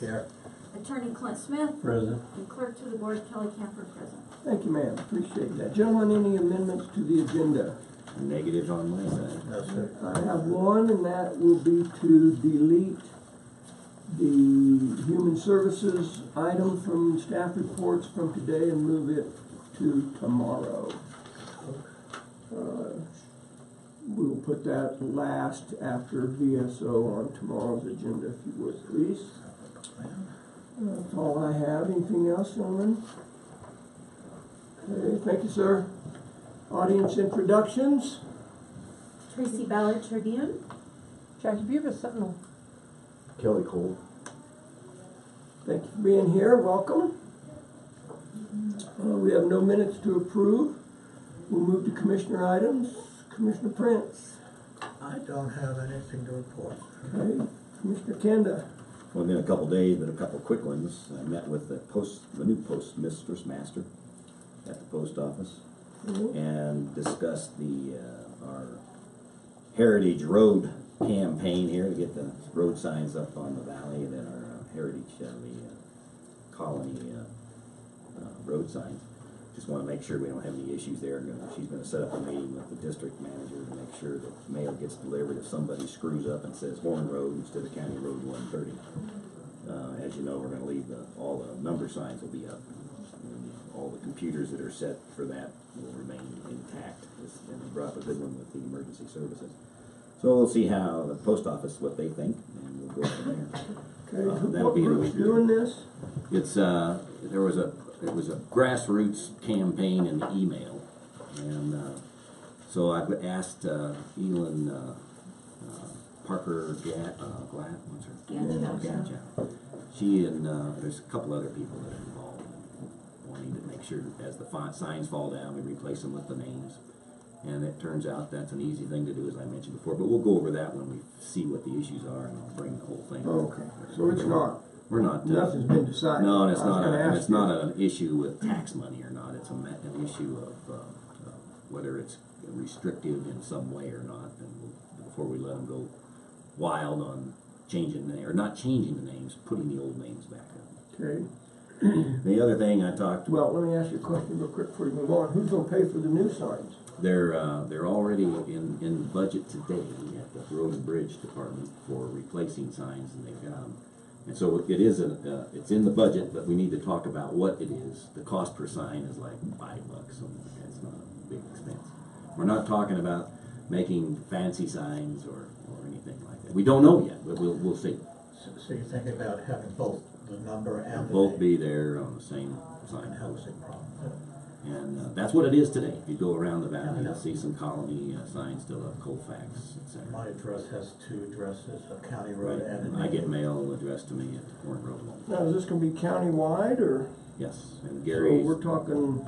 Here. Attorney Clint Smith. Present. And Clerk to the Board Kelly Camper present. Thank you, ma'am. Appreciate that. Gentlemen, any amendments to the agenda? Negative on my side. No, sir. I have one, and that will be to delete the human services item from staff reports from today and move it to tomorrow. We will put that last after VSO on tomorrow's agenda, if you would, please. That's all I have. Anything else, gentlemen? Okay, thank you, sir. Audience introductions. Tracy Ballard, Tribune. Jackie Bubis, Sentinel. Kelly Cole. Thank you for being here. Welcome. We have no minutes to approve. We'll move to commissioner items. Commissioner Prince. I don't have anything to report. Okay. Commissioner Kenda. Well, been a couple days, but a couple quick ones. I met with the new postmistress master at the post office and discussed our Heritage Road campaign here to get the road signs up on the valley, and then our Heritage, Colony road signs. Just want to make sure we don't have any issues there. She's going to set up a meeting with the district manager to make sure that mail gets delivered if somebody screws up and says Horn Road instead of County Road 130. As you know, we're going to leave all the number signs will be up. And all the computers that are set for that will remain intact. And we brought up a good one with the emergency services. So we'll see how the post office, what they think, and we'll go from there. Okay. That'll be in a Who's week. doing this? It's it was a grassroots campaign in the email, and so I've asked Elin Parker Glatt, what's her? Gatchow. She and there's a couple other people that are involved in wanting to make sure that as the signs fall down, we replace them with the names. And it turns out that's an easy thing to do, as I mentioned before. But we'll go over that when we see what the issues are, and I'll bring the whole thing. Okay. So it's not. We're not. Nothing's been decided. No, and it's I was not. gonna It's ask not you. an issue with tax money or not. It's an issue of whether it's restrictive in some way or not. And before we let them go wild on changing the or not changing the names, putting the old names back up. Okay. The other thing I talked. Well, let me ask you a question real quick before you move on. Who's going to pay for the new signs? They're already in budget today at the Road and Bridge Department for replacing signs, and they've got them. And so it is it's in the budget, but we need to talk about what it is. The cost per sign is like $5, something like that. It's not a big expense. We're not talking about making fancy signs or anything like that. We don't know yet, but we'll see. So you're thinking about having both the number and the Both name? be there on the same sign post. Housing problem. And that's what it is today. If you go around the valley, you'll see some colony signs still up, Colfax, etc. My address has two addresses, a county road and a I get mail addressed to me at the Horn Road. Now, is this going to be countywide or? Yes, and So Gary's we're talking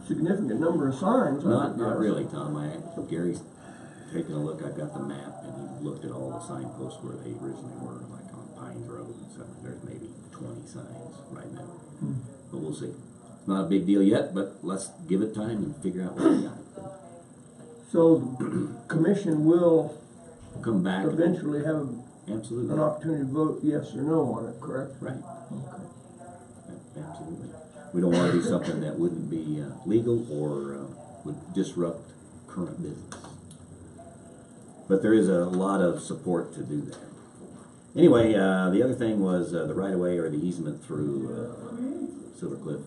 significant number of signs. not really, Tom. Gary's taken a look. I've got the map, and he looked at all the signposts where they originally were, like on Pines Road and stuff. There's maybe 20 signs right now, but we'll see. It's not a big deal yet, but let's give it time and figure out what we got. So the commission will Come back. eventually have Absolutely. an opportunity to vote yes or no on it, correct? Right. Okay. Absolutely. We don't want to do something that wouldn't be legal or would disrupt current business. But there is a lot of support to do that. Anyway, the other thing was the right-of-way or the easement through Silver Cliff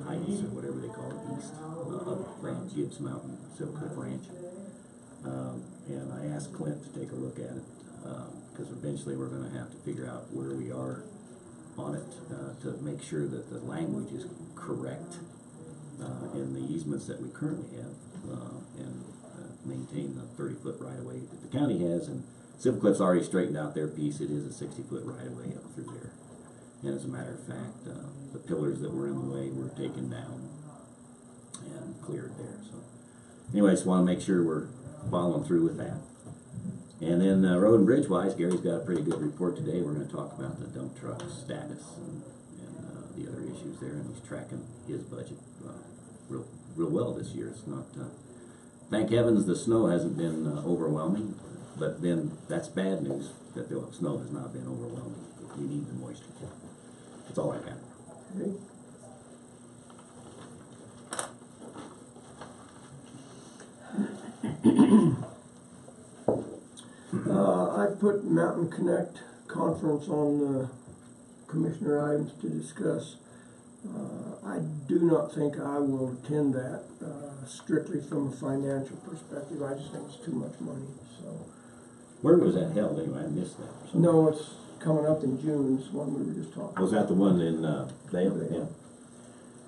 Heights or whatever they call it, east up Ranch, Gibbs Mountain, Silver Cliff Ranch. And I asked Clint to take a look at it because eventually we're going to have to figure out where we are on it to make sure that the language is correct in the easements that we currently have and maintain the 30-foot right-of-way that the county has. And Silver Cliff's already straightened out their piece. It is a 60-foot right-of-way up through there. And as a matter of fact, the pillars that were in the way were taken down and cleared there. So anyway, I just want to make sure we're following through with that. And then road and bridge wise, Gary's got a pretty good report today. We're going to talk about the dump truck status and the other issues there, and he's tracking his budget real well this year. It's not, thank heavens the snow hasn't been overwhelming, but then that's bad news that the snow has not been overwhelming. That's all I got. Okay. I put Mountain Connect conference on the commissioner items to discuss. I do not think I will attend that, strictly from a financial perspective. I just think it's too much money, so. Where was that held anyway? I missed that. or something. No, it's coming up in June, it's one we were just talking about. Was that the one in Dale? Yeah.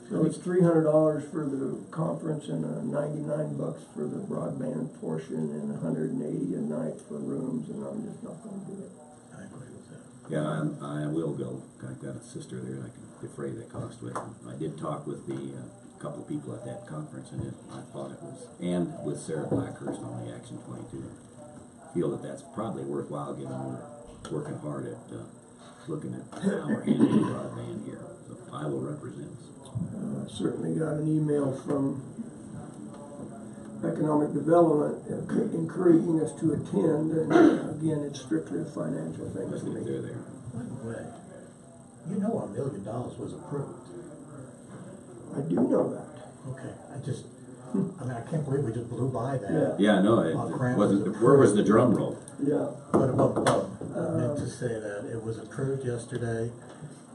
So it's $300 for the conference and $99 for the broadband portion and $180 a night for rooms, and I'm just not gonna do it. I agree with that. Yeah, I will go. I've got a sister there that I can defray that cost with. I did talk with the couple of people at that conference, and I thought it was, and with Sarah Blackhurst on the Action 22. Feel that that's probably worthwhile, given we're working hard at looking at how we're handling broadband here. So I will represent. Certainly got an email from Economic Development encouraging us to attend, and again, it's strictly a financial thing Let's for get me. there. By the way, you know our $1 million was approved. I do know that. Okay, I mean, I can't believe we just blew by that. Yeah, no, it wasn't. Where was the drum roll? Yeah. But I meant to say that it was approved yesterday,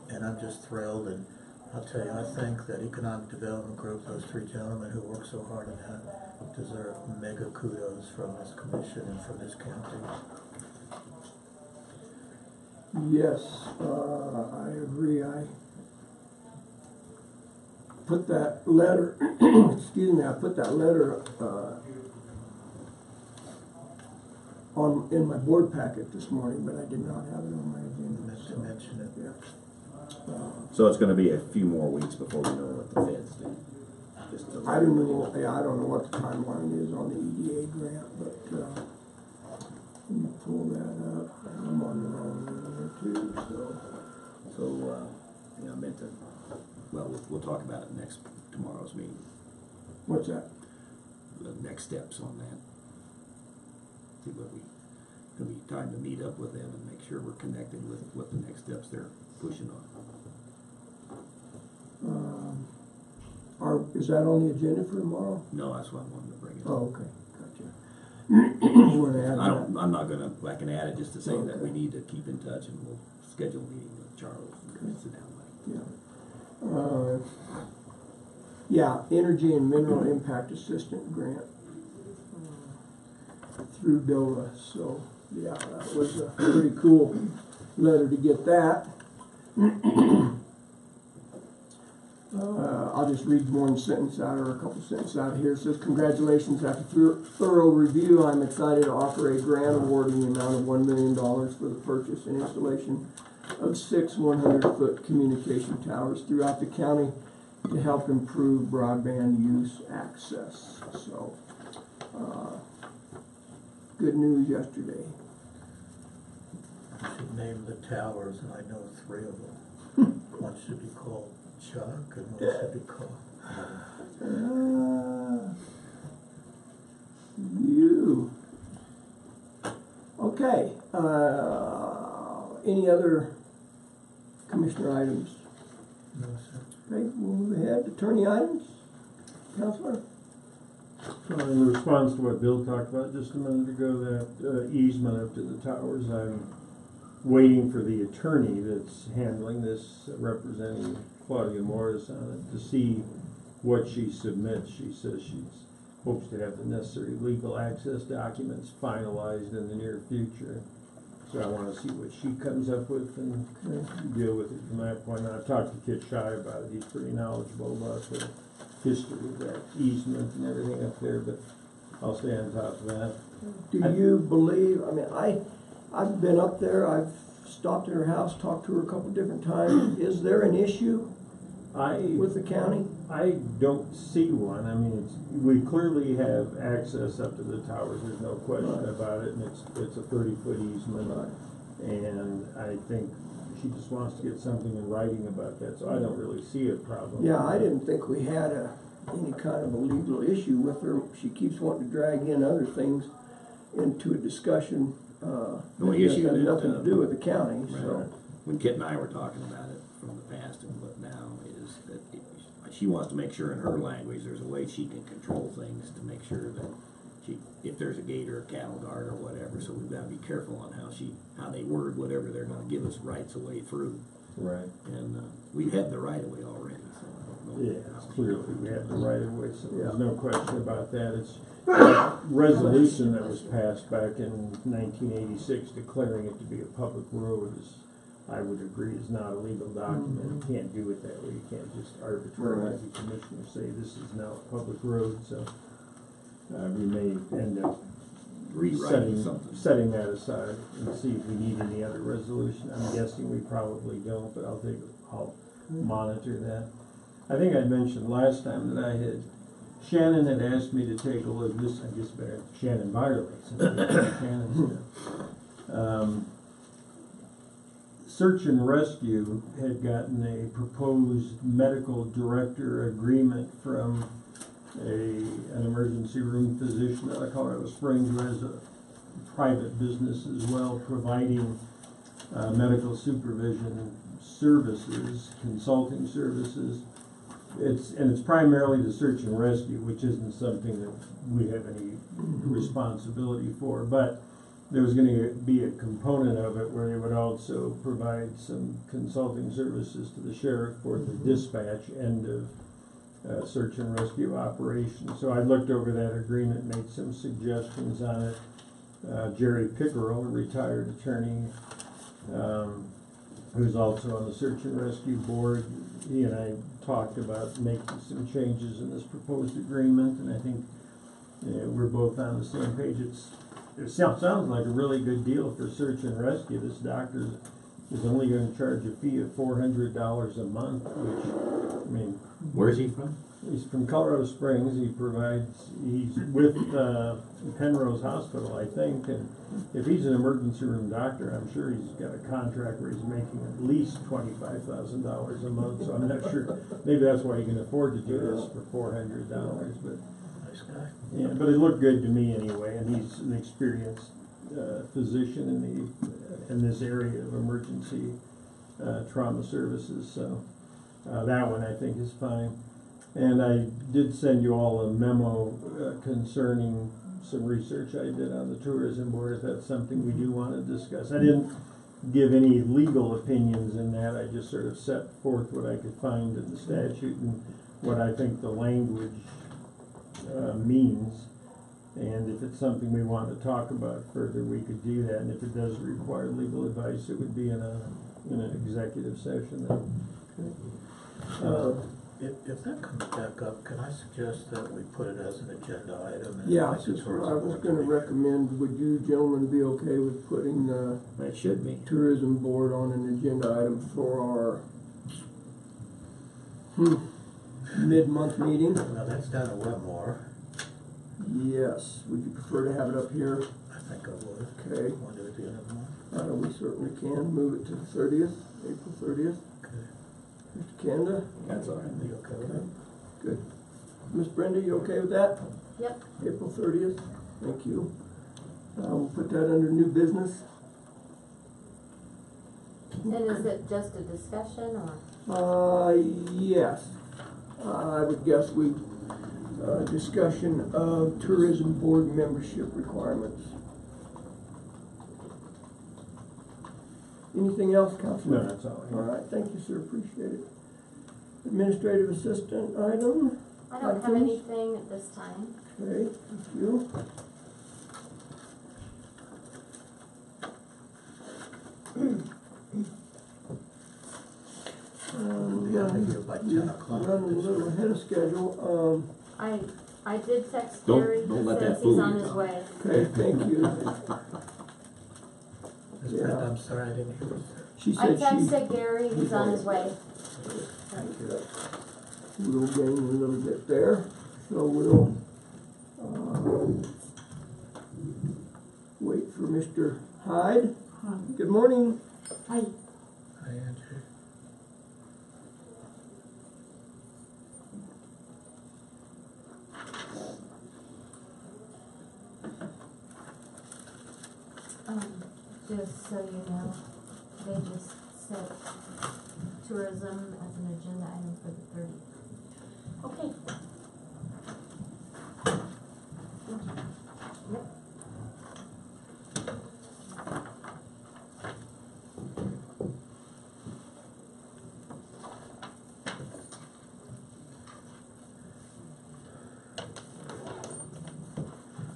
and I'm just thrilled, and I'll tell you, I think that Economic Development Group, those three gentlemen who worked so hard on that, deserve mega kudos from this commission and from this county. Yes, I agree. I put that letter, excuse me, I put that letter in my board packet this morning, but I did not have it on my agenda. Meant to mention it. Yeah. So it's going to be a few more weeks before we know what the feds do. Just to I don't know. Yeah, I don't know what the timeline is on the EDA grant, but let me pull that up. I'm on the wrong one here too. So I meant to. Well, we'll talk about it tomorrow's meeting. What's that? The next steps on that. See what it'll be time to meet up with them and make sure we're connected with what the next steps they're pushing on. Is that on the agenda for tomorrow? No, that's what I wanted to bring it up. Oh, okay, gotcha. You want to add that? I'm not gonna. I can add it just to say that Okay. we need to keep in touch, and we'll schedule a meeting with Charles and sit down with him. Yeah. Energy and Mineral Impact Assistant Grant through DOLA. So, yeah, that was a pretty cool letter to get that. I'll just read one sentence out, or a couple sentences out here. It says, congratulations, after thorough review, I'm excited to offer a grant awarding the amount of $1 million for the purchase and installation of 6 100-foot communication towers throughout the county to help improve broadband use access. So, good news yesterday. I should name the towers, and I know 3 of them. One should be called Chuck, and one should be called. You. Okay. Any other commissioner items? No, sir. Okay, we'll move ahead. Attorney items? Counselor? In response to what Bill talked about just a minute ago, that easement up to the towers, I'm waiting for the attorney that's handling this, representing Claudia Morris on it, to see what she submits. She says she hopes to have the necessary legal access documents finalized in the near future. So I want to see what she comes up with and deal with it from that point on. I've talked to Kit Shy about it. He's pretty knowledgeable about the history of that easement and everything up there, but I'll stay on top of that. Do you believe, I mean, I've been up there, I've stopped at her house, talked to her a couple different times. Is there an issue with the county? I don't see one. I mean, we clearly have access up to the towers. There's no question about it, and it's a 30-foot easement. And I think she just wants to get something in writing about that, so I don't really see a problem. Yeah, I didn't think we had any kind of a legal issue with her. She keeps wanting to drag in other things into a discussion that issue has that, nothing to do with the county. Right. So When Kit and I were talking about it from the past, Langston, but now is that she wants to make sure in her language there's a way she can control things to make sure that if there's a gate or a cattle guard or whatever, so we've got to be careful on how they word whatever they're going to give us rights of way through. Right. And we have the right of way already, so I don't know. Yeah, it's clearly we have the right of way, so there's Yeah. no question about that. It's a resolution that was passed back in 1986 declaring it to be a public road is, I would agree, is not a legal document. You can't do it that way. You can't just arbitrarily, as a commissioner, say this is now a public road, so we may end up Rewriting something. setting that aside and see if we need any other resolution. I'm guessing we probably don't, but I'll monitor that. I think I mentioned last time that Shannon had asked me to take a look, I guess better, Shannon Byerly, since Shannon's here. Search and Rescue had gotten a proposed medical director agreement from an emergency room physician out of Colorado Springs who has a private business as well, providing medical supervision services, consulting services. It's primarily the search and rescue, which isn't something that we have any responsibility for, but there was going to be a component of it where they would also provide some consulting services to the sheriff for the dispatch end of search and rescue operations. So I looked over that agreement, made some suggestions on it. Jerry Pickerel, a retired attorney, who's also on the search and rescue board, he and I talked about making some changes in this proposed agreement, and I think we're both on the same page. It sounds like a really good deal for search and rescue. This doctor is only going to charge a fee of $400 a month, which, I mean, Where's he from? he's from Colorado Springs. He's with Penrose Hospital, I think, and if he's an emergency room doctor, I'm sure he's got a contract where he's making at least $25,000 a month, so I'm not sure, maybe that's why he can afford to do this for $400, but Nice guy. yeah, but it looked good to me anyway, and he's an experienced physician in this area of emergency trauma services, so that one I think is fine. And I did send you all a memo concerning some research I did on the tourism board, if that's something we do want to discuss. I didn't give any legal opinions in that, I just sort of set forth what I could find in the statute and what I think the language means. And if it's something we want to talk about further, we could do that. And if it does require legal advice, it would be in an executive session. If that comes back up, can I suggest that we put it as an agenda item? And Yeah, like the I tourism was board gonna to be- recommend, would you gentlemen be okay with putting the It should be. tourism board on an agenda item for our mid-month meeting? Now, that's down at Wetmore. Yes, would you prefer to have it up here? I think I would. Okay, Want to do it the end of the month? we certainly can, move it to the 30th, April 30th. Okay. Mr. Kanda, That's all right. You okay with that? good. Miss Brenda, you okay with that? Yep. April 30th, thank you. We'll put that under new business. And is it just a discussion or? Yes. I would guess discussion of tourism board membership requirements. Anything else, Councilman? No, that's all I All have. right, thank you, sir, appreciate it. Administrative assistant item, I don't have anything at this time. okay, thank you. Be out of here by 10 o'clock. Running a little ahead of schedule, I did text Don't- Gary, don't he let that says he's fool on you, his Tom. way. okay, thank you. Ms. Yeah. Brenda, I'm sorry, I didn't hear you. She I said she. texted Gary, he's on his way. We'll gain a little bit there, so we'll, wait for Mr. Hyde. Good morning. Hi. Hi, Andrew. Just so you know, they just said tourism as an agenda item for the 30th. Okay. Yep.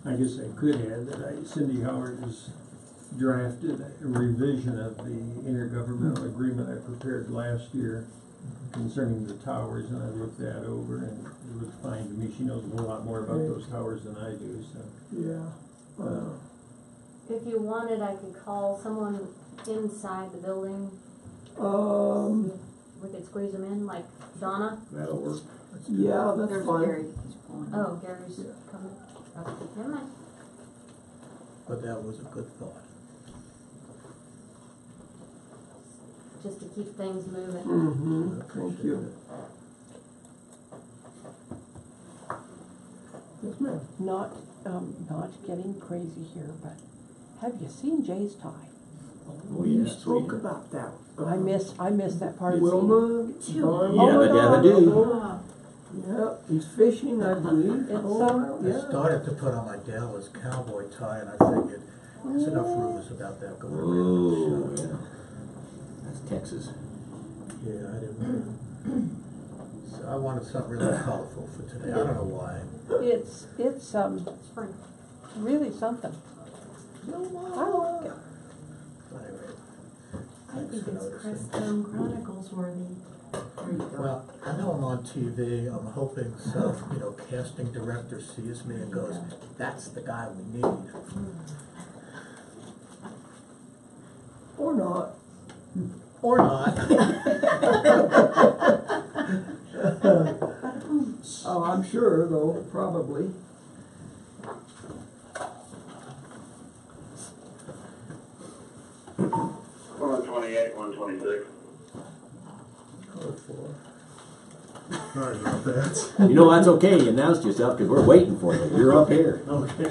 I guess I could add that Cindy Howard has drafted a revision of the intergovernmental agreement I prepared last year concerning the towers, and I looked that over, and it looked fine to me. She knows a whole lot more about those towers than I do, so. Yeah. If you wanted, I could call someone inside the building. We could squeeze them in, like Donna. That'll work. Yeah, that's There's fine. Gary. He's pulling. Oh, Gary's coming. Okay, never mind. But that was a good thought. Just to keep things moving. Mm-hmm, I thank appreciate you. it. Yes, ma'am. Not getting crazy here, but have you seen Jay's tie? Oh, We yes, spoke we- about that. I miss that part of the Wilma, Two. Barney. Yeah, but God. I do. Yeah, he's fishing, I believe. It's, I yeah. started to put on my Dallas cowboy tie, and I figured there's enough rumors about that going around. Oh, yeah. That's Texas. Yeah, I didn't. So I wanted something really colorful for today. I don't know why. It's Spring. really something. I like it. But anyway, I thanks think for it's noticing. Crestone Chronicles worthy. There you go. Well, I know I'm on TV. I'm hoping some, casting director sees me and goes, "That's the guy we need." Or not. Or not. Oh, I'm sure, though, probably. Code 4. Sorry about that. You know, that's okay. You announced yourself because we're waiting for you. You're up here. Okay. I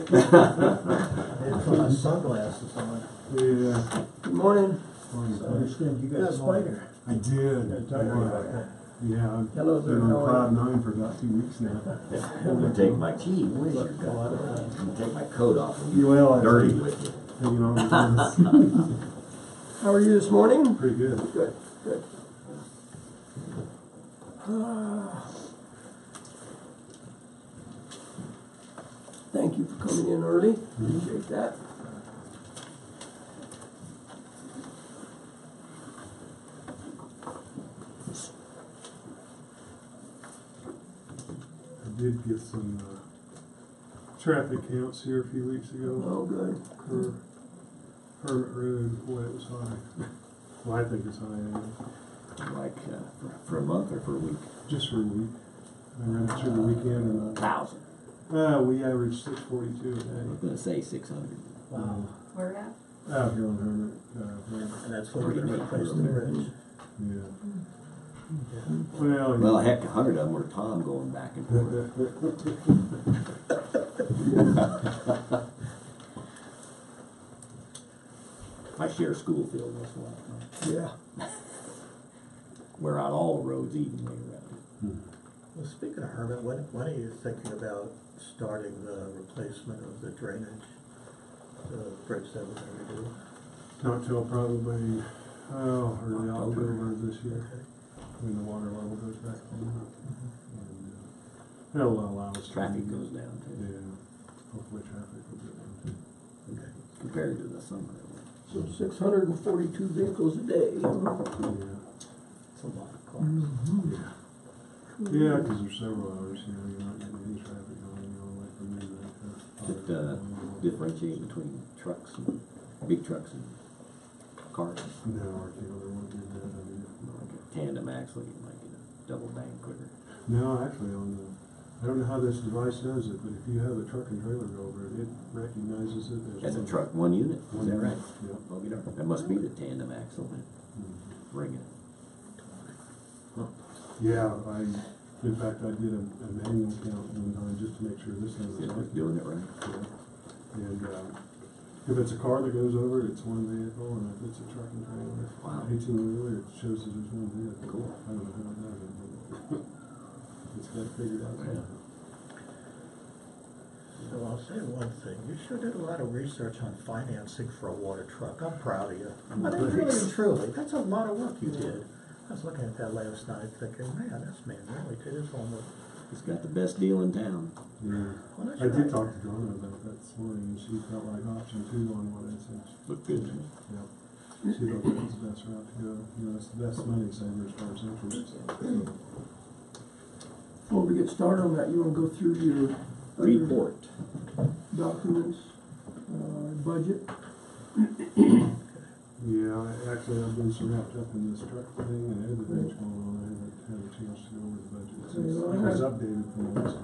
didn't put my sunglasses on. Yeah. Good morning. So I understand you got a Good spider. I did. Yeah, talk about that. Yeah, I've Hello, sir. been How on are Cloud you? 9 for about 2 weeks now. I'm gonna take my where's your coat? I'm gonna take my coat off. You will, I Dirty think. with you. Hanging on to How are you this morning? Pretty good. Good, good. Thank you for coming in early. Appreciate that. I did get some traffic counts here a few weeks ago. Oh, good. For Hermit Road, boy, it was high. Well, I think it's high anyway. Like for a month or for a week? Just for a week. I ran it through the weekend and 1,000. we averaged 642 a I was day. gonna say 600. Wow. Where at? Out here on Hermit. Road. And that's where we're going to replace the bridge. Yeah. Yeah. Well, heck, 100 of them were Tom going back and forth. I share school field this one. Yeah. We're on all the roads evenly around. Well, speaking of Hermit, when are you thinking about starting the replacement of the drainage, the bridge that we're going to do? Not till probably early October of this year, Okay. when the water level goes back down. And that'll allow us. Traffic goes down too, Yeah, hopefully traffic will go down too. Okay. compared to the summer. So 642 vehicles a day. Yeah. It's a lot of cars. Yeah. Yeah, because there's several hours here, you're not getting any traffic going, like from midnight to. Differentiate between trucks and big trucks and cars. No, I can't, there won't be that, I mean. Like a tandem axle, you might get a double bang quicker. No, actually, I don't know how this device does it, but if you have a truck and trailer go over it, it recognizes it As a one. truck, one unit, is One that unit, right? Yep. Oh, you don't, that must be the tandem axle, Mhm. ring it. Yeah, in fact, I did a manual count one time just to make sure this thing was It was right. doing it right. Yeah. And If it's a car that goes over, it's one vehicle, and if it's a truck and trailer, Wow. 18-wheeler, it shows that there's one vehicle. Cool. I don't know how it does it, but it's got it figured out. Yeah. So I'll say one thing, you sure did a lot of research on financing for a water truck, I'm proud of you. I mean, really and truly, that's a lot of work you did. I was looking at that last night thinking, man, this man really did his homework. He's got the best deal in town. Yeah. Well, that's I did right. talk to Donna about that this morning, and she felt like option 2 on what I said. Looked good to me. Yeah. She thought that was the best route to go. You know, it's the best money saver as far as interest. Before we get started on that, you wanna go through your other Report. documents, budget? Yeah, actually, I've been so wrapped up in this truck thing and everything's going on, I haven't had a chance to go over the budget. So it was updated from last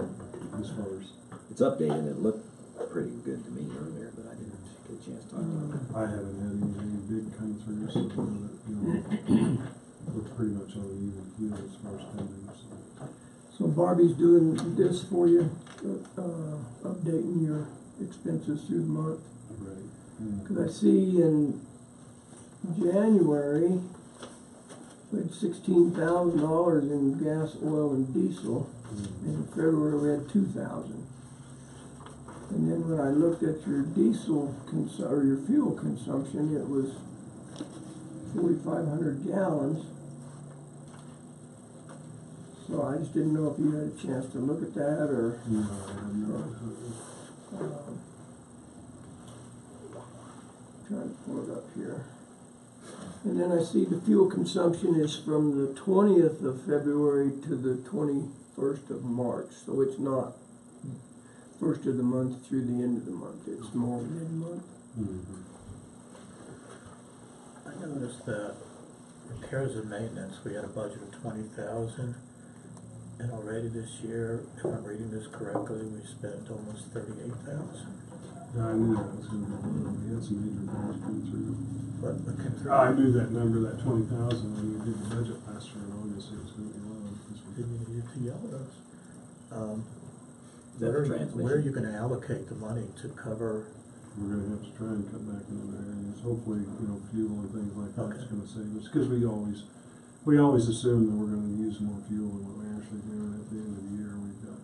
as far as. It's updated. It looked pretty good to me earlier, but I didn't get a chance to talk to him. I haven't had any big come through, so we're pretty much on an even keel as far as spending. So Barbie's doing this for you, updating your expenses through the month. Right. Cause I see in January, we had $16,000 in gas, oil, and diesel. In February, we had 2,000. And then when I looked at your diesel or your fuel consumption, it was 4,500 gallons. So I just didn't know if you had a chance to look at that or. No, I haven't. Trying to pull it up here. And then I see the fuel consumption is from the 20th of February to the 21st of March. So it's not first of the month through the end of the month. It's more mid-month. I noticed that repairs and maintenance, we had a budget of 20,000. And already this year, if I'm reading this correctly, we spent almost 38,000. Yeah, I knew that was going to be, we had some major bills come through. What came through? I knew that number, that 20,000, when we did the budget last year in August, it was going to be low. Didn't need to yell at us. Is that the transmission? Where are you gonna allocate the money to cover? We're going to have to try and cut back in other areas. Hopefully, fuel and things like that is Okay. going to save us. Because we always assume that we're going to use more fuel than what we actually do, and at the end of the year, we've got.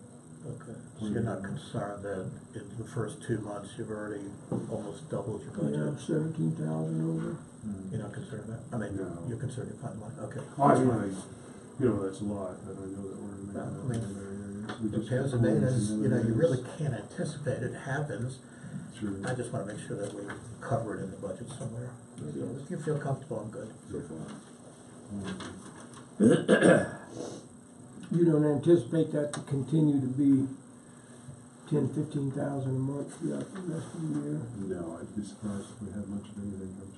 Okay, so you're not concerned that in the first 2 months, you've already almost doubled your Yeah, budget? 17,000 over. You're not concerned about, I mean, No. you're concerned you find the money, okay. I mean, that's a lot, but I know that we're going to Well, I make mean, that in other areas. We just repairs have and holes maintenance, in you other really areas. can't anticipate it happens. Sure. I just wanna make sure that we cover it in the budget somewhere. If you feel comfortable, I'm good. So far. You don't anticipate that to continue to be 10, 15,000 a month throughout the rest of the year? No, I'd be surprised if we had much of anything come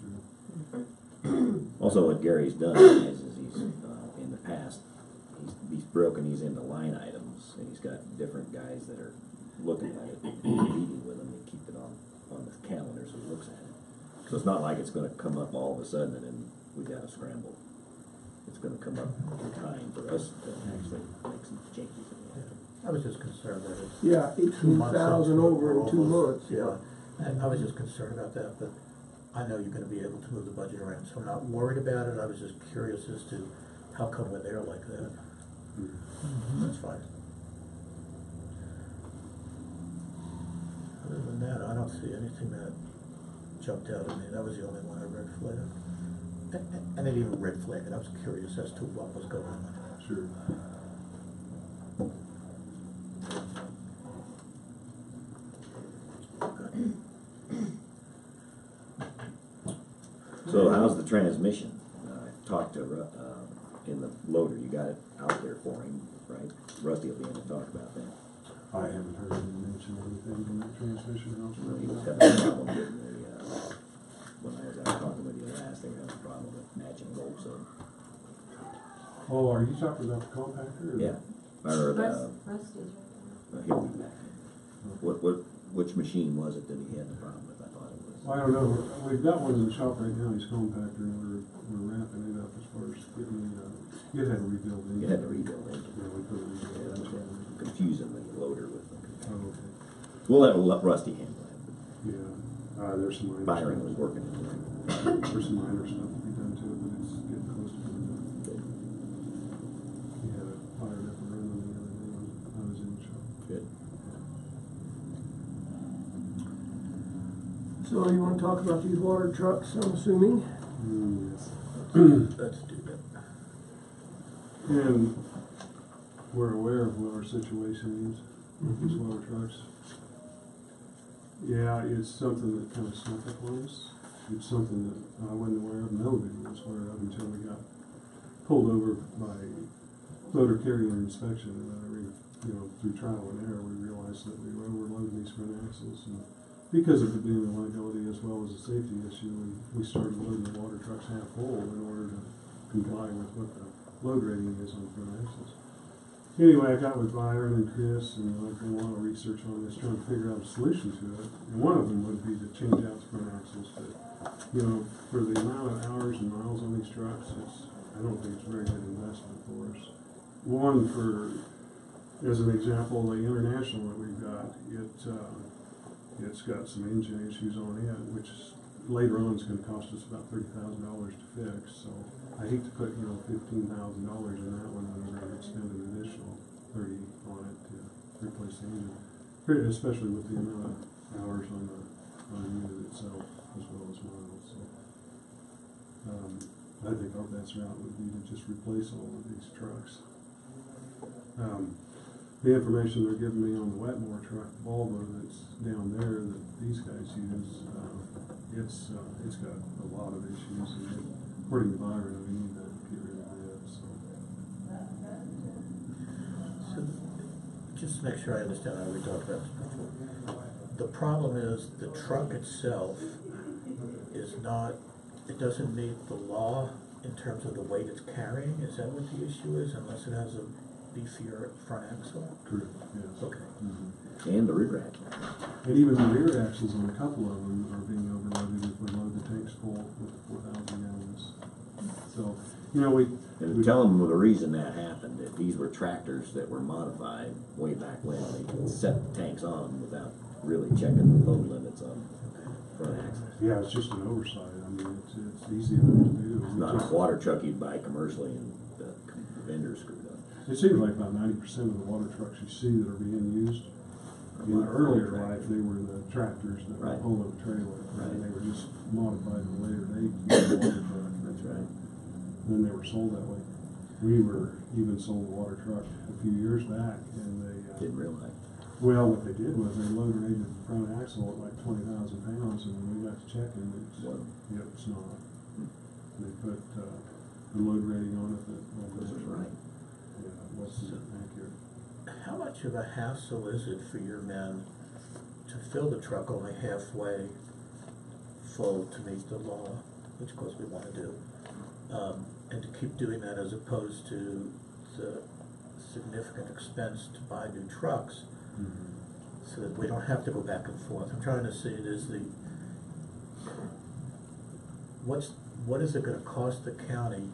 through. Also, what Gary's done is he's, in the past, he's broken these into line items, and he's got different guys that are looking at it, and meeting with him, and keep it on the calendar so he looks at it. So it's not like it's gonna come up all of a sudden and then we gotta scramble. It's gonna come up in time for us to actually make some changes. I was just concerned that it's. Yeah, 18,000 over in 2 months, Yeah, I was just concerned about that, but I know you're gonna be able to move the budget around, so I'm not worried about it. I was just curious as to how come we're there like that. That's fine. Other than that, I don't see anything that jumped out at me. That was the only one I red flagged. And it even red flagged, I was curious as to what was going on. Sure. So how's the transmission? I talked to, in the loader, you got it out there for him, right? Rusty will be able to talk about that. I haven't heard him mention anything from that transmission house. He was having a problem getting the, when I was out talking with you last, they were having a problem with matching gold, so. Oh, are you talking about the compactor? Or? Yeah, or Rusty's he'll be back. Which machine was it that he had the problem with? I thought it was. I don't know. We've got one in the shop right now. He's compactor, and we're wrapping it up as far as getting it. It had to rebuild it. You had to rebuild it. Yeah, we put it Yeah, that was in. confusing the loader with the compactor. Oh, okay. We'll let Rusty handle that. Yeah. There's some minor Byron was stuff. working into that. There's some minor stuff to be done to it, but it's getting close to being done. He had a fired up a room the other day when I was in the shop. Good. So you wanna talk about these water trucks, I'm assuming? Yes. Let's do that. And we're aware of what our situation is with these water trucks. Yeah, it's something that kind of snuck up on us. It's something that I wasn't aware of, nobody was aware of until we got pulled over by motor carrier inspection. And through trial and error, we realized that we were overloading these front axles. And because of it being a liability as well as a safety issue, we started loading the water trucks half full in order to comply with what the load rating is on front axles. Anyway, I got with Byron and Chris, and I've done a lot of research on this, trying to figure out a solution to it. And one of them would be to change out the front axles. But, for the amount of hours and miles on these trucks, I don't think it's a very good investment for us. One, as an example, the International that we've got, it's got some engine issues on it, which later on is going to cost us about $30,000 to fix. So I hate to put $15,000 in that one when we're going to spend an additional $30,000 on it to replace the engine, especially with the amount of hours on the unit itself as well as miles. So I think our best route would be to just replace all of these trucks. The information they're giving me on the Wetmore truck, the Volvo that's down there that these guys use, it's got a lot of issues, and according to Byron, we need to get rid of that. So, just to make sure I understand how we talked about this before. The problem is the truck itself is not, it doesn't meet the law in terms of the weight it's carrying? Is that what the issue is, unless it has a beefier front axle? Correct, yes. Okay. Mm-hmm. And the rear axle. And even the rear axles on a couple of them are being overloaded if we load the tanks full with 4,000 gallons. So, And tell them the reason that happened, that these were tractors that were modified way back when. They could set the tanks on them without really checking the load limits on front axles. yeah, it's just an oversight. I mean, it's easy enough to do. It's not a water truck you'd buy commercially and the vendor screwed up. It seems like about 90% of the water trucks you see that are being used, in the earlier life, they were the tractors that were pulling a trailer. Right. And they were just modified at a later date to use a water truck. That's right. Then they were sold that way. We were even sold a water truck a few years back, and they Didn't realize. well, what they did was they load rated the front axle at like 20,000 pounds, and when we got to checking, it's Wow. it's not. They put the load rating on it that That's right. Yeah, it wasn't accurate. How much of a hassle is it for your men to fill the truck only halfway full to meet the law, which of course we want to do, and to keep doing that as opposed to the significant expense to buy new trucks, so that we don't have to go back and forth? I'm trying to see, what is it going to cost the county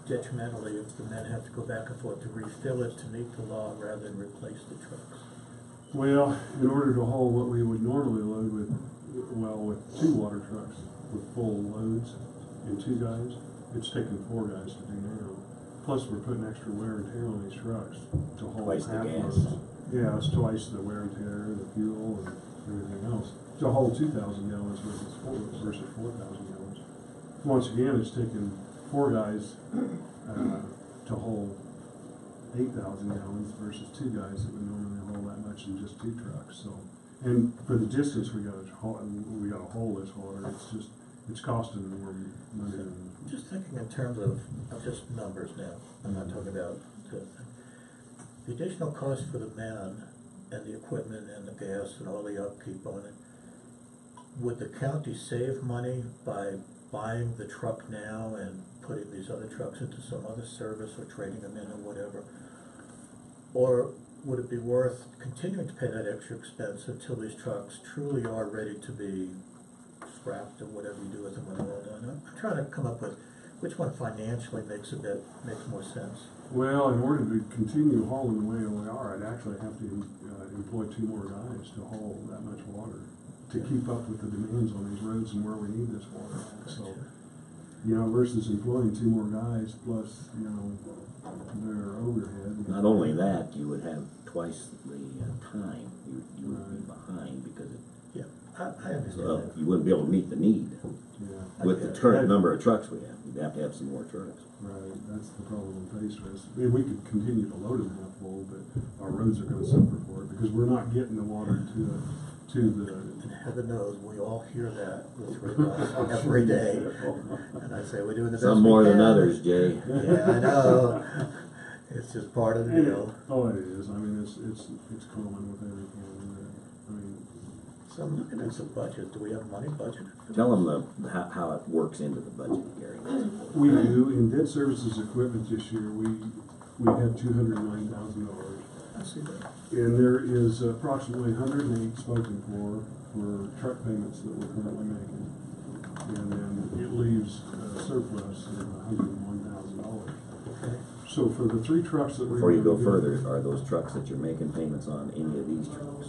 detrimentally if the men have to go back and forth to refill it to meet the law rather than replace the trucks? Well, in order to haul what we would normally load with 2 water trucks with full loads and 2 guys, it's taking 4 guys to do now. Plus, we're putting extra wear and tear on these trucks to haul Twice the half gas. loads. Yeah, it's twice the wear and tear, the fuel, and everything else. To haul 2,000 gallons versus 4,000 gallons. Once again, it's taking 4 guys to haul 8,000 gallons versus 2 guys that would normally haul that much in just 2 trucks. So, and for the distance we got to haul this water, it's costing more money than. I'm just thinking in terms of just numbers now. I'm not talking about the additional cost for the men and the equipment and the gas and all the upkeep on it. Would the county save money by buying the truck now and putting these other trucks into some other service or trading them in or whatever? Or would it be worth continuing to pay that extra expense until these trucks truly are ready to be scrapped or whatever you do with them when they're all done? I'm trying to come up with which one financially makes more sense? Well, in order to continue hauling the way we are, I'd actually have to employ 2 more guys to haul that much water to keep up with the demands on these roads and where we need this water at. So, you know, versus employing 2 more guys plus, you know, their overhead. Not only that, you would have twice the time. You would be behind because Yeah, I understand that. you wouldn't be able to meet the need Yeah. with the current number of trucks we have. You'd have to have some more trucks. Right, that's the problem we face with. I mean, we could continue to load them half full, but our roads are gonna suffer for it because we're not getting the water to the. And heaven knows, we all hear that with regards every day. And I say, we're doing the best we can. Some more than others, Jay. Yeah, I know. It's just part of the deal. Oh, it is. I mean, it's common with everything. I mean, So I'm looking at some budget. Do we have money budgeted? Tell them how it works into the budget, Gary. we do in debt services equipment this year. We have $209,000, I see that. and there is approximately 108 spoken for truck payments that we're currently making, and then it leaves a surplus of $101,000. Okay. So for the 3 trucks that we're Before you go gonna further, are those trucks that you're making payments on any of these trucks?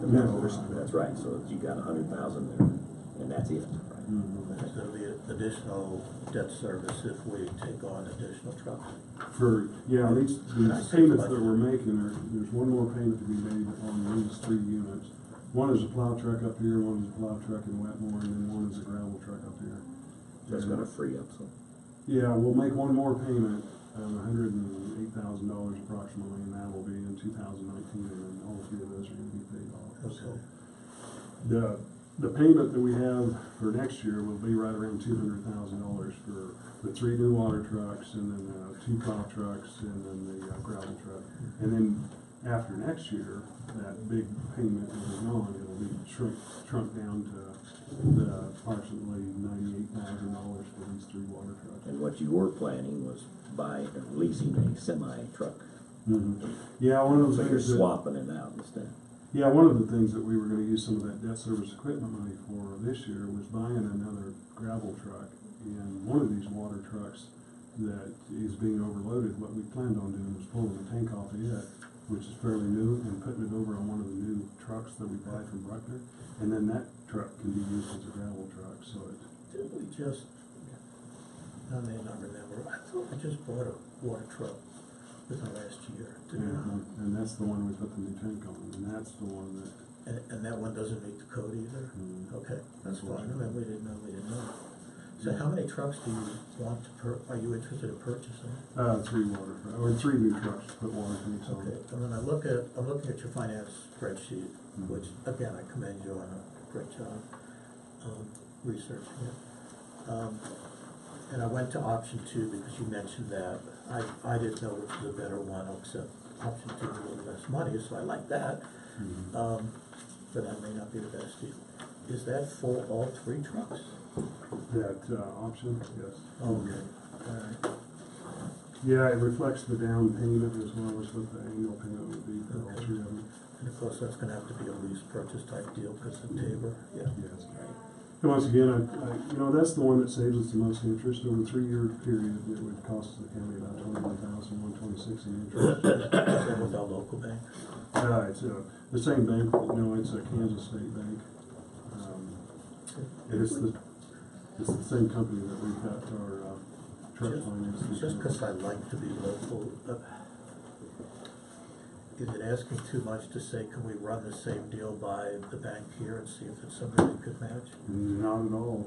No. That's right, so you got 100,000 there, and that's it, right? Mhm. So the additional debt service if we take on additional trucks. These payments that we're making, there's one more payment to be made on these 3 units. One is a plow truck up here, one is a plow truck in Wetmore, and then one is a gravel truck up here. That's gonna free up some. Yeah, we'll make one more payment, $108,000 approximately, and that will be in 2019, and then all 3 of those are gonna be paid off. So the payment that we have for next year will be right around $200,000 for the 3 new water trucks, and then 2 plow trucks, and then the gravel truck. And then after next year, that big payment will be gone. It'll be shrunk down to approximately $98,000 for these 3 water trucks. And what you were planning was leasing a semi-truck. Mm-hmm. Yeah, one of the So you're things that, swapping it out instead. yeah, one of the things that we were gonna use some of that debt service equipment money for this year was buying another gravel truck. And one of these water trucks that is being overloaded, what we planned on doing was pulling the tank off of it, which is fairly new, and putting it over on one of the new trucks that we buy from Bruckner. And then that truck can be used as a gravel truck, so it, Didn't we just, I may not remember, I thought we just bought a water truck within the last year. Didn't we? and that's the one we put the new tank on, and that's the one that, And that one doesn't meet the code either? Okay, that's That's fine. what- We didn't know. So how many trucks do you want are you interested in purchasing? 3 water, or 3 new trucks to put water tanks on. Okay, and when I'm looking at your finance spreadsheet, which again, I commend you on a great job, researching it. And I went to option 2 because you mentioned that. I didn't know which was a better one, except option 2 is a little less money, so I like that. But that may not be the best deal. Is that for all 3 trucks? That option, yes. Okay, all right. Yeah, it reflects the down payment as well as what the annual payment would be for all 3 of them. And of course, that's gonna have to be a lease purchase type deal because of Tabor, yeah. Yes. And once again, that's the one that saves us the most interest. Over a 3-year period, it would cost the county about $21,126 in interest. Same with our local bank. It's the same bank, no, it's a Kansas State bank. It's the same company that we've got our truck finance. Just because I like to be local, is it asking too much to say, can we run the same deal by the bank here and see if it's something we could match? Not at all.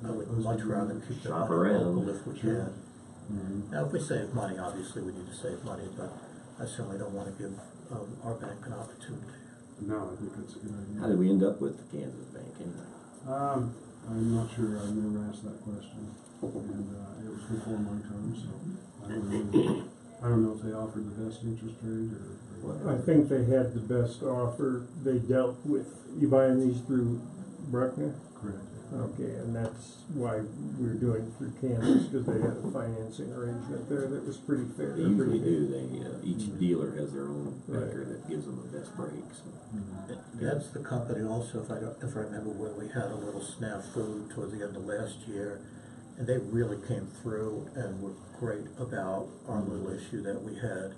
I would much rather keep it Shop local around. if we Sure. can. Now, if we save money, obviously we need to save money, but I certainly don't want to give our bank an opportunity. No, I think that's a good idea. How did we end up with the Kansas Bank anyway? I'm not sure. I've never asked that question, and it was before my time, so I don't know. I don't know if they offered the best interest rate or I think they had the best offer. They dealt with, you buying these through Bruckner? correct. Okay, and that's why we're doing it through Kansas, because they had a financing arrangement there that was pretty fair. They usually do. Each dealer has their own banker that gives them the best breaks. That's the company also, if I remember, where we had a little snafu towards the end of last year, And they really came through and were great about our little issue that we had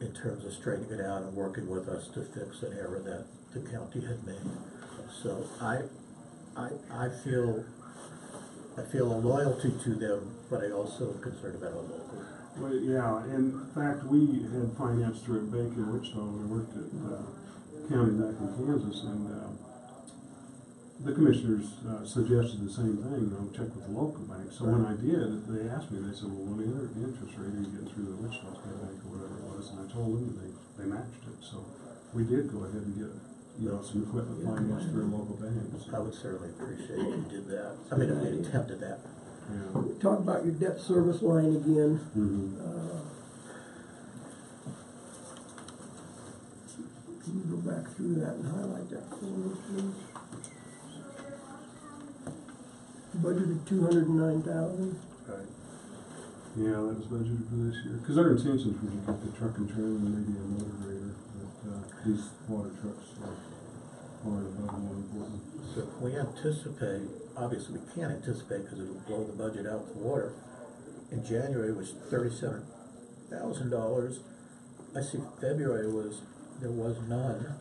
in terms of straightening it out and working with us to fix an error that the county had made. So I feel a loyalty to them, but I also am concerned about our local. Well, yeah, in fact, we had finance through a bank in Wichita when we worked at county back in Kansas, and the commissioners suggested the same thing, check with the local bank. So when I did, they asked me, they said, well, what interest rate are you getting through the Wichita State Bank or whatever it was? And I told them, and they matched it. So we did go ahead and get, some equipment financed through a local bank. I would certainly appreciate if you did that. I mean, if we attempted that. Yeah. Talk about your debt service line again. Mm-hmm. Can you go back through that and highlight that for me, please? Budgeted $209,000. Right. Yeah, that was budgeted for this year. Because our intentions were to get the truck and trailer and maybe a motor grader, but these water trucks are above more important. So if we anticipate, obviously we can't anticipate because it'll blow the budget out the water. In January it was $37,000. I see February there was none.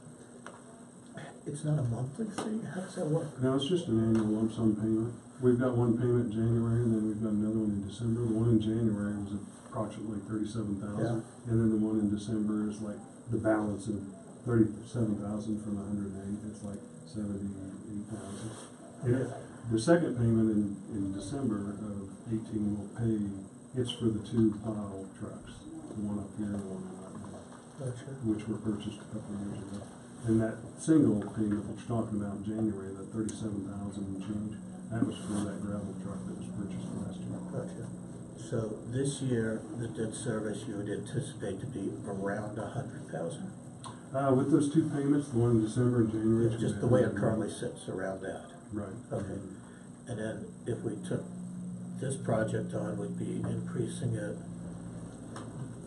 It's not a monthly fee? How does that work? No, it's just an annual lump sum payment. We've got one payment in January, and then we've got another one in December. The one in January was approximately $37,000, and then the one in December is like the balance of $37,000 from 108. It's like $78,000. The second payment in December of 18 will pay. It's for the two plow trucks, the one up here and the one up there, Gotcha. which were purchased a couple of years ago. And that single payment that you're talking about in January, that $37,000 and change, that was for that gravel truck that was purchased last year. Gotcha. So this year, the debt service you would anticipate to be around $100,000. With those two payments, the one in December and January. It's just the way it currently sits around that. Right. Okay. And then if we took this project on, we'd be increasing it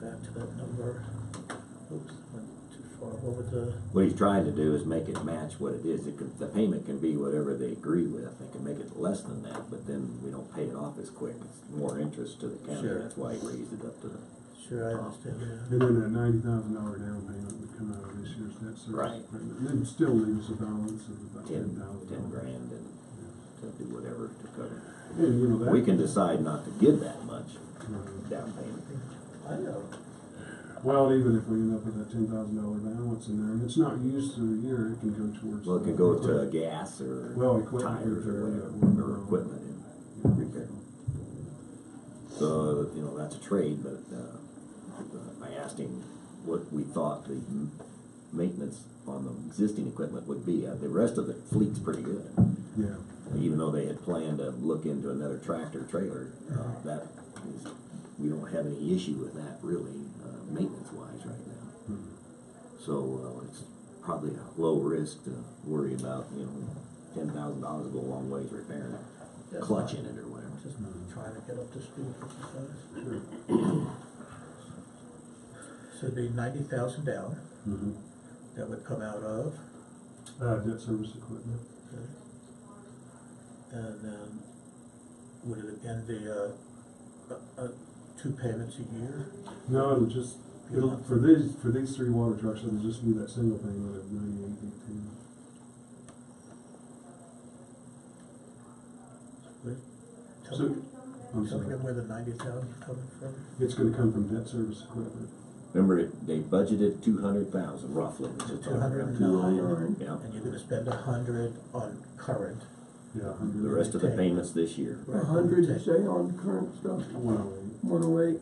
back to that number. Oops, went too far. What would the? What he's trying to do is make it match what it is. The payment can be whatever they agree with. They can make it less than that, but then we don't pay it off as quick. It's more interest to the county. Sure. That's why he raised it up to the. Sure, I understand. Yeah. And then that $90,000 down payment would come out of this year's debt service. Right. And then still leaves a balance of about 10 $10,000. grand and to do whatever to cover. And that. We can decide not to give that much Right. down payment. I know. Well, even if we end up with that $10,000 balance in there, and it's not used through the year, it can go towards. Well, it could go to gas or equipment tires or repair, whatever, or equipment in repair. So, that's a trade, but I asked him what we thought the maintenance on the existing equipment would be. The rest of the fleet's pretty good. Yeah. Even though they had planned to look into another tractor trailer, we don't have any issue with that really, maintenance-wise right now. Mm-hmm. So it's probably a low risk to worry about, $10,000 go a long ways repairing it, That's clutch fine. in it or whatever. Just trying to get up to speed with the size. Sure. So it'd be 90,000 down. Mm-hmm. That would come out of. Debt service equipment. Okay. And then would it again be two payments a year? No, for these three water trucks, it'll just be that single payment of $98.18. Tell So, me I'm tell me sorry. again where the 90,000 is coming from. It's gonna come from debt service equipment. Remember, they budgeted 200,000 roughly. which is 209, Yeah. and you're gonna spend 100 on current. Yeah, The rest of the payments this year. 100, you say, on current stuff? 108. 108.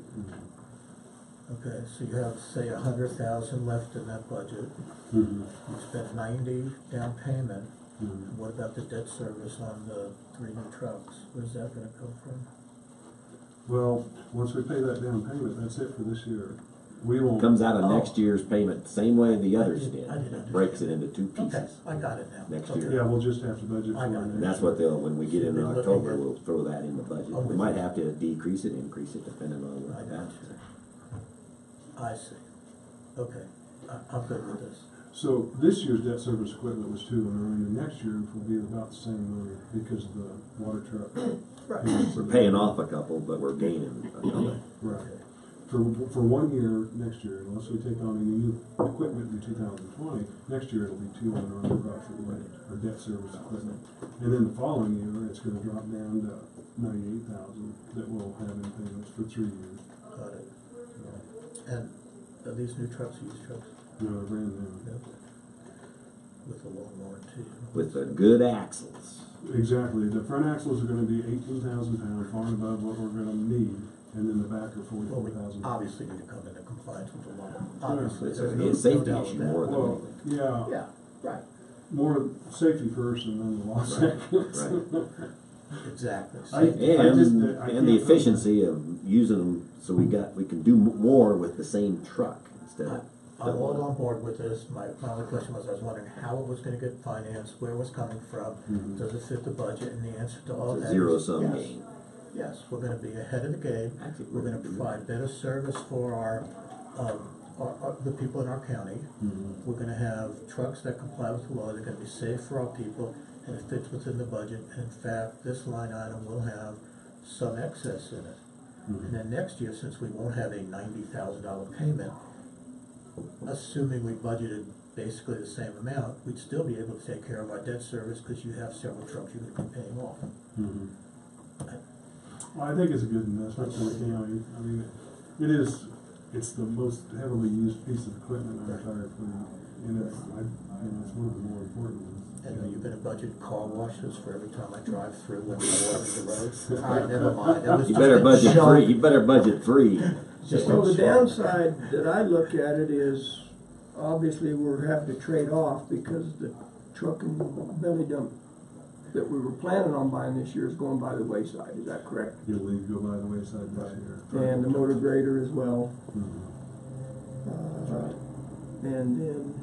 Okay, so you have, say, 100,000 left in that budget. Mm-hmm. You spent 90 down payment. Mm-hmm. What about the debt service on the 3 new trucks? Where's that gonna come from? Well, once we pay that down payment, that's it for this year. We won't. Comes out of Oh. next year's payment, same way the others did. I did understand. Breaks it into two Okay, pieces. I got it now. Next Okay. year. Yeah, we'll just have to budget for I it. got it. next That's year. what when we get So into you're looking October, at- we'll throw that in the budget. Oh, We might have to decrease it, increase it, depending on I what got happens. you. I see. Okay, I'm good with this. So this year's debt service equipment was 209, and next year will be about the same money because of the water truck. Right. We're paying off a couple, but we're gaining another. Right. For 1 year next year, unless we take on any new equipment in 2020, next year it'll be 209 approximately, our debt service equipment. And then the following year, it's going to drop down to 98,000 that we'll have in payments for 3 years. Got it. And are these new trucks, used trucks? No, they're brand new. No. With a long warranty? With the good axles. Exactly. The front axles are going to be 18,000 pounds, far and above what we're going to need, and then the back are Well, we 44,000. obviously need to come into compliance with the law. Obviously, It's there's a no safety doubt issue with that. more than Well, anything. yeah, Yeah, right, more safety first and then the law second. Right. exactly. I Safety. just- And, I and the can't- efficiency of using them, so we can do more with the same truck instead of. I'm all on board with this. My only question was, I was wondering how it was gonna get financed, where it was coming from, Mhm. does it fit the budget, and the answer to all It's that a is zero-sum yes. game. Yes, we're gonna be ahead of the game. Actually, We're gonna provide better service for our the people in our county. Mhm. We're gonna have trucks that comply with the law, they're gonna be safe for our people, and it fits within the budget. And in fact, this line item will have some excess in it. Mhm. And then next year, since we won't have a $90,000 payment, assuming we budgeted basically the same amount, we'd still be able to take care of our debt service, because you have several trucks you're gonna be paying off. Mhm. Well, I think it's a good investment for the county. I mean, it is, it's the most heavily used piece of equipment in our entire fleet, and it's one of the more important ones. And are you gonna budget car washes for every time I drive through when the water's the road? All right, never mind. That was You just better a budget joke. three, you better budget three. Just So a the joke. downside that I look at it is, obviously, we're having to trade off because the truck and belly dump that we were planning on buying this year is going by the wayside, is that correct? It'll leave go by the wayside this year. And the motor grader as well. Mhm. And then,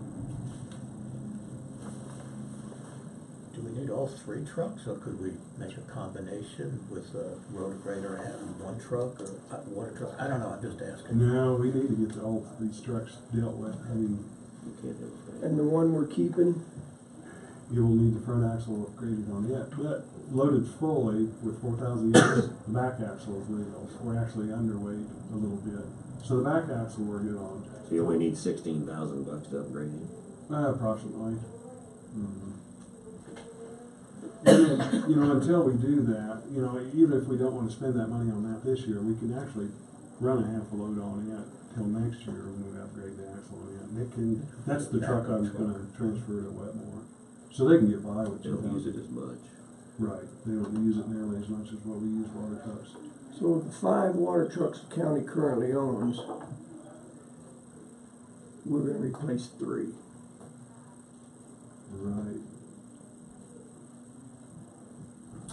Do we need all three trucks, or could we make a combination with a rotor grader and one truck, or a water truck? I don't know, I'm just asking. No, we need to get all these trucks dealt with. I mean, You can't do that. and the one we're keeping, you will need the front axle upgraded on it, but loaded fully with 4,000 units, the back axle is legal. We're actually underweight a little bit. So the back axle we're good on. So you only need $16,000 to upgrade it. Approximately. Mhm. And then, until we do that, even if we don't want to spend that money on that this year, we can actually run a half a load on it till next year when we upgrade the axle on it. That's the truck I was gonna transfer to Wetmore. So they can get by with They don't use it as much. Right, they don't use it nearly as much as what we use water trucks. so the 5 water trucks the county currently owns, we're gonna replace 3. Right.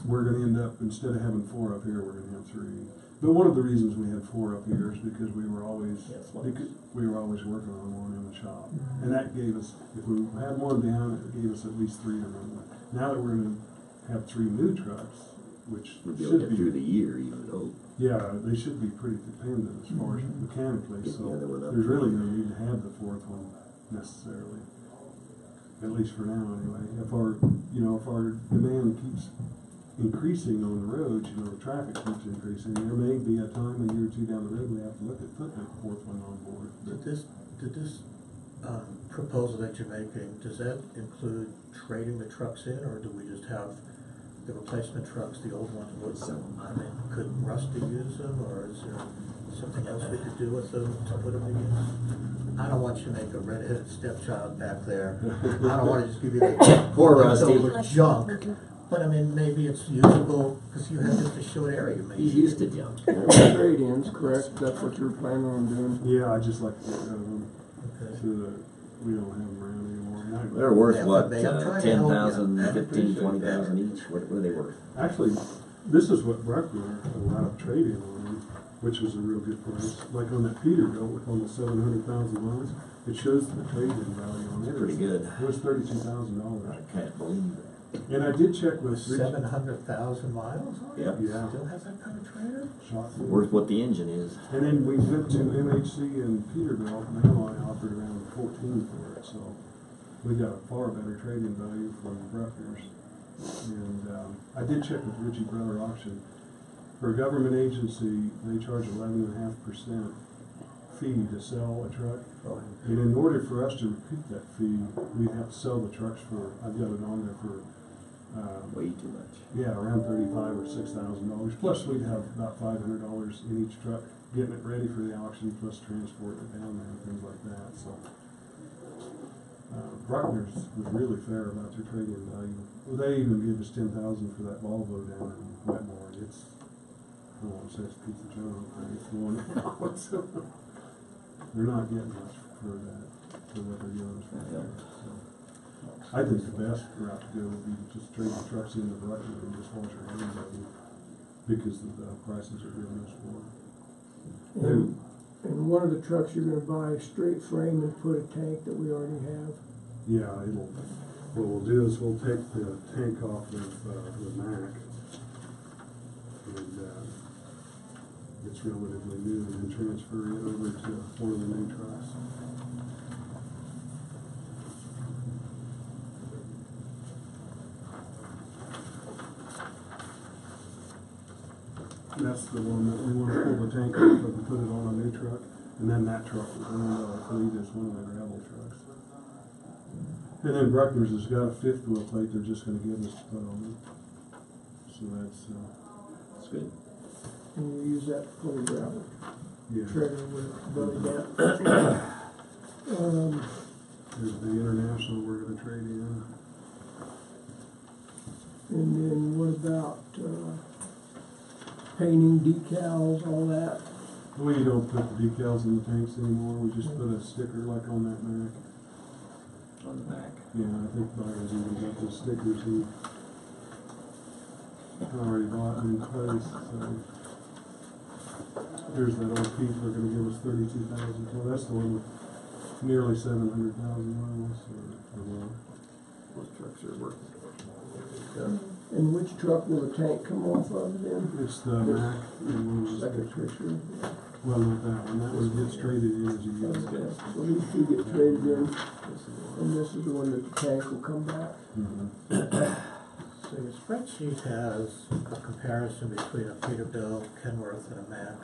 We're gonna end up, instead of having 4 up here, we're gonna have 3. But one of the reasons we had 4 up here is because we were always working on one in the shop. And that gave us, if we had one down, it gave us at least 3 to run with. Now that we're gonna have 3 new trucks, which We'll be able to should get through be, the year, you would hope. yeah, they should be pretty dependent as far as mechanically, Yeah, so they would there's really no need to have the 4th one necessarily. At least for now, anyway. If our demand keeps increasing on the roads, the traffic keeps increasing, there may be a time, a year or 2 down the road, we have to look at putting a 4th one on board. Did this proposal that you're making, does that include trading the trucks in, or do we just have the replacement trucks, the old ones would sell them? I mean, could Rusty use them, or is there something else we could do with them to put them to use? I don't want you to make a red-headed stepchild back there. I don't want to just give you the Poor Rusty. leftover junk. But I mean, maybe it's usable, because you have just a short area, maybe. He's used to junk. Trade-ins, correct? That's what you're planning on doing? Yeah, I just like to get rid of them, Okay. so that we don't have them around anymore. And They're worth Yeah, what, but I'm trying to help you. 10,000, 15, 20,000 each? What are they worth? Actually, this is what Bruckner allowed trade-in on, which was a real good price. Like on that Peterbilt with almost 700,000 miles, it shows the trade-in value on it. Pretty good. It was $32,000. I can't believe that. And I did check with Rich. 700,000 miles on it? Yep. Yeah. Still has that kind of trailer? Shocking. Worth what the engine is. And then we went to MHC and Peterbilt, and they only offered around 14 for it, so we got a far better trading value from Bruckner's. And I did check with Ritchie Brother Auction. For a government agency, they charge 11.5% fee to sell a truck. And in order for us to recoup that fee, we have to sell the trucks for, I've got it on there for, Way too much. yeah, around $35,000 or $6,000. Plus we'd have about $500 in each truck, getting it ready for the auction, plus transporting it down there and things like that, so. Bruckner's was really fair about their trading value. Well, they even gave us $10,000 for that Volvo down in Wetmore. It's, I don't want to say it's a piece of junk, but it's the one. So, they're not getting much for that, for what they're giving us right there. So, I think the best route to go would be to just trade the trucks into Bruckner and just wash our hands of them because of the prices they're giving us for them. And one of the trucks you're gonna buy straight frame and put a tank that we already have. Yeah, what we'll do is we'll take the tank off of the Mac, and it's relatively new, and then transfer it over to one of the new trucks. That's the one that we want to pull the tank off of and put it on a new truck, and then that truck will go into our fleet as one of the gravel trucks. And then Bruckner's has got a fifth wheel plate they're just going to give us to put on it. So that's good. And we use that for the gravel. yeah. Trailer with belly down. There's the International we're going to trade in. And then what about painting, decals, all that? We don't put the decals in the tanks anymore. We just put a sticker like on that Mac. On the back. Yeah, I think Byron's even got the stickers he already bought in place. So here's that old piece. They're going to give us 32,000. Well, that's the one with nearly 700,000 miles or more. Those trucks are worth it. And which truck will the tank come off of then? It's the Mac. Second picture. Well, not that one. That one gets traded in as you use it. So these two get traded in, and this is the one that the tank will come back. So your spreadsheet has a comparison between a Peterbilt, Kenworth, and a Mack.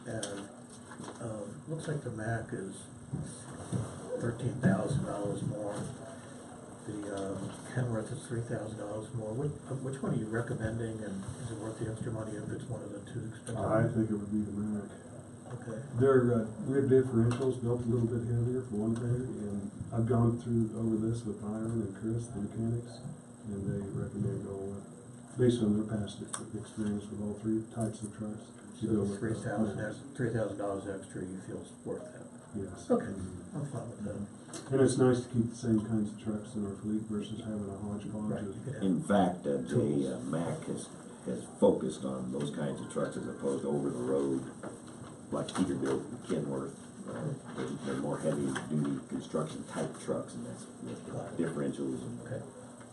And looks like the Mack is $13,000 more. The Kenworth is $3,000 more. Which one are you recommending, and is it worth the extra money if it's one of the two expensive? I think it would be the Mac. Okay. Their rear differentials built a little bit heavier for one thing, and I've gone through over this with Byron and Chris, the mechanics, and they recommend going with, based on their past experience with all three types of trucks. So $3,000 extra you feel is worth that? Yes. Okay, I'm fine with that. And it's nice to keep the same kinds of trucks in our fleet versus having a hodgepodge Right, of. you could have In fact, the Mac has focused on those kinds of trucks as opposed to over the road, like Peterbilt and Kenworth. They're more heavy duty construction type trucks, and that's with differentials and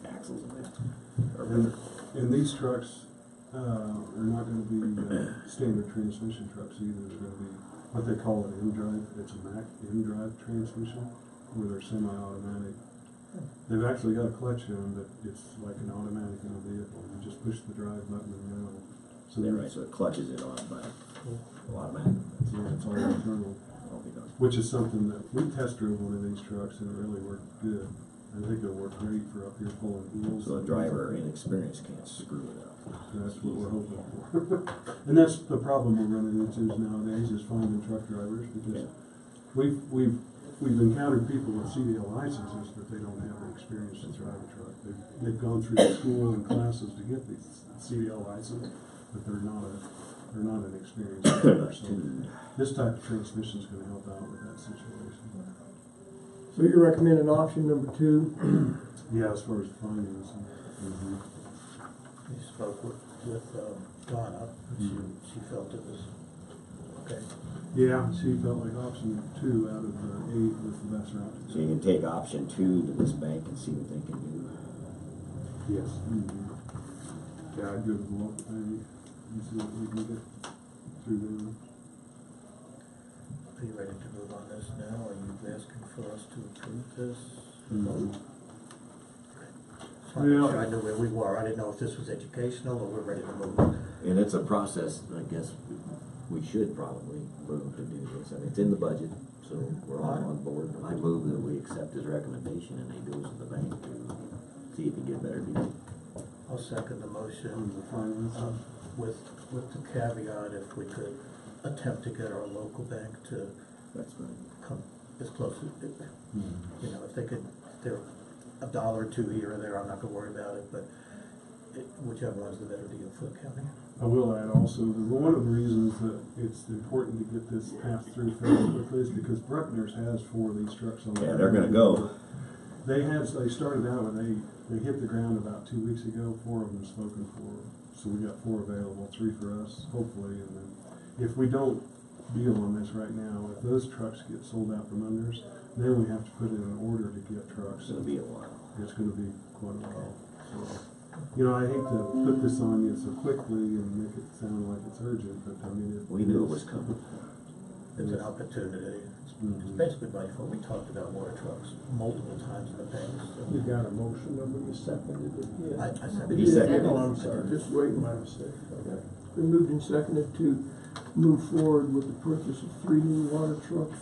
axles and that. And these trucks are not going to be standard transmission trucks either. They're going to be what they call an M-drive. It's a Mac M-drive transmission, where they're semi-automatic. They've actually got a clutch in them, but it's like an automatic in a vehicle. You just push the drive button and go. So right, so it clutches it on by automatic. Yeah, it's all internal. Which is something that we test drove one of these trucks and it really worked good. I think it'll work great for up here pulling wheels. So a driver inexperienced can't screw it up. So that's what we're hoping for. And that's the problem we're running into nowadays is finding truck drivers because we've encountered people with CDL licenses, but they don't have the experience to drive a truck. They've gone through the school and classes to get the CDL license, but they're not an experienced driver. So this type of transmission is going to help out with that situation. So you're recommending option number 2? Yeah, as far as finance. You spoke with Donna, and she felt it was okay. Yeah, she felt like option 2 out of 8 was the best route. So you can take option 2 to this bank and see what they can do. Yes. Yeah, I'd go to the local bank and see what we can get through them. Are you ready to move on this now? Are you asking for us to approve this? So I'm not sure I knew where we were. I didn't know if this was educational or we're ready to move. And it's a process, I guess, we should probably move to do this. I mean, it's in the budget, so we're all on board. I move that we accept his recommendation and he goes to the bank to see if he can get better deal. I'll second the motion The finance. with the caveat if we could attempt to get our local bank to That's right. come as close as, Mhm. you know, if they could, if they're a dollar or two here or there, I'm not gonna worry about it, but whichever one's the better deal for the county. I will add also that one of the reasons that it's important to get this passed through fairly quickly is because Bruckner's has 4 of these trucks on. Yeah, they're gonna go. They started out when they hit the ground about 2 weeks ago. 4 of them spoken for, so we got 4 available, 3 for us, hopefully. And then if we don't deal on this right now, if those trucks get sold out from under us, then we have to put in an order to get trucks. It's gonna be a while. It's going to be quite a while. So, you know, I hate to put this on you so quickly and make it sound like it's urgent, but I mean, We knew it was coming. It's an opportunity. It's basically by what we talked about water trucks multiple times in the past. You got a motion, nobody seconded it yet. I second. He seconded. Oh, I'm sorry. Just waiting. My mistake. Okay. Been moved and seconded to move forward with the purchase of 3 new water trucks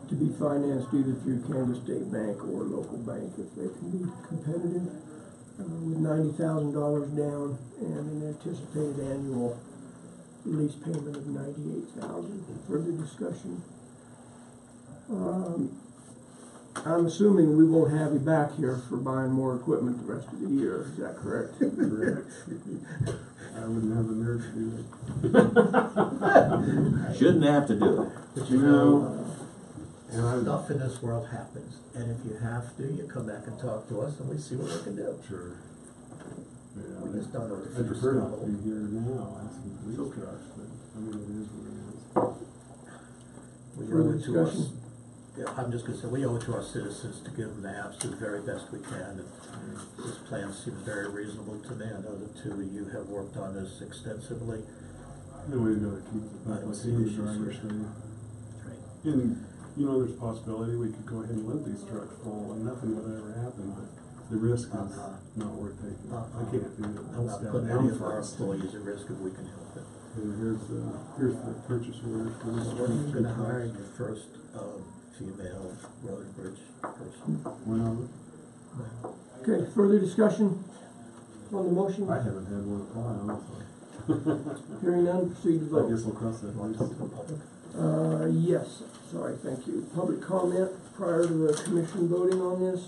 to be financed either through Kansas State Bank or local bank if they can be competitive, with $90,000 down and an anticipated annual lease payment of $98,000. Further discussion? I'm assuming we won't have you back here for buying more equipment the rest of the year. Is that correct? correct. I wouldn't have the nerve to do it. Shouldn't have to do it. But you No. know, And I, stuff in this world happens, and if you have to, you come back and talk to us and we see what we can do. sure. Yeah, We just don't know what the I future's prefer gonna not to hold. be here now asking for these trucks, but I mean, it is what it is. We Further owe it to us. discussion? Yeah, I'm just gonna say, we owe it to our citizens to give them the absolute very best we can, and this plan seems very reasonable to me. I know the 2 of you have worked on this extensively. And we've got to keep the I don't public see in the issues driver's here. seat. And, you know, there's a possibility we could go ahead and let these trucks fall and nothing would ever happen, but the risk is not worth taking. I can't do it. I'm not Step putting down any of our first. employees at risk if we can help it. And here's the purchase order for this. When are you gonna hire your first, female road and bridge person? When are we? Okay, further discussion on the motion? I haven't had one apply, honestly. Hearing none, proceed to I vote. guess I'll cross that You wanna bridge. talk to the public? Yes, sorry, thank you. Public comment prior to the commission voting on this?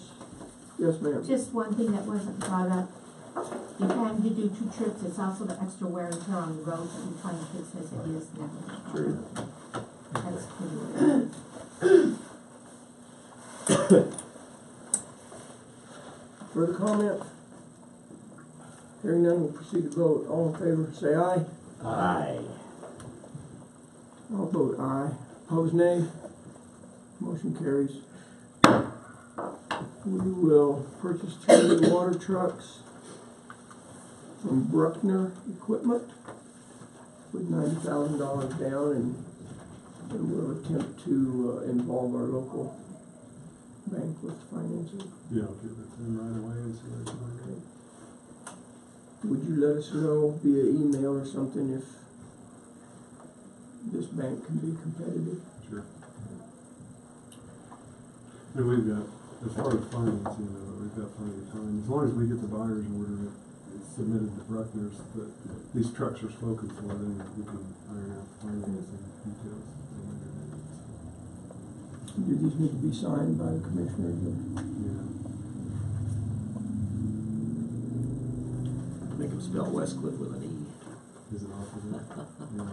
Yes, ma'am. Just one thing that wasn't brought up, if having to do 2 trips, it's also the extra wear and tear on the road that the plan says it is now. Sure. That's pretty good. Further comment? Hearing none, we'll proceed to vote. All in favor, say aye. Aye. I'll vote aye. Opposed, nay. Motion carries. We will purchase 3 new water trucks from Bruckner Equipment with $90,000 down, and we'll attempt to involve our local bank with financing. Yeah, I'll give it to them right away and see what it's like. Would you let us know via email or something if this bank can be competitive? Sure. And we've got, as far as financing, we've got plenty of time. As long as we get the buyer's order submitted to Bruckner's, that these trucks are spoken for, then we can iron out the financing details. Do these need to be signed by the commissioners? Yeah. Make him spell Westcliff with an E. Is it off of it? Yeah.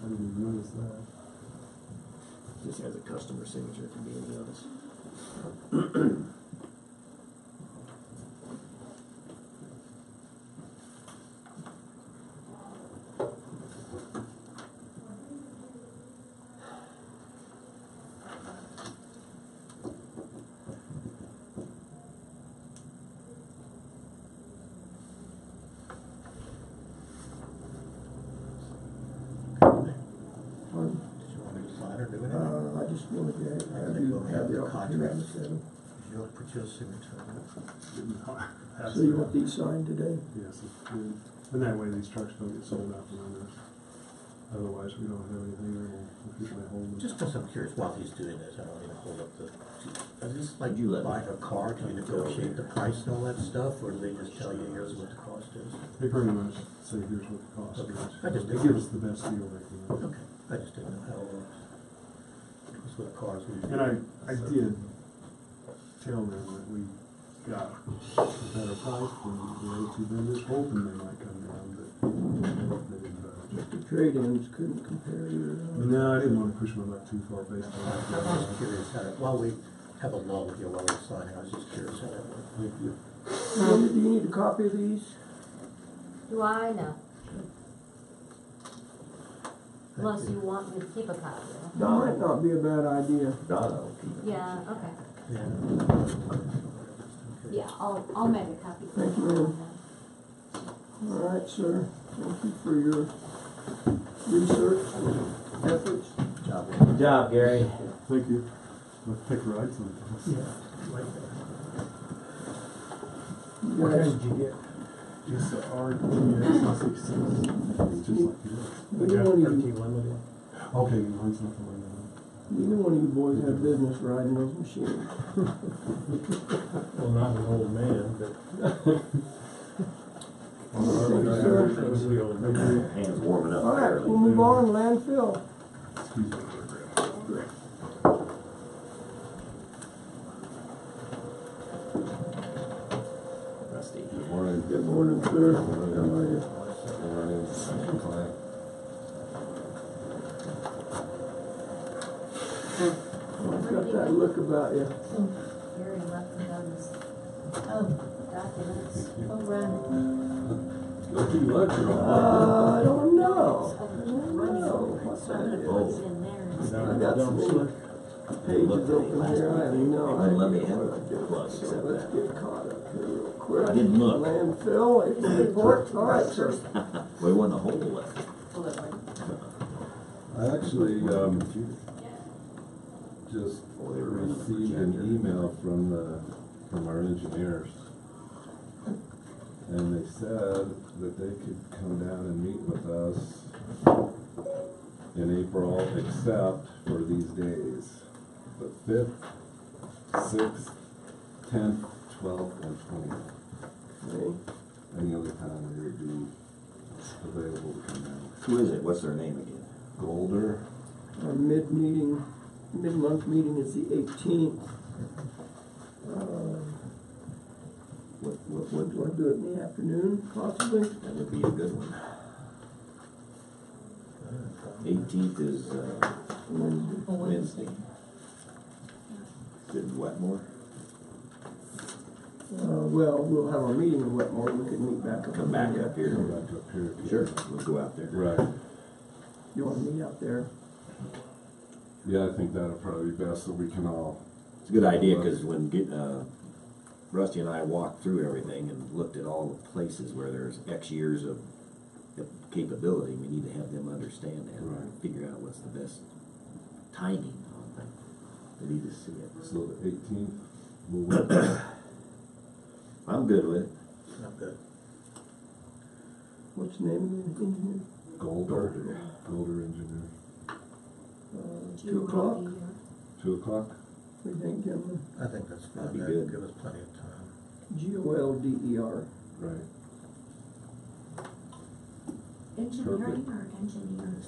I didn't even notice that. Just has a customer signature, it can be any of us. Pardon? Did you want me to sign or do anything? I just wanted to I have think you we'll have have the the opportunity contract. to. you'll put your signature on it. So you want these signed today? Yes, and that way these trucks don't get sold out from under us. Otherwise, we don't have anything that will officially hold them. Just because I'm curious, while he's doing this, I don't need to hold up the, is this like You let me- buying a car, do you negotiate the price and all that stuff, or do they just tell you, here's what the cost is? They pretty much say, here's what the cost Okay. is. I just They didn't give know. us the best deal they can. Okay, I just didn't know how it works. Because with cars, we. And I did tell them that we got a better price than the other two vendors, hoping they might come down, but they didn't. The trade-ins couldn't compare your. No, I didn't want to push my luck too far based on I was that. just curious how that, while we have a lull here while we're signing, I was just curious how that worked. Thank you. Do you need a copy of these? Do I? No. Thank Unless you want me to keep a copy of That might not be a bad idea. Donna will keep it. it. Yeah, okay. Yeah. Yeah, I'll make a copy. Thank you, ma'am. All right, sir. Thank you for your research and efforts. Good job, Gary. Thank you. Let's pick rides sometimes. Yeah, like that. You guys, did you get? It's the R66. It's just like yours. neither one of you, Limited. Okay, mine's not the one. neither one of you boys have business riding those machines. Well, not an old man, but. Thank you, sir. The old man. Hands warming up. All right, early. we'll move on. Landfill. Excuse me. Rusty. Good morning. Good morning, sir. How are you? Morning. Client. I've got that look about you. Gary left it on his Oh, documents. oh, run. Go to lunch or I don't know. What's in there? I got some more pages open here. I have no They idea let me have what it. I'm doing. Plus, So except let's that. get caught up here real quick. I didn't look. Landfill, April report. All right, sir. We want a hole left. I actually, just received an email from our engineers. And they said that they could come down and meet with us in April, except for these days. The 5th, 6th, 10th, 12th, and 20th. Okay. Any other time they would be available to come down. Who is it? What's their name again? Golder, Our mid-month meeting is the 18th. What do I do it in the afternoon, possibly? That would be a good one. 18th is Wednesday. Wednesday. Is it Wetmore? Well, we'll have our meeting in Wetmore. We can meet back up. Come back up here. go back up here. Sure, we'll go out there. Right. You want to meet out there? Yeah, I think that'll probably be best so we can all. It's a good idea, because when Rusty and I walked through everything and looked at all the places where there's X years of capability, we need to have them understand that Right. and figure out what's the best timing on things. They need to see it. So the 18th, we'll work. I'm good with it. Not good. What's the name of the engineer? Golder engineer. 2 o'clock? 2 o'clock? What do you think, gentlemen? I think that's good. That'd be That'll good. give us plenty of time. Golder. Right. Engineering or engineers?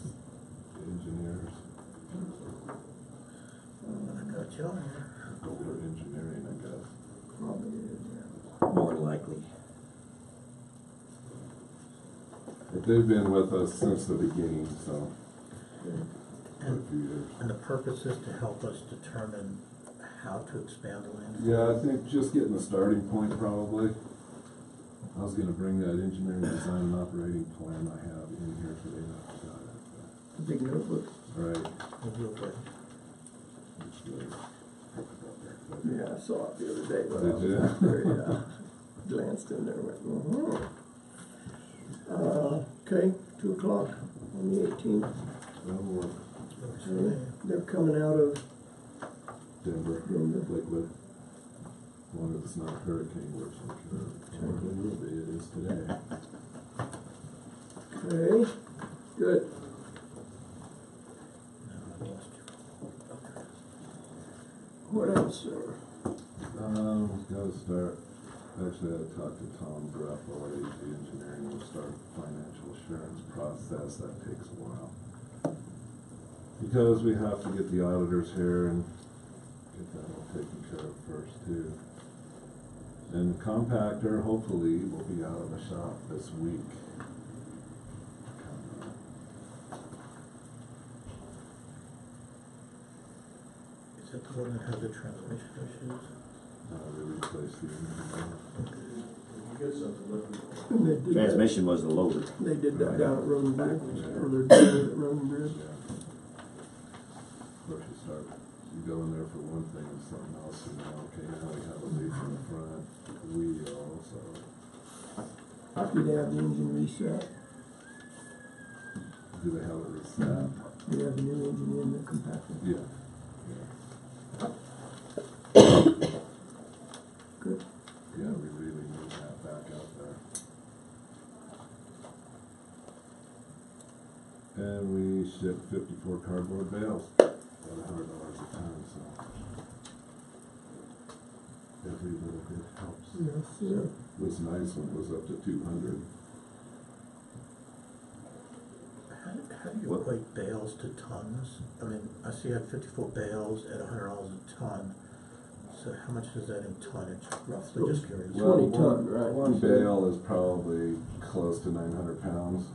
Engineers. Thank you. I got you on here. Golder engineering, I guess. Probably is, yeah. More than likely. But they've been with us since the beginning, so. For a few years. And the purpose is to help us determine how to expand the land. Yeah, I think just getting the starting point probably. I was gonna bring that engineering design and operating plan I have in here today. and I forgot it, The big notebook. but- Right. We'll do it right. It's really picked it up there, but- Yeah, I saw it the other day when I Did was you? out there, yeah. Glanced in there and went, okay, 2 o'clock on the 18th. That'll work. Okay. They're coming out of Denver, Denver. Lakewood. As long as it's not hurricane, which I'm sure it will be, it is today. Okay, good. No, I lost you. Okay. What else, sir? Gotta start, actually I had to talk to Tom Gruffo at AG Engineering, we'll start financial assurance process, that takes a while. Because we have to get the auditors here and get that all taken care of first too. And the compactor, hopefully, will be out of the shop this week. Is that the one that had the transmission issues? They replaced the engine. And they did that- Transmission was the loader. They did that down at Road and Bridge, Yeah. or they're doing it at Road and Bridge. Yeah. Of course, you go in there for one thing and something else, you know, okay, now we have a leak in the front wheel, so. Do they have the engine reset? Do they have it reset? Do they have the new engine in the compactor? Yeah. Good. Yeah, we really need that back out there. And we shipped 54 cardboard bales at $100 a ton, so. Every little bit helps. Yes, sir. This nice one was up to 200. How do you equate bales to tons? I mean, I see you have 54 bales at $100 a ton. So how much is that in tonnage, roughly? Just curious. Well, 20 ton, right? One bale is probably close to 900 pounds.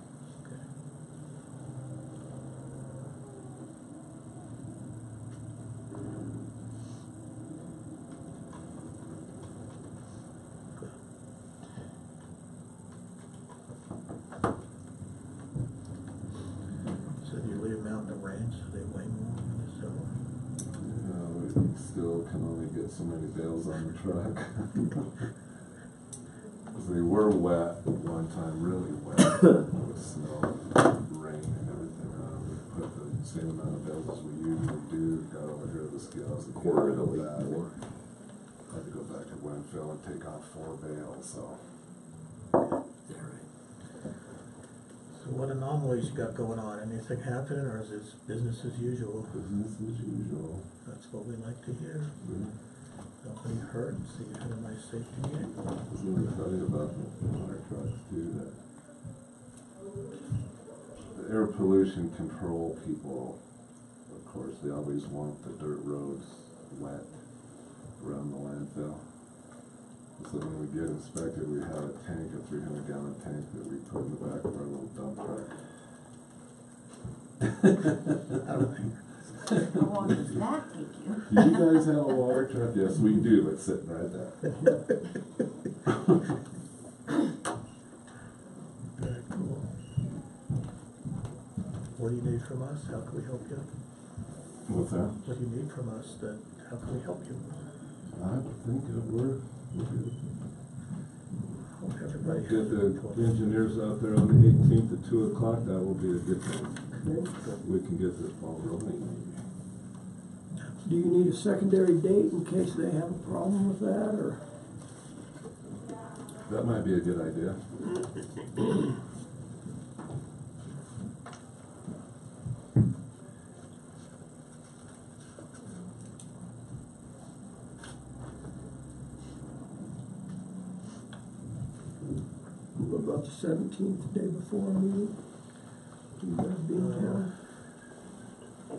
Okay. Good. So do you leave them out in the rain so they weigh more when they sell them? We still can only get so many bales on the truck. 'Cause they were wet at one time, really wet, with snow, rain and everything. We put the same amount of bales as we usually do, got over here to the scales and Quarter of got the weight that. more. Had to go back to Winfield and take off 4 bales, so. So what anomalies you got going on? Anything happening, or is this business as usual? Business as usual. That's what we like to hear. Yeah. Nobody hurt, so you had a nice safety meeting. I was gonna tell you about the water trucks too, that the air pollution control people, of course, they always want the dirt roads wet around the landfill. So when we get inspected, we have a tank, a 300-gallon tank that we put in the back of our little dump truck. How long does that take you? Do you guys have a water truck? Yes, we do, it's sitting right there. Very cool. What do you need from us? How can we help you? What's that? What do you need from us? How can we help you? I think we're good. Hope everybody has Get a good the one. engineers out there on the 18th at 2 o'clock, that will be a good thing. We can get this ball rolling. Do you need a secondary date in case they have a problem with that, or? That might be a good idea. What about the 17th, the day before our meeting? You guys be in town?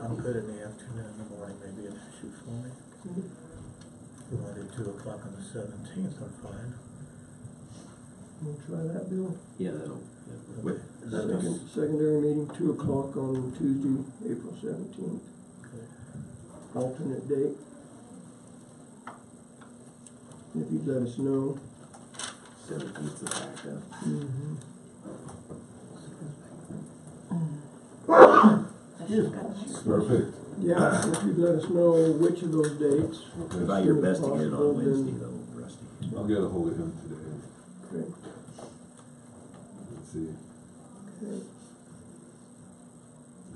I'm good in the afternoon, in the morning, maybe an issue for me. If you want to do 2 o'clock on the 17th, I'm fine. We'll try that, Bill. Yeah, that'll, Okay. Is that just- Secondary meeting, 2 o'clock on Tuesday, April 17th. okay. Alternate date. If you'd let us know. 17th's a backup. Perfect. Yeah, if you'd let us know which of those dates. Okay. Try your best to get it Possible, on Wednesday then- though, Rusty. I'll get a hold of him today. Okay. Let's see. Okay.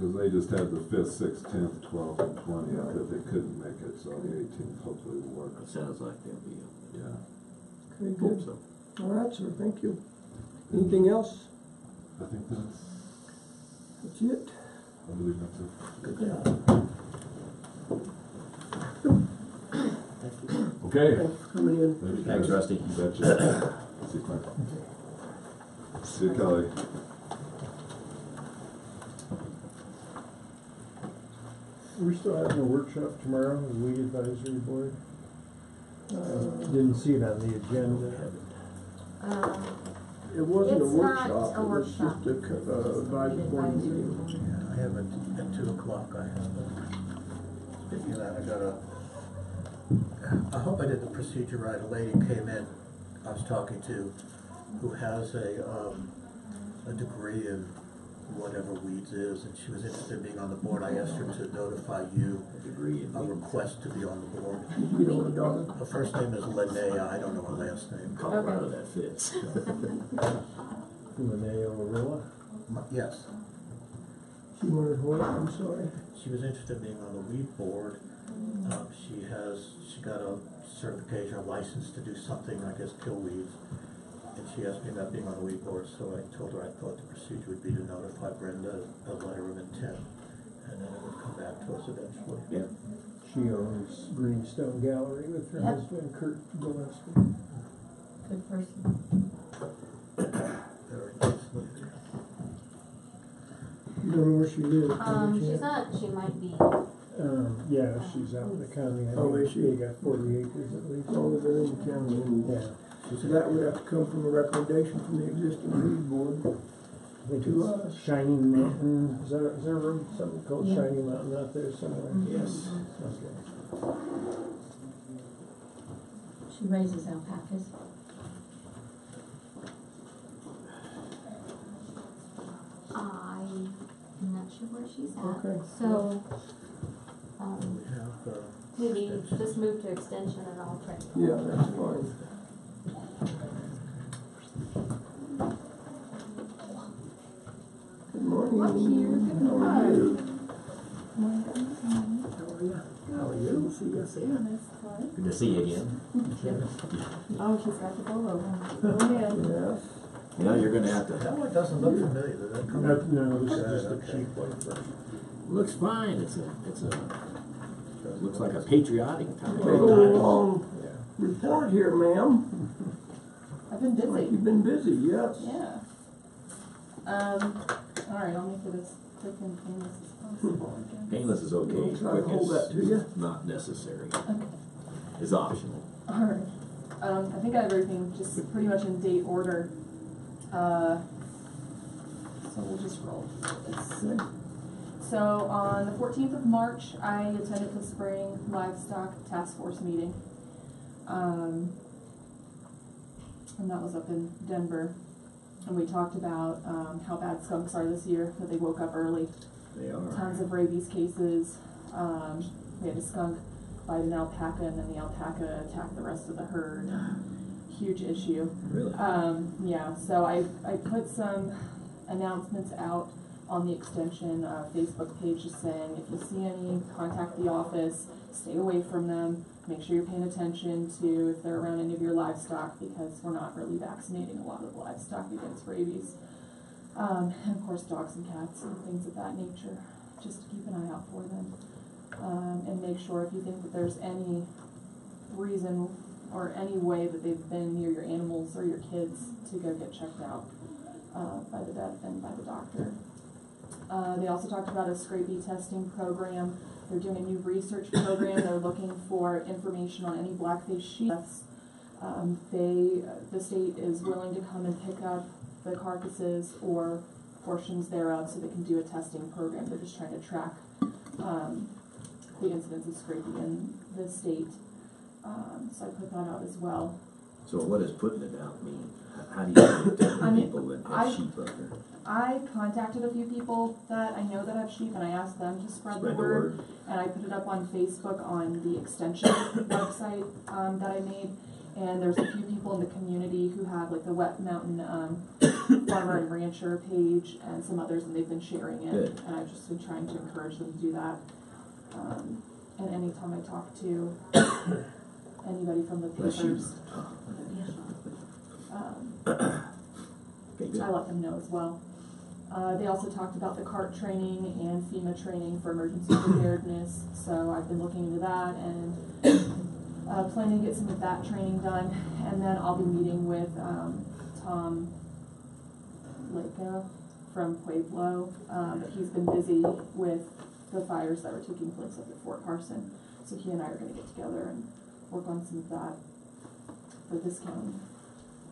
Because they just had the 5th, 6th, 10th, 12th, and 20th that they couldn't make it, so the 18th hopefully will work. It sounds like they'll be able to. Yeah. Okay, Hope good. so. All right, sir, thank you. Anything else? I think that's That's it? I believe that's it. Good job. Thank you. Okay. Thanks for coming in. Thanks, Rusty. You betcha. See you, Clark. See you, Kelly. We're still having a workshop tomorrow, the Weed Advisory Board. Didn't see it on the agenda. It wasn't a It's not workshop, a it was workshop. just a advisory board meeting. Yeah, I have it at 2 o'clock, I have it. Speaking of that, I hope I did the procedure right. A lady came in, I was talking to, who has a degree in whatever weeds is, and she was interested in being on the board. I asked her to notify you A degree in a request to be on the board. You know what, Donna? Her first name is Linnea, I don't know her last name. Colorado, that fits. Linnea Orilla. Yes, She wanted what, I'm sorry? she was interested in being on the weed board. She got a certification, a license to do something, I guess, kill weeds. And she asked me about being on the weed board, so I told her I thought the procedure would be to notify Brenda a letter of intent, and then it would come back to us eventually. Yeah. She owns Greenstone Gallery with her Yep. husband Kurt Gillespie. Good person. Very nicely. You don't know where she lives? She's not, she might be. Yeah, she's out in the county. I Oh, think is she? They got 40 acres at least. Oh, they're in the county, and Yeah. so that would have to come from a recommendation from the existing lead board. I think To it's us. Shining Mountain. Is there a road, something called Yeah. Shining Mountain out there somewhere? Yes. Okay. She raises alpacas. I'm not sure where she's at. Okay. So, We have, maybe just move to extension and I'll try. Yeah, that's fine. Good morning. Good morning. How are you? how are you? See you. Good to see you again. Oh, she's got the bolo. Oh, yeah. Yes. Yeah, you're gonna have to. That one doesn't look familiar, did that come No, up? no, this is just a Okay. cheap one. Looks fine. It's a. Looks like a patriotic Take type. a long Yeah. report here, ma'am. I've been Like busy. you've been busy, yes. Yeah. Alright, I'll make it as quick and painless as possible again. Painless is okay. We'll try to Quick hold is that to you. not necessary. Okay. It's optional. Alright. I think I have everything just pretty much in date order. So we'll just roll this. So on the 14th of March, I attended the Spring Livestock Task Force meeting. And that was up in Denver. And we talked about how bad skunks are this year, that they woke up early. They are. Tons of rabies cases. We had a skunk bite an alpaca, and then the alpaca attacked the rest of the herd. Huge issue. Really? Yeah, so I put some announcements out on the extension Facebook page just saying if you see any, contact the office, stay away from them, make sure you're paying attention to if they're around any of your livestock because we're not really vaccinating a lot of livestock against rabies. And of course dogs and cats and things of that nature, just to keep an eye out for them. And make sure if you think that there's any reason or any way that they've been near your animals or your kids to go get checked out by the vet and by the doctor. They also talked about a scrapie testing program. They're doing a new research program. They're looking for information on any blackface sheep. The state is willing to come and pick up the carcasses or portions thereof so they can do a testing program. They're just trying to track the incidence of scrapie in the state. So I put that out as well. So what does putting it out mean? How do you tell I mean, people that I- have sheep up there? I contacted a few people that I know that have sheep, and I asked them to spread the Spread the word. word. And I put it up on Facebook on the extension website that I made. And there's a few people in the community who have like the Wet Mountain Farmer and Rancher page and some others, and they've been sharing it. Good. And I've just been trying to encourage them to do that. And anytime I talk to anybody from the Bless you. papers, I let them know as well. They also talked about the CART training and FEMA training for emergency preparedness, so I've been looking into that and planning to get some of that training done. And then I'll be meeting with Tom Leka from Pueblo. He's been busy with the fires that were taking place up at Fort Carson, so he and I are going to get together and work on some of that for this county.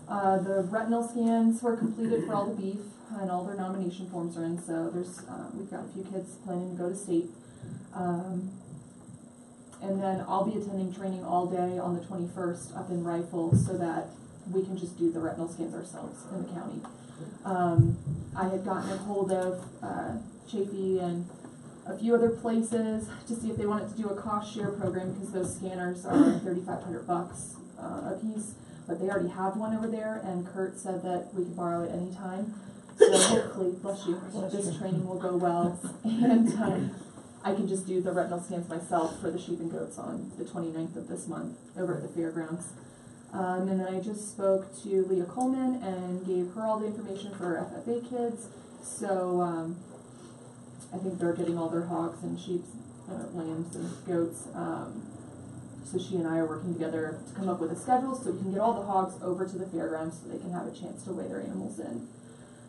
The retinal scans were completed for all the beef, and all their nomination forms are in, so there's we've got a few kids planning to go to state. And then I'll be attending training all day on the 21st up in Rifle so that we can just do the retinal scans ourselves in the county. I had gotten a hold of Chafee and a few other places to see if they wanted to do a cost share program, because those scanners are $3,500 a piece, but they already have one over there, and Kurt said that we could borrow it anytime. So hopefully, bless you, this training will go well, and I can just do the retinal scans myself for the sheep and goats on the 29th of this month over at the fairgrounds. And then I just spoke to Leah Coleman and gave her all the information for her FFA kids. So I think they're getting all their hogs and sheep, lambs and goats. So she and I are working together to come up with a schedule so we can get all the hogs over to the fairgrounds so they can have a chance to weigh their animals in,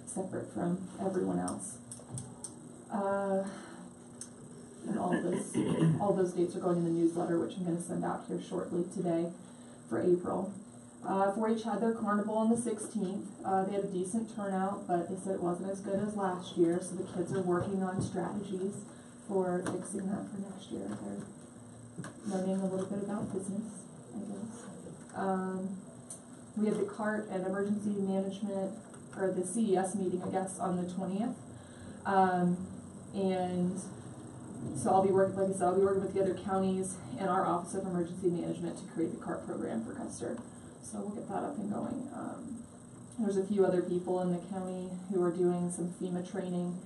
separate from everyone else. And all those dates are going in the newsletter, which I'm going to send out here shortly today for April. 4-H had their carnival on the 16th. They had a decent turnout, but they said it wasn't as good as last year, so the kids are working on strategies for fixing that for next year. They're learning a little bit about business, I guess. We had the CART and emergency management, or the CES meeting, I guess, on the 20th. And so I'll be working, like I said, I'll be working with the other counties and our Office of Emergency Management to create the CART program for Custer. So we'll get that up and going. There's a few other people in the county who are doing some FEMA training,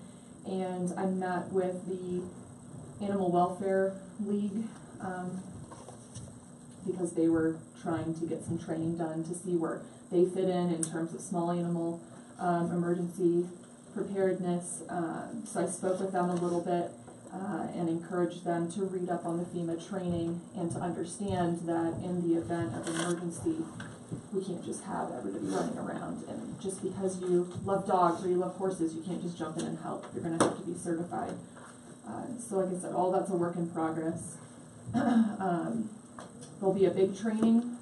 and I met with the Animal Welfare League because they were trying to get some training done to see where they fit in terms of small animal emergency preparedness. So I spoke with them a little bit and encouraged them to read up on the FEMA training and to understand that in the event of an emergency, we can't just have everybody running around, and just because you love dogs or you love horses, you can't just jump in and help. You're going to have to be certified. So like I said, all that's a work in progress. There'll be a big training.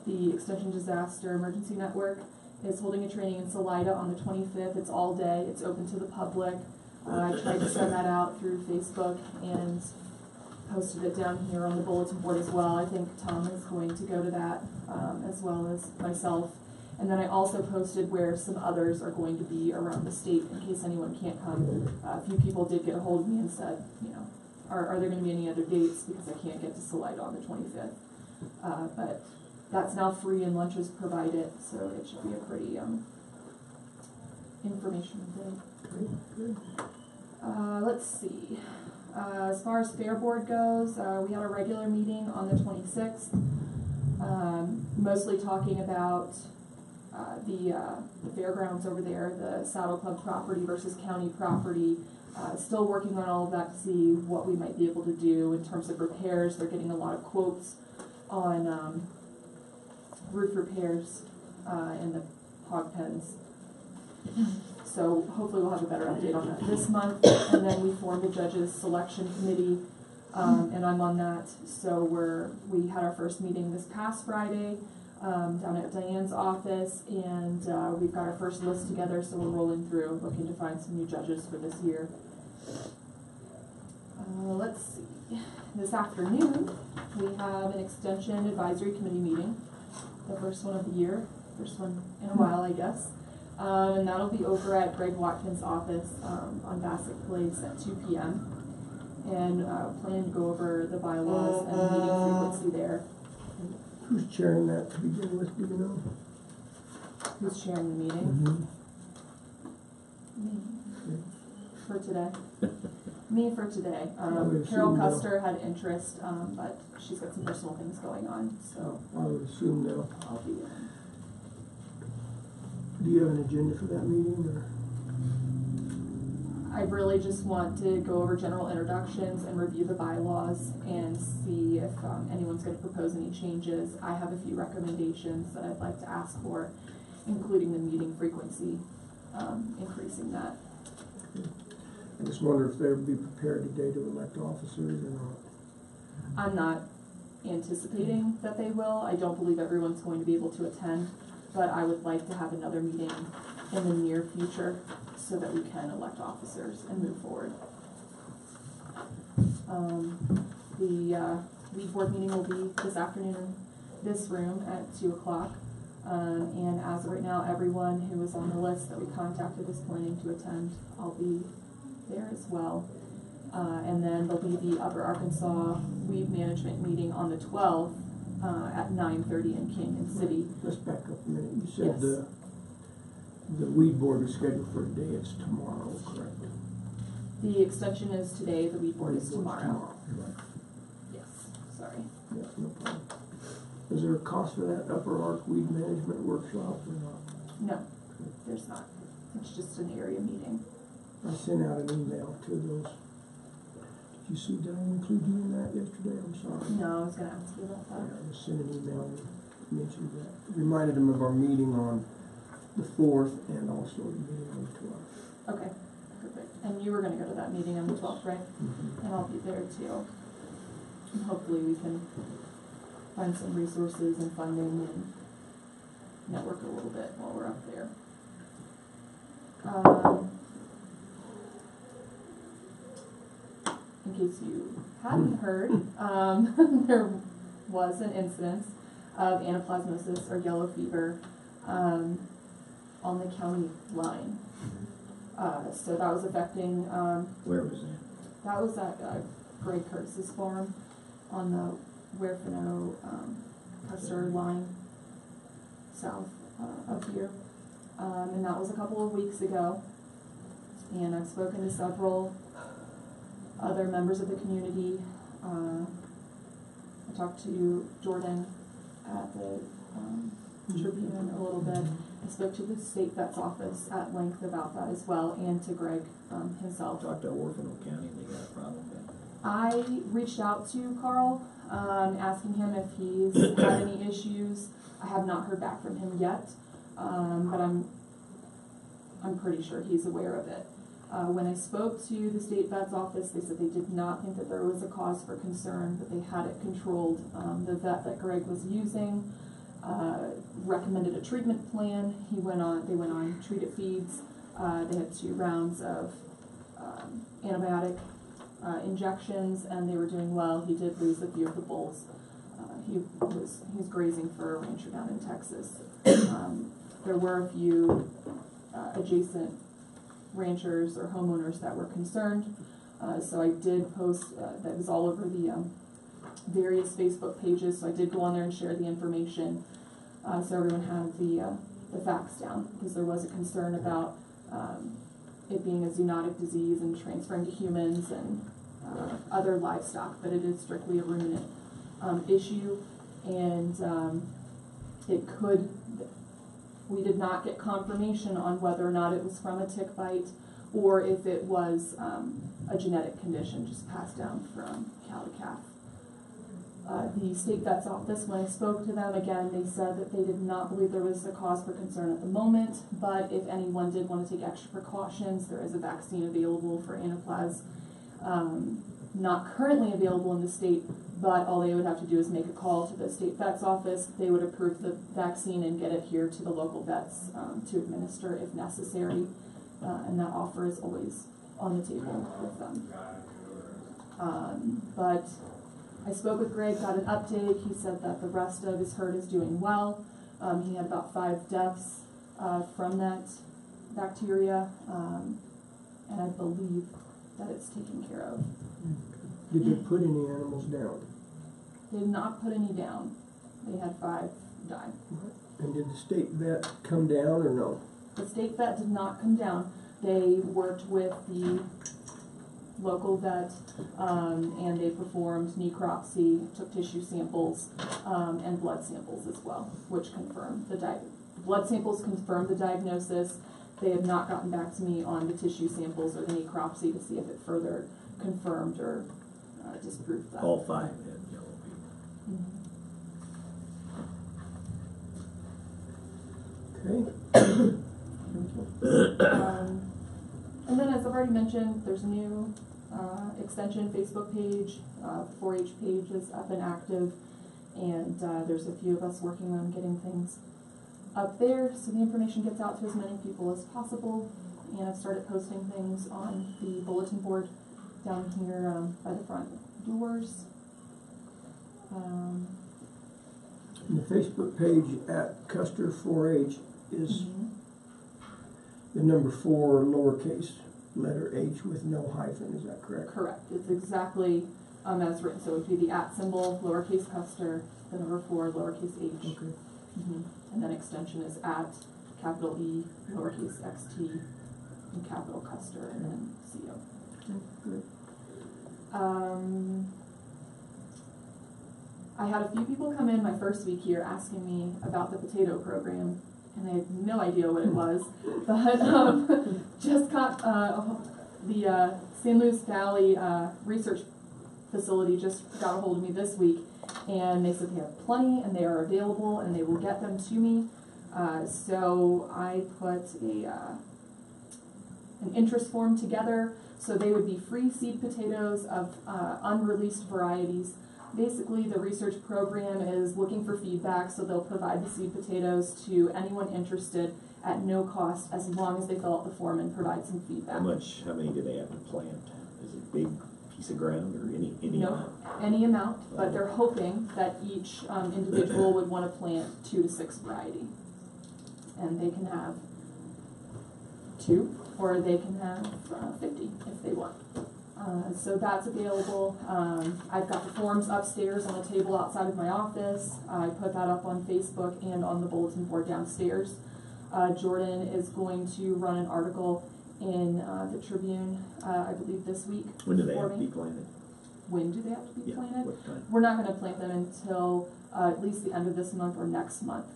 The Extension Disaster Emergency Network is holding a training in Salida on the 25th. It's all day. It's open to the public. I tried to send that out through Facebook and posted it down here on the bulletin board as well. I think Tom is going to go to that as well as myself. And then I also posted where some others are going to be around the state in case anyone can't come. A few people did get a hold of me and said, you know, are there going to be any other dates, because I can't get to Salida on the 25th. But that's now free and lunch is provided, so it should be a pretty informational day. Let's see. As far as Fair Board goes, we had a regular meeting on the 26th, mostly talking about the fairgrounds over there, the Saddle Club property versus county property. Still working on all of that to see what we might be able to do in terms of repairs. They're getting a lot of quotes on roof repairs in the hog pens. So hopefully we'll have a better update on that this month. And then we formed a judges selection committee, and I'm on that. So we had our first meeting this past Friday down at Diane's office, and we've got our first list together, so we're rolling through, looking to find some new judges for this year. Let's see. This afternoon, we have an extension advisory committee meeting, the first one of the year, first one in a while, I guess. And that'll be over at Greg Watkins' office on BOCC Place at 2 p.m. And plan to go over the bylaws and meeting frequency there. Who's chairing that to begin with, do you know? Who's chairing the meeting? Mm-hmm. Me. For today. Me for today. I would Carol assume Custer had interest, but she's got some personal things going on, so I would assume they'll. I'll be Do you have an agenda for that meeting, or? I really just want to go over general introductions and review the bylaws and see if anyone's going to propose any changes. I have a few recommendations that I'd like to ask for, including the meeting frequency, increasing that. I just wonder if they'll be prepared today to elect officers or not. I'm not anticipating that they will. I don't believe everyone's going to be able to attend, but I would like to have another meeting in the near future so that we can elect officers and move forward. The lead board meeting will be this afternoon in this room at 2 o'clock. And as of right now, everyone who was on the list that we contacted is planning to attend. I'll be there as well. And then there'll be the Upper Arkansas Weed Management meeting on the 12th at 9:30 in Canyon City. Let's back up a minute. You said Yes. the weed board is scheduled for today. It's tomorrow, correct? The extension is today, the weed board is tomorrow. Right. Yes, sorry. Yeah, no problem. Is there a cost for that Upper Ark Weed Management workshop or not? No, there's not. It's just an area meeting. I sent out an email to those. Did you see, did I include you in that yesterday? I'm sorry. No, I was going to ask you about Yeah, that. I just sent an email and mentioned that. Reminded them of our meeting on the 4th and also the meeting on the 12th. Okay, perfect. And you were going to go to that meeting on the 12th, right? Mm-hmm. And I'll be there too. And hopefully we can find some resources and funding and network a little bit while we're up there. In case you hadn't heard, there was an incidence of anaplasmosis or yellow fever on the county line. So that was affecting, Where was that? that was at Greg Curtis's farm on the Werfeno Custer line south of here. And that was a couple of weeks ago. And I've spoken to several other members of the community. I talked to Jordan at the Tribune a little bit. I spoke to the state vet's office at length about that as well, and to Greg himself. Talked to Orfano County, they got a problem with that. I reached out to Carl, asking him if he's had any issues. I have not heard back from him yet, but I'm pretty sure he's aware of it. When I spoke to the state vet's office, they said they did not think that there was a cause for concern, that they had it controlled. The vet that Greg was using recommended a treatment plan. They went on treated feeds. They had 2 rounds of antibiotic injections, and they were doing well. He did lose a few of the bulls. He was grazing for a rancher down in Texas. There were a few adjacent ranchers or homeowners that were concerned. So I did post, that was all over the various Facebook pages, so I did go on there and share the information, so everyone had the facts down, because there was a concern about it being a zoonotic disease and transferring to humans and other livestock, but it is strictly a ruminant issue, and we did not get confirmation on whether or not it was from a tick bite or if it was a genetic condition just passed down from cow to calf. The state vet's office, when I spoke to them again, they said that they did not believe there was a cause for concern at the moment, but if anyone did want to take extra precautions, there is a vaccine available for anaplas. Not currently available in the state, but all they would have to do is make a call to the state vet's office. They would approve the vaccine and get it here to the local vets to administer if necessary, and that offer is always on the table with them. But I spoke with Greg, got an update. He said that the rest of his herd is doing well. He had about 5 deaths from that bacteria, and I believe that it's taken care of. Did they put any animals down? They did not put any down. They had 5 die. And did the state vet come down or no? The state vet did not come down. They worked with the local vet, and they performed necropsy, took tissue samples, and blood samples as well, which confirmed the blood samples confirmed the diagnosis. They have not gotten back to me on the tissue samples or the necropsy to see if it further confirmed or disproved that. All 5 had yellow fever. Okay. And then, as I've already mentioned, there's a new extension Facebook page. 4-H page is up and active, and there's a few of us working on getting things up there so the information gets out to as many people as possible. And I've started posting things on the bulletin board down here by the front doors. And the Facebook page at Custer 4-H is the number 4 lowercase letter H with no hyphen, is that correct? Correct. It's exactly as written. So it would be the @ symbol, lowercase Custer, the number 4, lowercase h. Okay. And then extension is @ capital E, lowercase xt, and capital Custer, and then CO. Okay, good. I had a few people come in my first week here asking me about the potato program, and I had no idea what it was, but just got the San Luis Valley Research Facility just got a hold of me this week, and they said they have plenty and they are available and they will get them to me. So I put an interest form together. So they would be free seed potatoes of unreleased varieties. Basically, the research program is looking for feedback, so they'll provide the seed potatoes to anyone interested at no cost, as long as they fill out the form and provide some feedback. How many do they have to plant? Is it a big piece of ground or any No, amount? any amount, but they're hoping that each individual would want to plant 2 to 6 variety. And they can have 2, or they can have 50 if they want. So that's available. I've got the forms upstairs on the table outside of my office. I put that up on Facebook and on the bulletin board downstairs. Jordan is going to run an article in the Tribune, I believe this week. When do they have to be planted? When do they have to be planted? What time? We're not going to plant them until at least the end of this month or next month.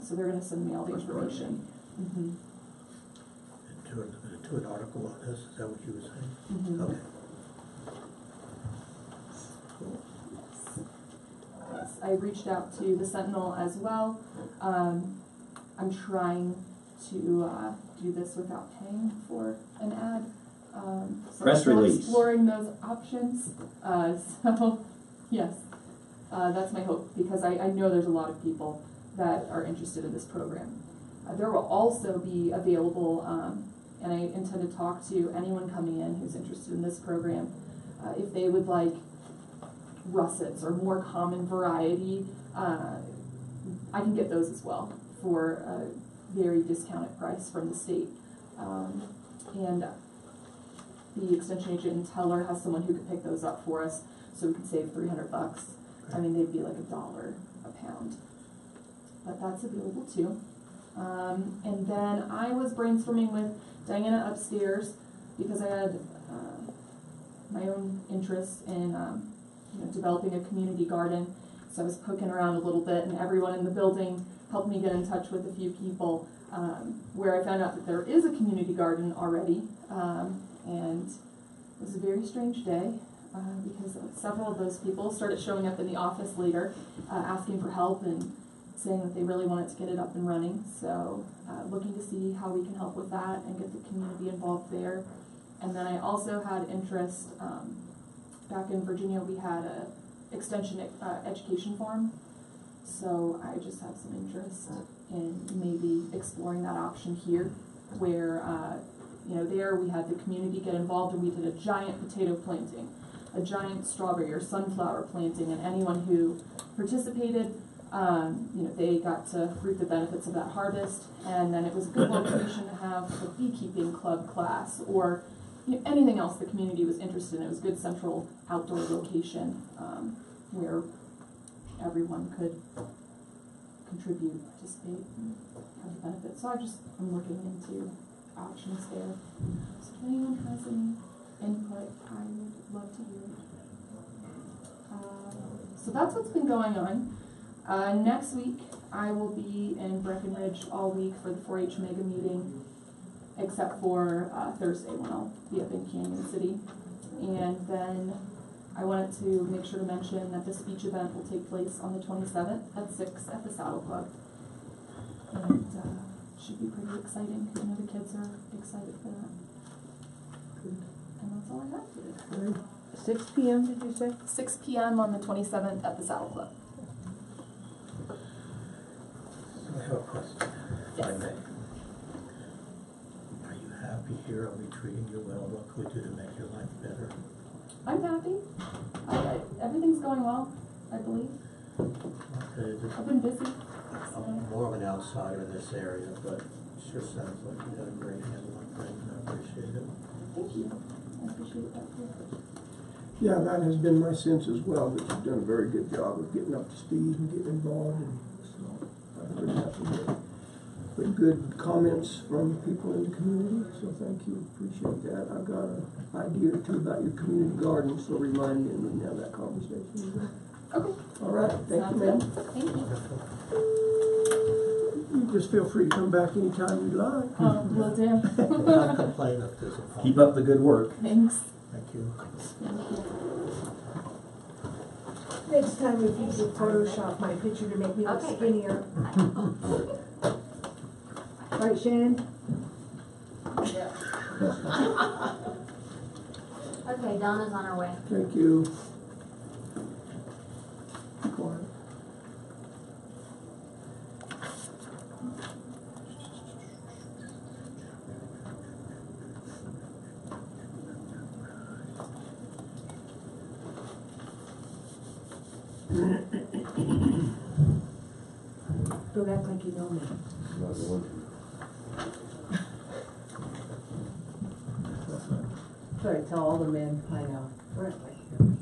So they're going to send me all the information. And do an article on this, is that what you were saying? Okay. Yes, I reached out to the Sentinel as well. I'm trying to do this without paying for an ad. So Press I'm still release. exploring those options. So, yes, that's my hope, because I know there's a lot of people that are interested in this program. There will also be available, and I intend to talk to anyone coming in who's interested in this program, if they would like russets or more common variety, I can get those as well for a very discounted price from the state. And the extension agent in Teller has someone who could pick those up for us, so we could save $300. I mean, they'd be like $1 a pound. But that's available too. And then I was brainstorming with Diana upstairs, because I had my own interest in developing a community garden. So I was poking around a little bit, and everyone in the building helped me get in touch with a few people, where I found out that there is a community garden already. And it was a very strange day, because several of those people started showing up in the office later, asking for help and saying that they really wanted to get it up and running. So looking to see how we can help with that and get the community involved there. And then I also had interest, back in Virginia we had a extension education farm. So I just have some interest in maybe exploring that option here, where there we had the community get involved, and we did a giant potato planting, a giant strawberry or sunflower planting, and anyone who participated, they got to reap the benefits of that harvest. And then it was a good location to have a beekeeping club class, or anything else the community was interested in. It was a good central outdoor location, where everyone could contribute, participate, and have the benefits. So I'm looking into options there. So if anyone has any input, I would love to hear it. So that's what's been going on. Next week, I will be in Breckenridge all week for the 4-H mega meeting, except for Thursday when I'll be up in Canyon City. And then I wanted to make sure to mention that the speech event will take place on the 27th at 6 at the Saddle Club. And should be pretty exciting. I know the kids are excited for that. And that's all I have today. 6 p.m. did you say? 6 p.m. on the 27th at the Saddle Club. I have a question. If I may. Are you happy here? Are we treating you well? What can we do to make your life better? I'm happy. Everything's going well, I believe. Okay, I've been busy. I'm more of an outsider in this area, but it sure sounds like you got a great handle on things, and I appreciate it. Thank you. I appreciate that too. Yeah, that has been my sense as well, that you've done a very good job of getting up to speed and getting involved, and so I'm very happy with it. But good comments from people in the community, so thank you, appreciate that. I've got an idea or two about your community garden, so remind me and we can have that conversation. Okay. All right, thank you, ma'am. Thank you. You just feel free to come back anytime you'd like. Will do. Not complain if there's a problem. Keep up the good work. Thanks. Thank you. Next time if you could Photoshop my picture to make me look Okay. skinnier. Right, Shannon? Okay, Donna's on her way. Thank you. Be quiet. Don't act like you know me. Sorry, tell all the men I know. Don't act like you know me.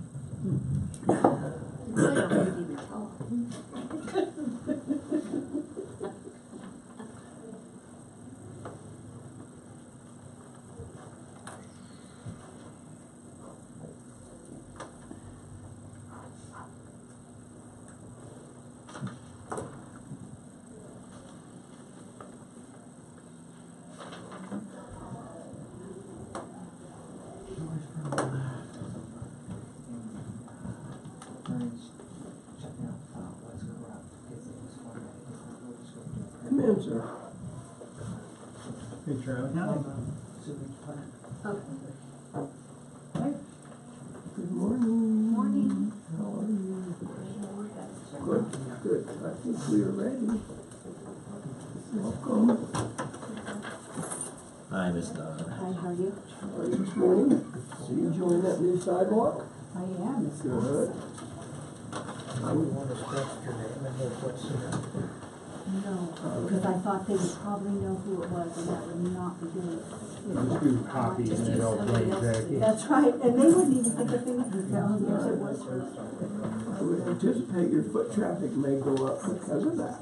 I don't even tell her. Come in, sir. Hey, Travis. Okay. Good morning. Morning. How are you? Good, good. I think we are ready. Welcome. Hi, Miss Donna. Hi, how are you? How are you this morning? See you enjoying that new sidewalk? I am. It's Good. I would want to scratch your name and know what's in it. No, because I thought they would probably know who it was, and that would not be good. Just do copy and then I'll blame Jackie. That's right, and they wouldn't even think of things as well. Yes, it was her. I would anticipate your foot traffic may go up because of that.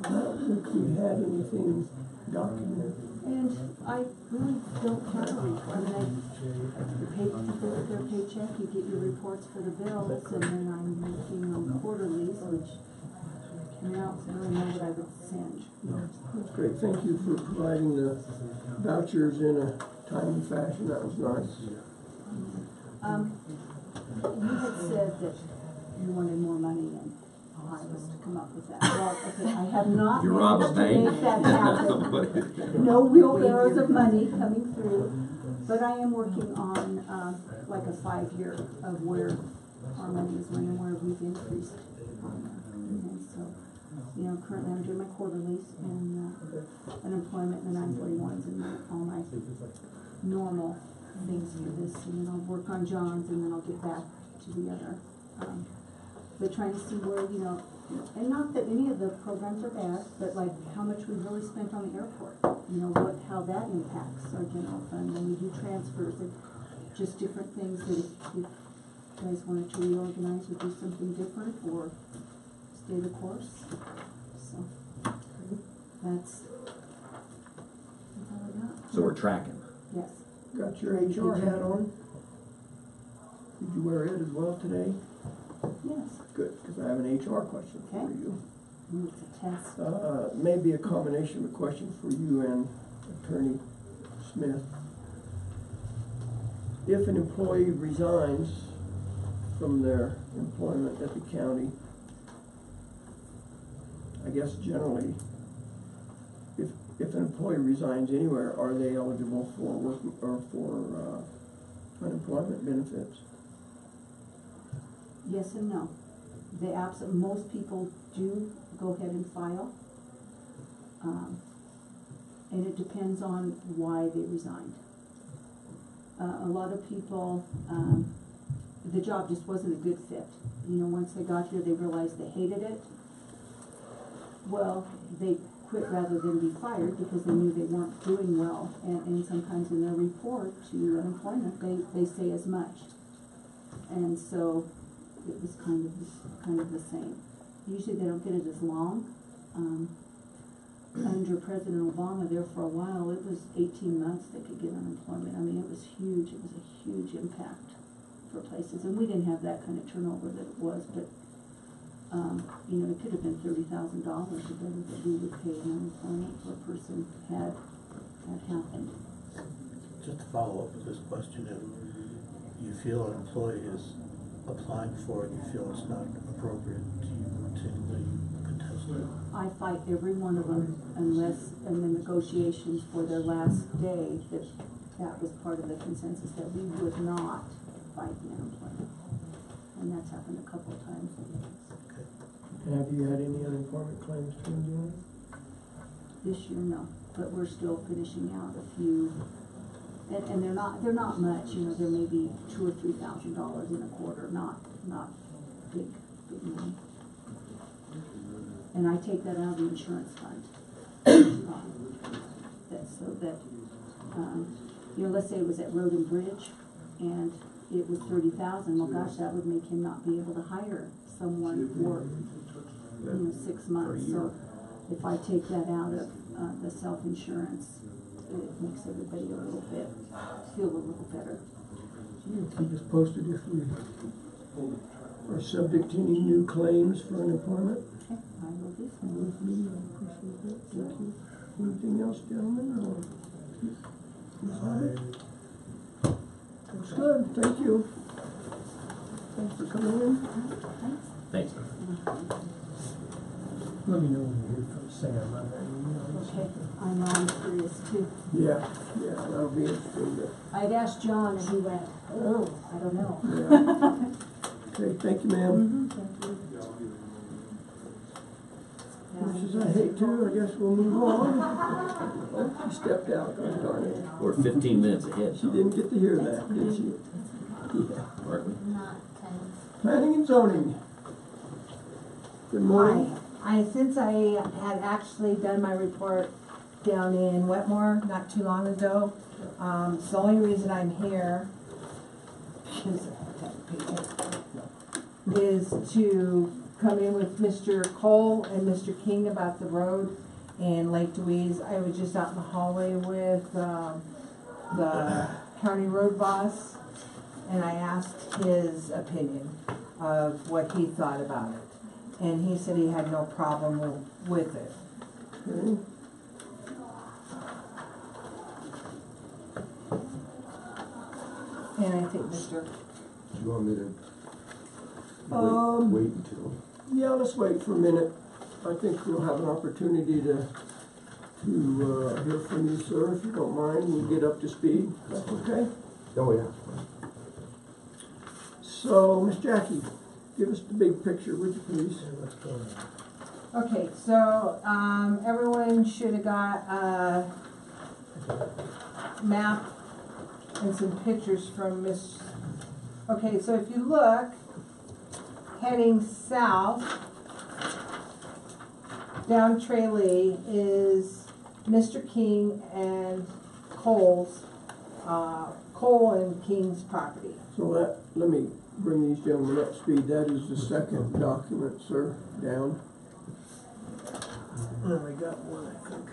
I don't think we had anything documented. And I really don't have, I mean, you pay their paycheck, you get your reports for the bills, and then I'm making them quarterlies, which, I mean, I don't really know what I would send. That's great. Thank you for providing the vouchers in a timely fashion. That was nice. You had said that you wanted more money, and I was to come up with that. Well, okay, I have not You rob a managed to bank? make that happen. No wheelbarrows of money coming through, but I am working on, like a 5-year of where our money is going and where we've increased on that. And so, you know, currently I'm doing my quarterlies and, unemployment and the 941s and all my normal things for this, and then I'll work on John's and then I'll get back to the other, but trying to see where, you know, and not that any of the programs are bad, but like how much we've really spent on the airport, you know, how that impacts our general fund when we do transfers, and just different things that if you guys wanted to reorganize or do something different, or stay the course. So, that's all I got. So we're tracking. Yes. Got your HR hat on? Did you wear it as well today? Yes. Good, because I have an HR question for Okay. you. It's a test. Maybe a combination of questions for you and Attorney Smith. If an employee resigns from their employment at the county, I guess generally, if an employee resigns anywhere, are they eligible for work or for unemployment benefits? Yes and no. Most people do go ahead and file. And it depends on why they resigned. A lot of people, the job just wasn't a good fit. You know, once they got here, they realized they hated it. Well, they quit rather than be fired because they knew they weren't doing well. And sometimes in their report to unemployment, they say as much. And so it was kind of the same. Usually they don't get it as long. Under President Obama, there for a while, it was 18 months they could get unemployment. I mean, it was huge. It was a huge impact for places. And we didn't have that kind of turnover that it was, but, you know, it could have been $30,000 that we would pay in unemployment for a person had happened. Just to follow up with this question, if you feel an employee is applying for it, you feel it's not appropriate, do you routinely contest it? I fight every one of them unless, in the negotiations for their last day, that was part of the consensus, that we would not fight the unemployment. And that's happened a couple of times. Okay. Have you had any unemployment claims turned in? This year, no, but we're still finishing out a few, and they're not much, you know, there may be $2,000 or $3,000 in a quarter, not big money. And I take that out of the insurance fund. So that, you know, let's say it was at Road and Bridge, and it was $30,000. Well, gosh, that would make him not be able to hire someone for, you know, 6 months. So if I take that out of the self-insurance, it makes everybody feel a little better. Keep us posted if we are subject to any new claims for unemployment. Okay, I will do so. I appreciate that. Thank you. Anything else, gentlemen? Looks good. Thank you. Thanks for coming in. Thanks. Let me know when you hear from Sam on that email. Okay, I know, I'm curious too. Yeah, that'll be interesting. I'd asked John and he went, oh, I don't know. Yeah. Okay, thank you, ma'am. Thank you. Much as I hate to, I guess we'll move on. Oh, she stepped out, gosh darn it. We're 15 minutes ahead. She didn't get to hear that, did she? Yeah. Aren't we? Not 10. Planning and zoning. Good morning. Since I had actually done my report down in Wetmore not too long ago, it's the only reason I'm here is to come in with Mr. Cole and Mr. King about the road in Lake Dewey's. I was just out in the hallway with the county road boss, and I asked his opinion of what he thought about it. And he said he had no problem with it. Okay. And I think Mr. Do you want me to wait until? Yeah, let's wait for a minute. I think we'll have an opportunity to hear from you, sir, if you don't mind. We'll get up to speed. That's okay? Oh, yeah. So, Miss Jackie, give us the big picture, would you please? What's going on? Okay, so everyone should have got a map and some pictures from Miss. Okay, so if you look, heading south down Tralee is Mr. King and Cole and King's property. So let me bring these gentlemen up to speed. That is the second document, sir, down. And we got one, I think,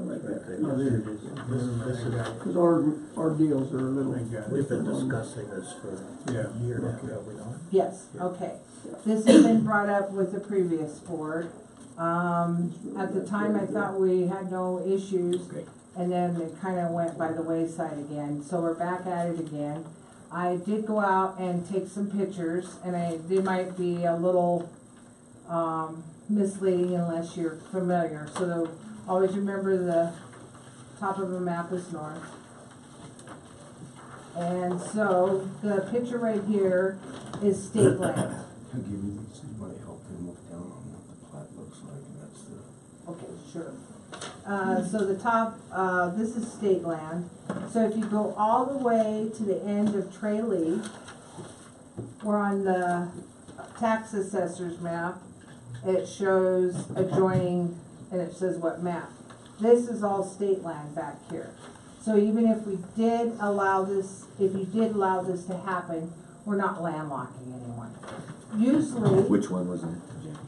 right there. Oh, there it is. This is, Because our deals are a little. we've been discussing this for Yeah. a year now, have we not? Yes, okay. This has been brought up with the previous board. At the time, I thought we had no issues, Great. and then it kinda went by the wayside again, so we're back at it again. I did go out and take some pictures, and they might be a little, misleading unless you're familiar, so always remember the top of a map is north. And so, the picture right here is state land. I'll give you this, might help him look down on what the plat looks like, and that's the. Okay, sure. So the top, this is state land. So if you go all the way to the end of Tralee, we're on the tax assessor's map. It shows adjoining, and it says what map. This is all state land back here. So even if we did allow this, if you did allow this to happen, we're not landlocking anyone. Usually, Which one was it, Jackie?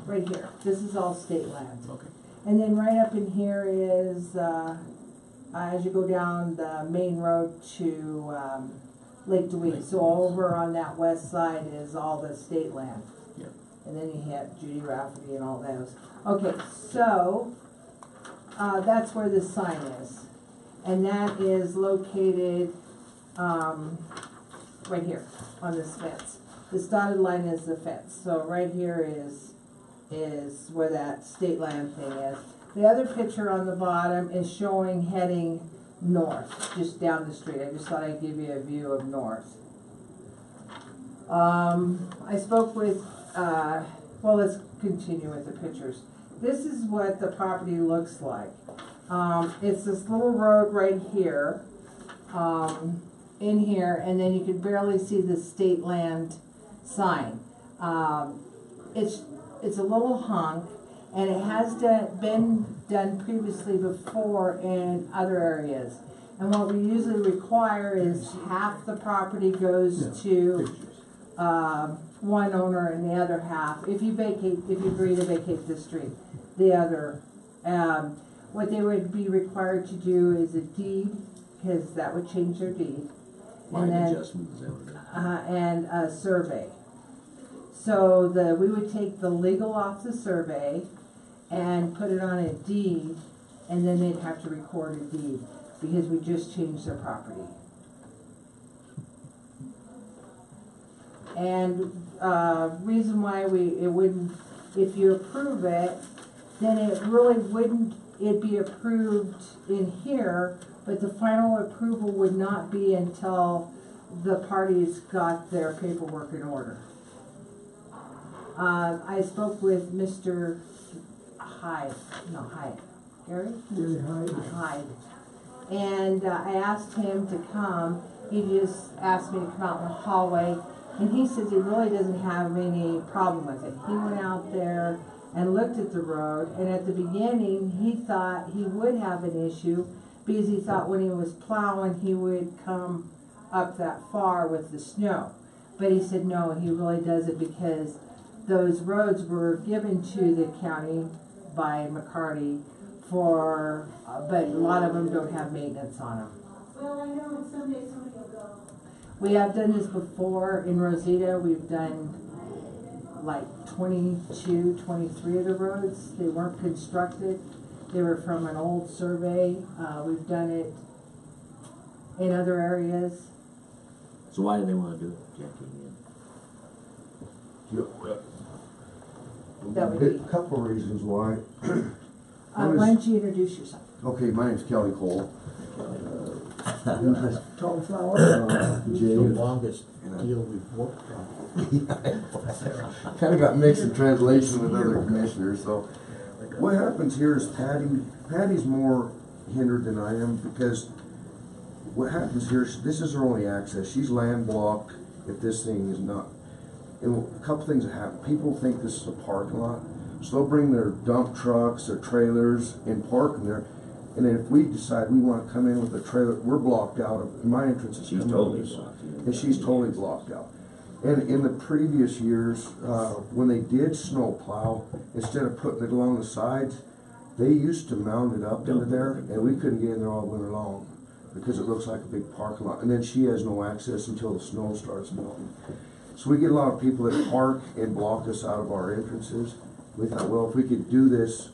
right here, this is all state land. Okay. And then right up in here is, as you go down the main road to, Lake Dewey. So over on that west side is all the state land. Yep. And then you hit Judy Rafferty and all those. Okay, so, that's where this sign is. And that is located, right here on this fence. This dotted line is the fence. So right here is where that state land thing is. The other picture on the bottom is showing heading north, just down the street. I just thought I'd give you a view of north. I spoke with, well, let's continue with the pictures. This is what the property looks like. It's this little road right here, in here, and then you can barely see the state land sign. It's a little hunk, and it has been done previously before in other areas. And what we usually require is half the property goes to one owner and the other half, if you agree to vacate the street, the other. What they would be required to do is a deed, because that would change their deed. Line And then, adjustment, is that what it is? and a survey. So we would take the legal off the survey and put it on a deed, and then they'd have to record a deed, because we just changed their property. And, reason why it wouldn't, if you approve it, then it really wouldn't, it'd be approved in here, but the final approval would not be until the parties got their paperwork in order. I spoke with Mr. Gary? Really high. Hyde. And I asked him to come. He just asked me to come out in the hallway, and he says he really doesn't have any problem with it. He went out there and looked at the road, and at the beginning he thought he would have an issue because he thought when he was plowing he would come up that far with the snow. But he said no, he really doesn't, because those roads were given to the county by McCarty for, but a lot of them don't have maintenance on them. Well, I know someday somebody will go. We have done this before in Rosita. We've done like 22, 23 of the roads. They weren't constructed. They were from an old survey. We've done it in other areas. So why do they wanna do it, Jackie? That would A be. couple of reasons why. Why don't you introduce yourself? Okay, my name's Kelly Cole. Tall flower. It's the Jay. longest deal we've worked on. Kind of got mixed in translation with other commissioners, so. What happens here is Patty's more hindered than I am, because what happens here, this is her only access. She's landlocked if this thing is not. And a couple things that happen. People think this is a parking lot, so they'll bring their dump trucks, their trailers, and park them there. And then if we decide we want to come in with a trailer, we're blocked out of, my entrance is She's coming totally out. blocked, yeah. and she's totally blocked out. And in the previous years, when they did snow plow, instead of putting it along the sides, they used to mount it up into there, and we couldn't get in there all winter long because it looks like a big parking lot. And then she has no access until the snow starts melting. So we get a lot of people that park and block us out of our entrances. We thought, well, if we could do this,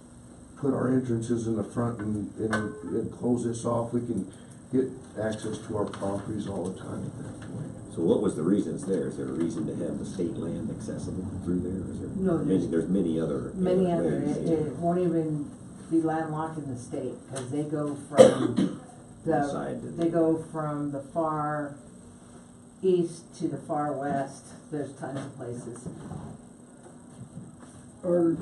put our entrances in the front and close this off, we can get access to our properties all the time at that point. So what was the reason it's there? Is there a reason to have the state land accessible through there? Is there No, there's many other ways. It won't even be landlocked in the state, because they go from they go from the far east to the far west. There's tons of places. Or,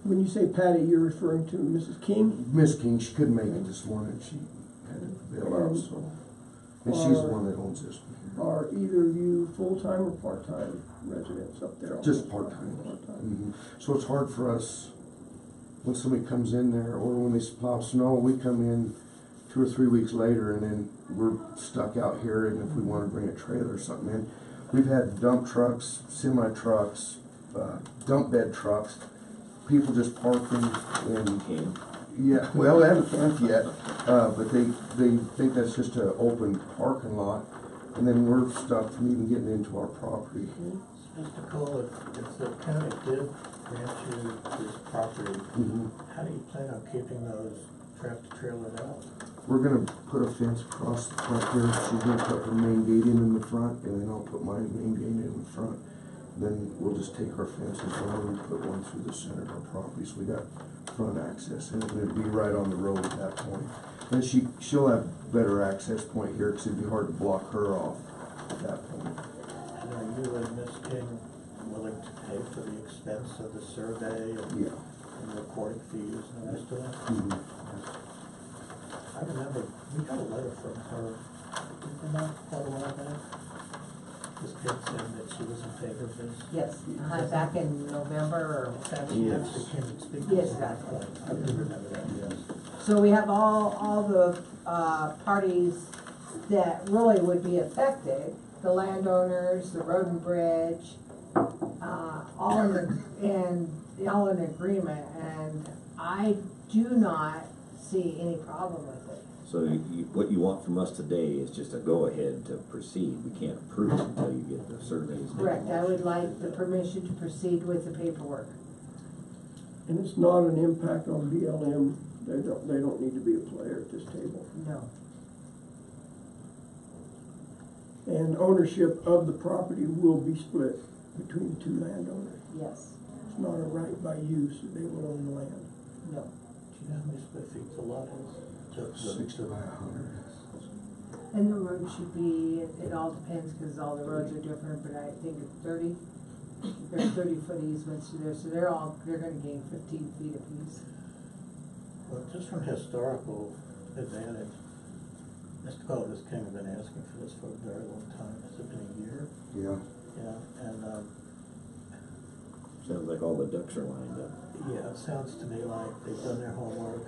when you say Patty, you're referring to Mrs. King? Miss King, she couldn't make it this morning, she had to bail out, so. And she's the one that owns this one here. Are either of you full-time or part-time residents up there? Just part-time. So it's hard for us, when somebody comes in there, or when they plow snow, we come in 2 or 3 weeks later, and then we're stuck out here, and if we wanna bring a trailer or something in, we've had dump trucks, semi-trucks, dump bed trucks, people just parking and, yeah, well, they haven't camped yet, but they think that's just an open parking lot, and then we're stuck from even getting into our property. Mr. Cole, if the county did grant you this property, how do you plan on keeping those tractor trailers out? We're gonna put a fence across the front here, she's gonna put her main gate in the front, and then I'll put my main gate in the front. Then we'll just take our fences down and put one through the center of our property, so we got front access, and it'll be right on the road at that point. And she'll have better access point here, because it'd be hard to block her off at that point. And are you and Miss King willing to pay for the expense of the survey and recording fees and the rest of that? I remember we got a letter from her, not quite a while back. This kid saying that she was in favor of this. Yes, back in November or. She actually came and speak. Yes, exactly. I do remember that, yes. So we have all the parties that really would be affected, the landowners, the road and bridge, all in agreement, and I do not see any problem with it. So what you want from us today is just a go-ahead to proceed. We can't approve it until you get the surveys. Correct, I would like the permission to proceed with the paperwork. And it's not an impact on BLM, they don't need to be a player at this table. No. And ownership of the property will be split between the two landowners. Yes. It's not a right by use, they will own the land. No. Do you know how many square feet the lot is? 60 by 100. And the road should be, it all depends, because all the roads are different, but I think it's 30. There's 30-foot easements through there, so they're gonna gain 15 feet apiece. Well, just from historical advantage, Mr. Cole, Miss King have been asking for this for a very long time. Has it been a year? Yeah. Yeah, and Sounds like all the ducks are lined up. yeah, it sounds to me like they've done their homework.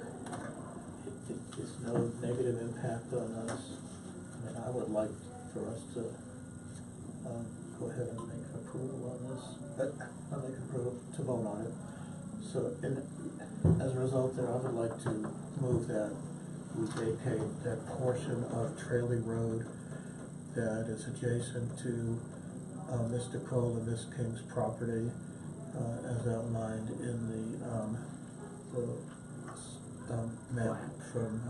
It's no negative impact on us. I mean, I would like for us to go ahead and make an approval on this, not make an approval, to vote on it. So, as a result there, I would like to move that we vacate that portion of Trailey Road that is adjacent to Mr. Cole and Miss King's property, as outlined in the map from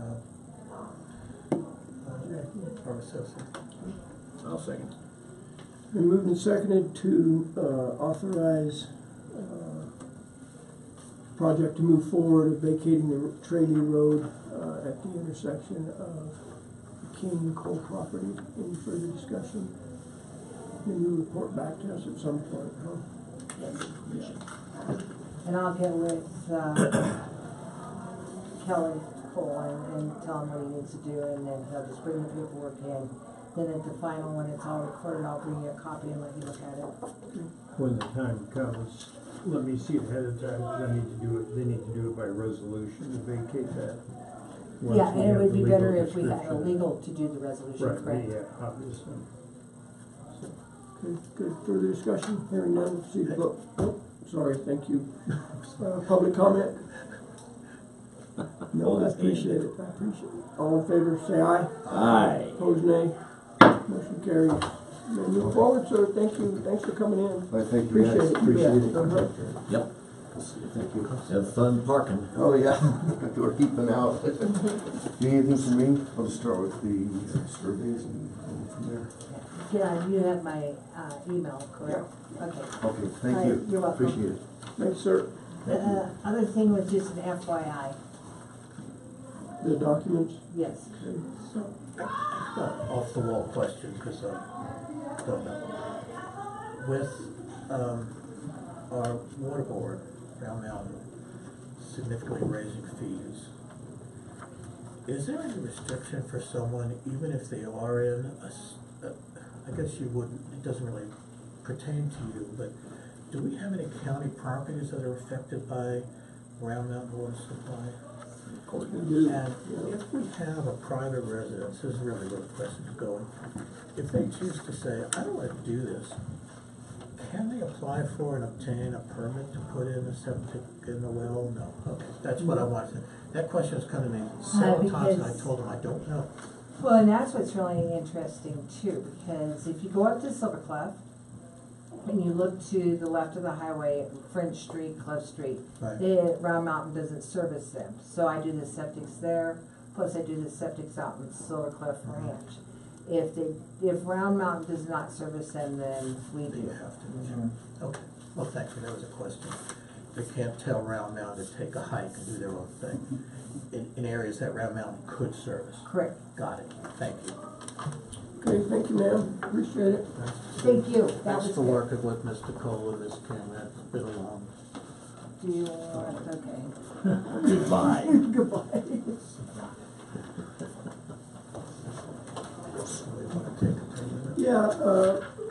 our assessor. I'll second. Been moved and seconded to authorize project to move forward of vacating the Trailey Road at the intersection of King and Cole property. Any further discussion? Then you report back to us at some point, huh? And I'll get with Kelly Cole and tell him what he needs to do, and then he'll just bring the paperwork in. Then at the final, when it's all recorded, I'll bring you a copy and let you look at it. When the time comes, let me see it ahead of time, because I need to do it, they need to do it by resolution to vacate that. Once Yeah, we and it have would the be legal better if we had a description. legal to do the resolution, Right, correct? yeah, obviously. Okay, good. Further discussion? Hearing none, proceed to vote. Oh, sorry, thank you. Public comment? No, Hold I his hand. appreciate it. I appreciate it. All in favor, say aye. Aye. Opposed, nay. Motion carries. May move forward, sir. Thank you. Thanks for coming in. I thank you guys, Appreciate it. appreciate it. Uh-huh. Yep. Thank you. Have fun parking. Oh, yeah, we're keeping out. Anything from me? I'll just start with the surveys and go from there. Yeah, you have my, email, correct? Okay. Okay, thank you. You're welcome. Appreciate it. Thanks, sir. The other thing was just an FYI, The documents? yes. So, I've got an off-the-wall question, because I don't know. With, our water board, Round Mountain, significantly raising fees, is there any restriction for someone, even if they are in I guess you wouldn't, it doesn't really pertain to you, but do we have any county properties that are affected by Round Mountain water supply? Of course we do. And if we have a private residence, this is really where the question is going, if they choose to say, I don't want to do this, can they apply for and obtain a permit to put in a septic in the well? No. Okay, that's what I wanted. That question has come to me several times, and I because- told them I don't know. Well, and that's what's really interesting too, because if you go up to Silver Clef and you look to the left of the highway, French Street, Clef Street, Right. Round Mountain doesn't service them. So I do the septics there, plus I do the septics out in Silver Clef Ranch. If Round Mountain does not service them, then we You do. have to. Okay, well, thank you, that was a question. They can't tell Round Mountain to take a hike and do their own thing in areas that Round Mountain could service. Correct. Got it, thank you. Okay, thank you, ma'am. Appreciate it. Thank you. That Thanks was for good. working with Mr. Cole and Ms. King, that's been a long. Do you want, okay. Goodbye. Goodbye. We want to take a 10-minute. Yeah,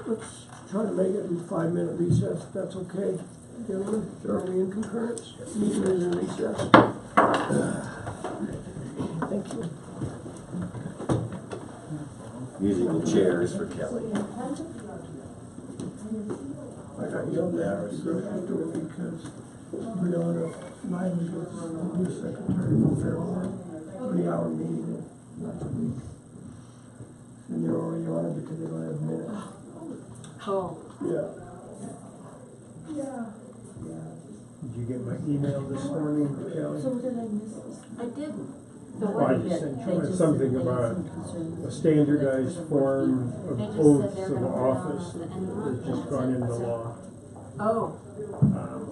let's try to make it in 5-minute recess, if that's okay. Gentlemen, are we in concurrence? Meeting is in recess. Thank you. Musical chairs for Kelly. I got yelled at afterward because Brianna Miley was the new secretary for Fairlawn, 3-hour meeting last week. And they're already on it because they don't have minutes. Oh. Yeah. Did you get my email this morning, Kelly? So did I miss this? I didn't. Well, I just sent you something about a standardized form of They just said oaths they're of gonna put it on office the end of the month. that's just gone into law. Oh.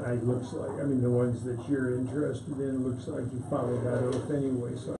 It looks like, I mean, the ones that you're interested in, looks like you followed that oath anyway, so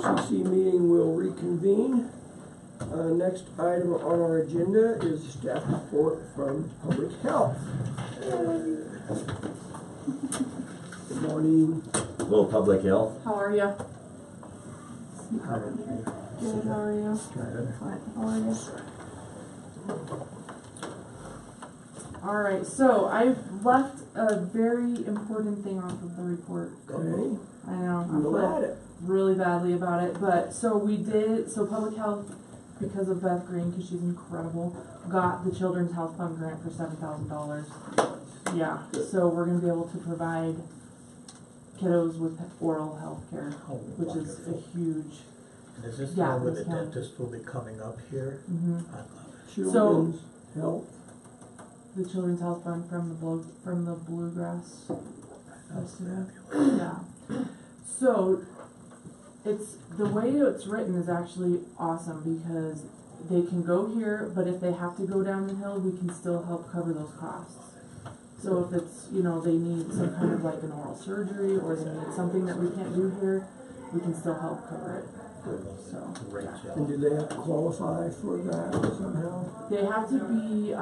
BOCC meeting will reconvene. Next item on our agenda is staff report from Public Health. Good morning. Hello, Public Health. How are you? Good, how are you? How are you? Alright, so I've left a very important thing off of the report. Okay. I know, I Go at feel it. really badly about it, but so Public Health, because of Beth Green, because she's incredible, got the Children's Health Fund grant for $7,000. Yeah, so we're going to be able to provide kiddos with oral health care, which is a huge... And is this the Yeah, one where the discount. dentist will be coming up here? Mm-hmm. I love it. Children's Health. The Children's Health Fund from the Bluegrass That's Festival. fabulous. Yeah. So it's the way it's written is actually awesome because they can go here, but if they have to go down the hill, we can still help cover those costs. So if it's, they need some kind of like an oral surgery or they need something that we can't do here, we can still help cover it. So Great yeah. job. And do they have to qualify for that somehow? They have to be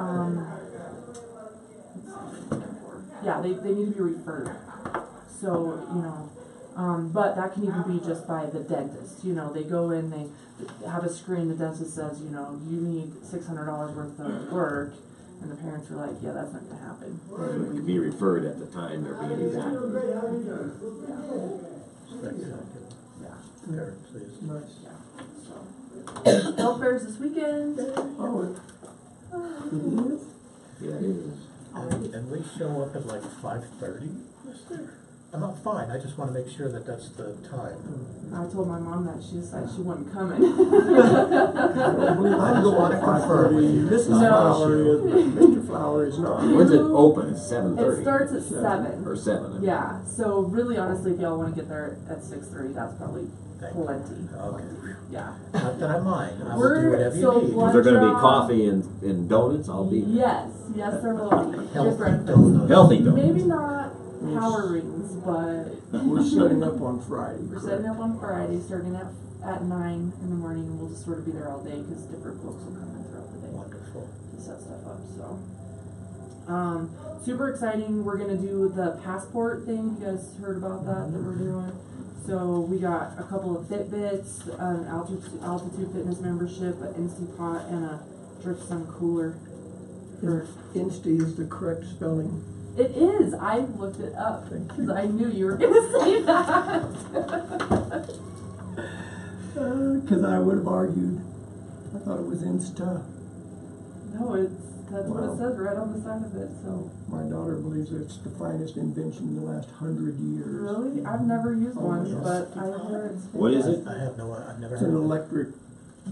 they need to be referred. So, but that can even be just by the dentist. They go in, they have a screen, the dentist says, you need $600 worth of work, and the parents are like, yeah, that's not going to happen. It could be referred at the time they're being examined. Spectacular. Yeah. Very pleased. Nice. So, health fairs this weekend. Oh, it is? Yeah, it is. And we show up at like 5:30? I'm not fine, I just want to make sure that that's the time. I told my mom that she said she wasn't coming. I don't believe I just want to confirm with you. Mrs. No. Flower is, but Mr. Flower is not. When's it open? It's 7:30. It starts at 7. Or 7. Yeah, so really honestly, if y'all want to get there at 6:30, that's probably Thank you. plenty. Okay. Yeah. Not that I mind, I will We're- do whatever so you need. blood Is there going to be draw- coffee and donuts? I'll be there. Yes, there will be. Good Healthy breakfast. donuts. Healthy donuts. Maybe not power rings, but We're setting up on Friday. we're setting up on Friday, starting at 9 in the morning, and we'll just sort of be there all day because different folks will come in throughout the day Wonderful. to set stuff up. So, super exciting. We're gonna do the passport thing. You guys heard about that we're doing? So we got a couple of Fitbits, an altitude fitness membership, an Instapot, and a Drift Sun cooler. Insti is the correct spelling. It is. I looked it up Thank because I knew you were gonna say that. Because I would have argued. I thought it was Insta. No, that's what Wow. it says right on the side of it. So My daughter believes it's the finest invention in the last 100 years. really, I've never used Oh, one, yes. but I heard it's. What is it? I've never It's heard an of it. electric,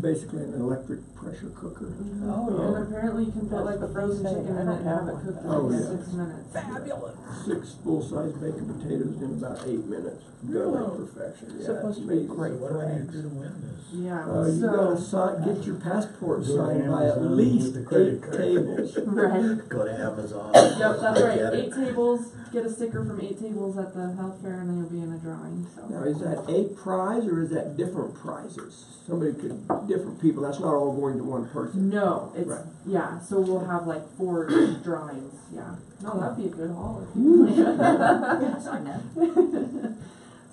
basically an electric pressure cooker. And apparently you can put like a frozen chicken in it and have it cooked in Oh, like yeah. 6 minutes. Fabulous. 6 full-size baked potatoes in about 8 minutes. Got perfection. Yeah, Supposed to be amazing. great. What do I need to do to win this? Yeah. You gotta So get your passport Go to signed by at Amazon least with the credit 8 card. tables. right. Go to Amazon. Yep, that's right. Get 8 it. tables. Get a sticker from 8 tables at the health fair, and then you'll be in a drawing. Now, So is that a prize or is that different prizes? Somebody could, different people, that's not all going to one person. no, it's Right. yeah. So we'll have like 4 drawings. Yeah. No, that'd be a good haul. Yes, I know.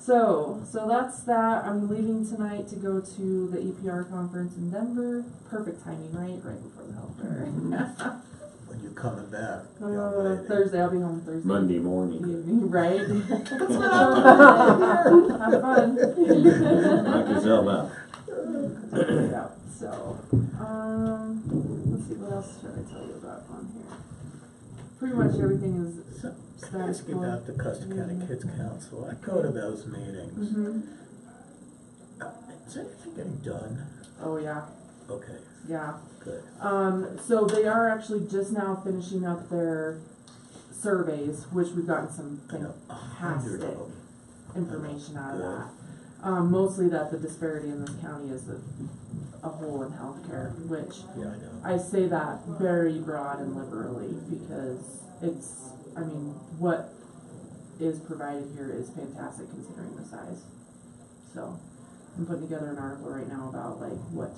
So that's that. I'm leaving tonight to go to the EPR conference in Denver. Perfect timing, right? Right before the health fair. When you're coming back, young lady. Thursday. I'll be home Thursday. Monday morning. evening, right? Have fun. Knock yourself out. Yeah. So, let's see, what else should I tell you about on here? Pretty much everything is So, status ask you quo. about the Custer County Kids Council. I go to those meetings. Mm-hmm. Is anything getting done? Oh yeah, Okay, yeah. good. So they are actually just now finishing up their surveys, which we've gotten some I know, 100 fantastic of them. information out of Good. that. Mostly that the disparity in this county is a whole in healthcare, which Yeah, I know. I say that very broad and liberally because what is provided here is fantastic considering the size. So, I'm putting together an article right now about like what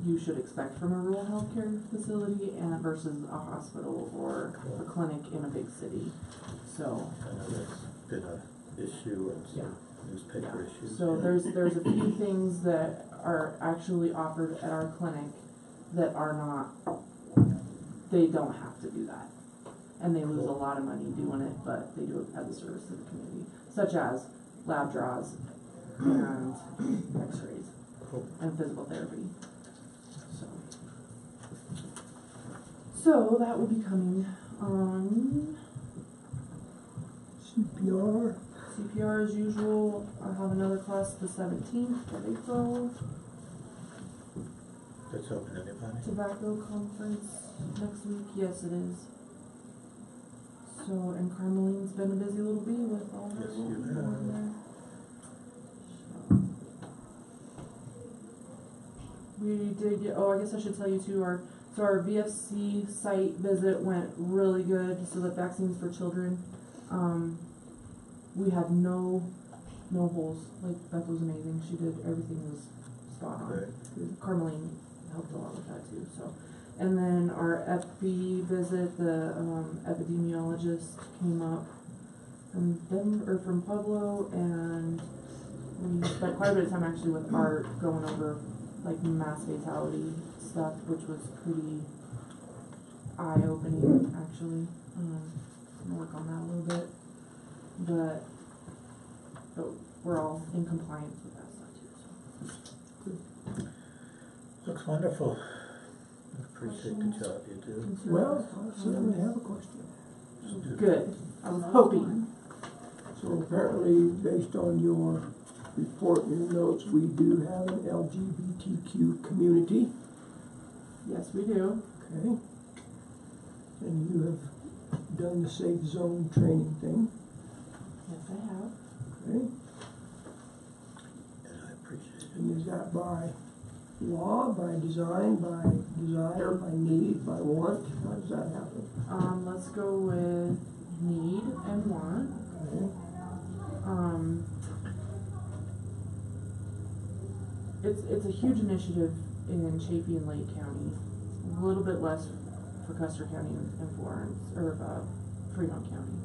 you should expect from a rural healthcare facility and versus a hospital or a clinic in a big city. So I know that's been an issue and some newspaper issues. so there's a few things that are actually offered at our clinic that are not, they don't have to do that. And they lose a lot of money doing it, but they do it as a service to the community, such as lab draws and x-rays and physical therapy. So that will be coming on CPR. CPR as usual. I have another class the 17th of April. That's open to anybody? Tobacco conference next week. Yes, it is. So, and Carmeline's been a busy little bee with all her Yes, you little have. people in there. We did get, oh, I guess I should tell you too, our VFC site visit went really good, so the vaccines for children. We had no holes. Like, Beth was amazing. She did, everything was spot on. Great. Carmeline helped a lot with that too, so. And then our FB visit, the epidemiologist came up from Denver, or from Pueblo, and we spent quite a bit of time actually with Art going over like mass fatality stuff, which was pretty eye-opening actually. I'm gonna work on that a little bit, but we're all in compliance with that stuff too. So. Looks wonderful. I appreciate the job you do. Well, I certainly have a question. Good. I was hoping. So apparently, based on your report and your notes, we do have an LGBTQ community. Yes, we do. Okay. And you have done the safe zone training thing. Yes, I have. Okay. And I appreciate it. And is that by law, by design, by desire, by need, by want? How does that happen? Let's go with need and want. Okay. It's a huge initiative in Chaffey and Lake County. A little bit less for Custer County and Florence, or Fremont County.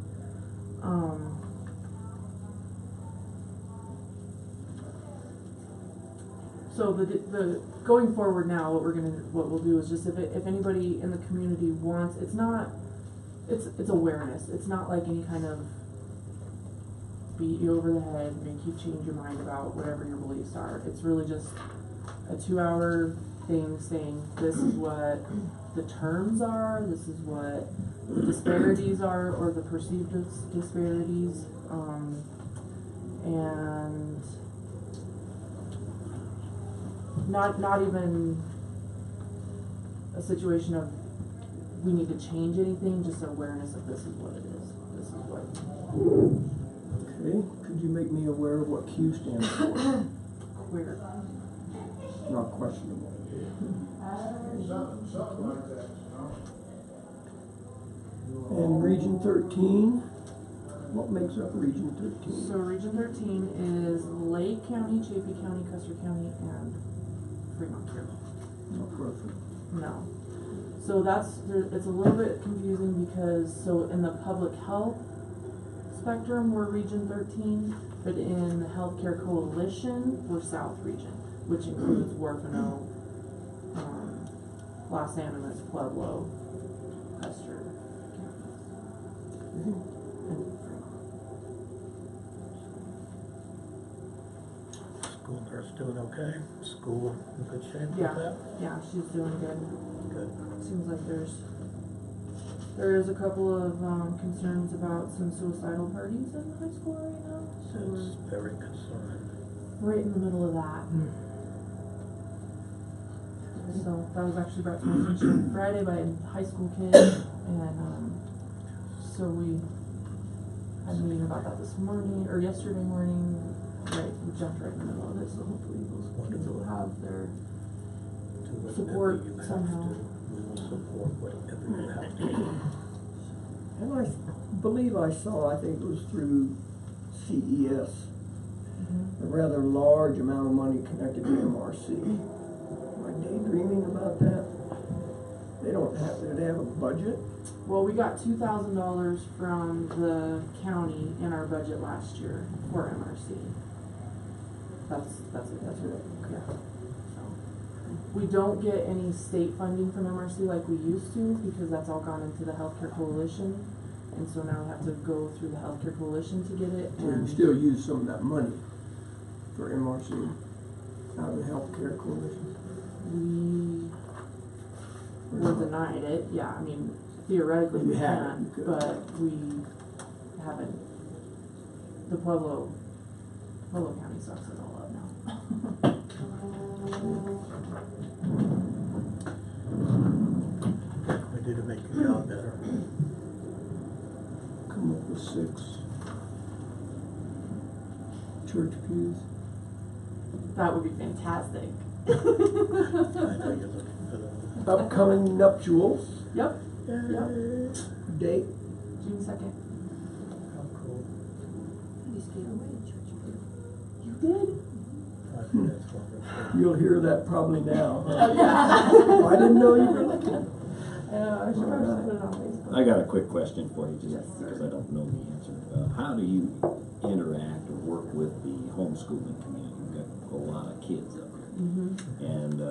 So the going forward now, what we'll do is just if anybody in the community wants, it's awareness. It's not like any kind of beat you over the head, make you change your mind about whatever your beliefs are. It's really just a 2-hour thing saying this is what the terms are, this is what the disparities are, or the perceived disparities, and not even a situation of we need to change anything, just awareness of this is what it is. This is what. Okay. Could you make me aware of what Q stands for? Queer. Not questionable. And Region 13, what makes up Region 13? So Region 13 is Lake County, Chaffey County, Custer County, and Fremont County. Not perfect. No. So it's a little bit confusing because, so in the public health spectrum, we're Region 13, but in the Healthcare Coalition, we're South Region, which includes Warfano, Los Animas, Pueblo, Custer counties, and Fremont. School nurse doing okay? School in good shape with Yeah, that? yeah, she's doing good. Good. Seems like there is a couple of concerns about some suicidal parties in high school right now. So It's very concerning. we're right in the middle of that. So that was actually brought to my attention Friday by a high school kid, and so we had a meeting about that this morning, or yesterday morning. Right, we jumped right in the middle of it, so hopefully those kids will have their Do whatever support you have somehow. to. We will support whatever you have to do. And I believe I saw, I think it was through CES, a rather large amount of money connected to MRC. Am I daydreaming about that? They don't have, do they have a budget? Well, we got $2,000 from the county in our budget last year for MRC. That's it, yeah. So, we don't get any state funding from MRC like we used to, because that's all gone into the Healthcare Coalition. And so now we have to go through the Healthcare Coalition to get it. So you And still use some of that money for MRC out of the Healthcare Coalition? we were denied it, yeah, I mean, theoretically You we haven't, can, you could. but we haven't. The Pueblo County sucks it all up now. We do to make your job better. Come up with 6 church pews. That would be fantastic. I know you're looking for those. Upcoming nuptials, Yep, date, June 2nd. How cool. You stayed away at church. You did? I think that's wonderful. you'll hear that probably now. Yeah. Oh, I didn't know you were looking. I should probably put it on Facebook. I got a quick question for you, just Yes, sir. because I don't know the answer. How do you interact or work with the homeschooling community? You've got a lot of kids up here. Mm-hmm. And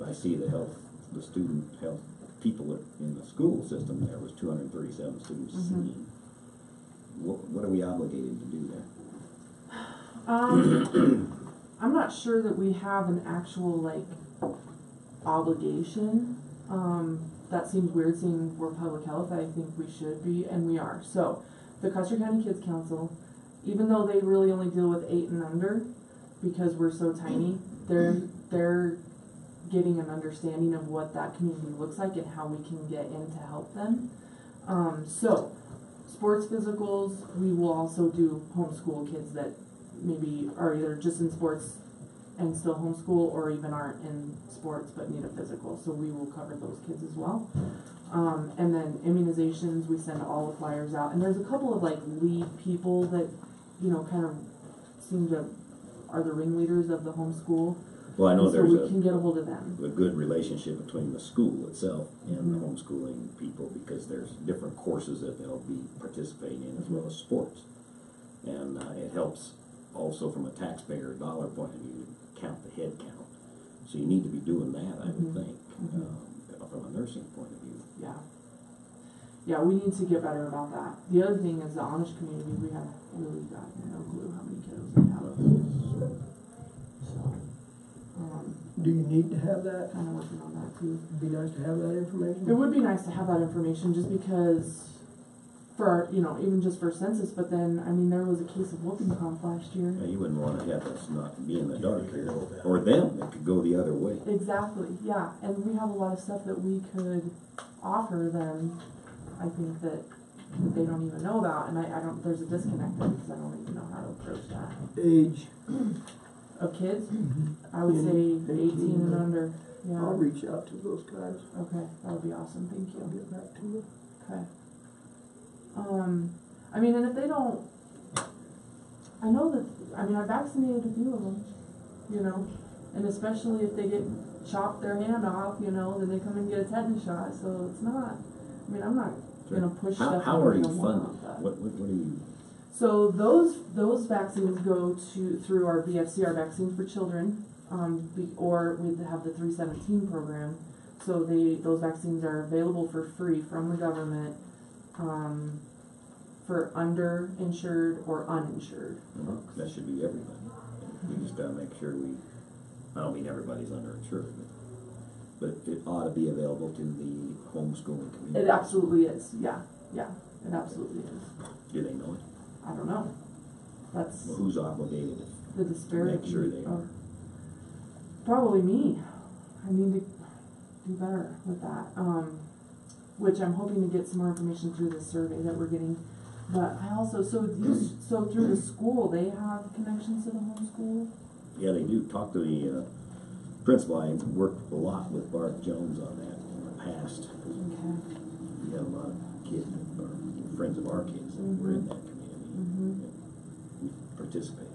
I see the student health people in the school system, there was 237 students seen. What are we obligated to do there? I'm not sure that we have an actual, obligation. That seems weird, seeing we're public health. I think we should be, and we are. So, the Custer County Kids Council, even though they really only deal with 8 and under, because we're so tiny, they're getting an understanding of what that community looks like and how we can get in to help them. So, sports physicals, we will also do homeschool kids that maybe are either just in sports and still homeschool, or even aren't in sports but need a physical. So we will cover those kids as well. And then immunizations, we send all the flyers out. And there's a couple of lead people that, kind of seem to are the ringleaders of the homeschool. Well, I know so there's we can get a hold of them. a good relationship between the school itself and the homeschooling people, because there's different courses that they'll be participating in as well as sports. And it helps also from a taxpayer dollar point of view to count the head count. So you need to be doing that, I would think, from a nursing point of view. Yeah. Yeah, we need to get better about that. The other thing is the Amish community, we have really got no clue how many kiddos we have. So, Do you need to have that? kind of working on that too. It'd be nice to have that information. It would be nice to have that information just because for our, even just for census, but then, there was a case of whooping cough last year. Yeah, you wouldn't want to have us not be in the dark here, or them, it could go the other way. Exactly, yeah, and we have a lot of stuff that we could offer them, I think that they don't even know about, and I don't, there's a disconnect there because I don't even know how to approach that. Age, Of kids, I would say 18 and under, yeah. I'll reach out to those guys. Okay, that would be awesome, thank I'll you. get back to you. Okay. And if they don't, I know that, I vaccinated a few of them, and especially if they get chopped their hand off, then they come and get a tetanus shot, so it's not, I'm not gonna push stuff. How are you they don't want, funded? but- What are you? So those vaccines go through our BFC, our Vaccines for Children, or we have the 317 program. So those vaccines are available for free from the government, for underinsured or uninsured. That should be everybody. We just gotta make sure I don't mean everybody's underinsured, but it ought to be available to the homeschooling community. It absolutely is, yeah, it absolutely is. Do they know it? I don't know. That's Well, who's obligated the to disparity. make sure they are? Probably me. I need to do better with that. Which I'm hoping to get some more information through this survey that we're getting. But I also, so through the school, they have connections to the homeschool? Yeah, they do. Talk to the principal. I worked a lot with Bart Jones on that in the past. Okay. We have a lot of kids, or friends of our kids that were in that community. And we participated.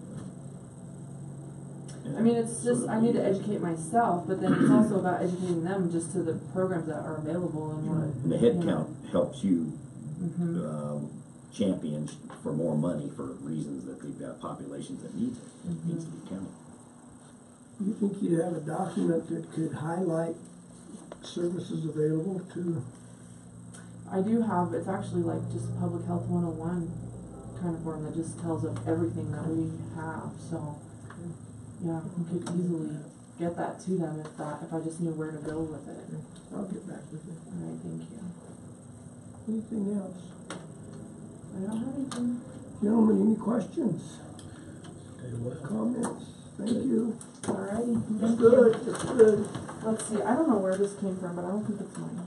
I mean, it's just, I need to educate myself, but then it's also about educating them just to the programs that are available and what. And the head count helps you Mm-hmm. champion for more money for reasons that they've got populations that needs it, needs to be counted. You think you'd have a document that could highlight services available to? I do have, it's actually like just Public Health 101 kind of form that just tells of everything that we have, so, yeah, we could easily get that to them if I just knew where to go with it. I'll get back with you. Alright, thank you. Anything else? I don't have anything. Gentlemen, any questions? Stay well. Comments? Thank you. Alrighty. That's good, that's good. Let's see, I don't know where this came from, but I don't think it's mine.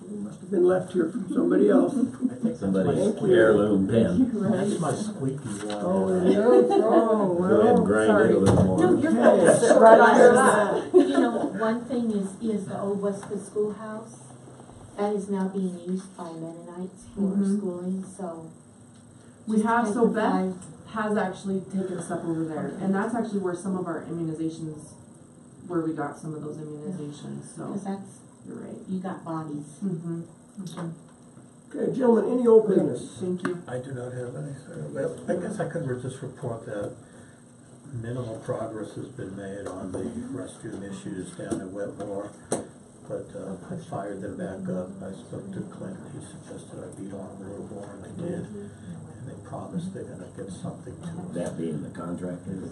It must have been left here from somebody else. I think Somebody's Thank you. heirloom pen. That's my squeaky one. Oh, it is? Oh, Go ahead and well. grind it a little more. No, you're Okay. fine. Right on your lap. You know, one thing is the old Westwood Schoolhouse. That is now being used by Mennonites for Mhm. schooling, so. We just have, take so the Beth time. has actually taken a step over there, and that's actually where some of our immunizations, where we got some of those immunizations, so, Cause that's, you're right. you got bodies. Mm-hmm. Okay, gentlemen, any old business? Thank you. I do not have any, sir. Well, I guess I could just report that minimal progress has been made on the restroom issues down in Wetmore. But I fired them back up. I spoke to Clint. He suggested I beat on a little more, and they did. And they promised they're gonna get something to us. That being the contractor.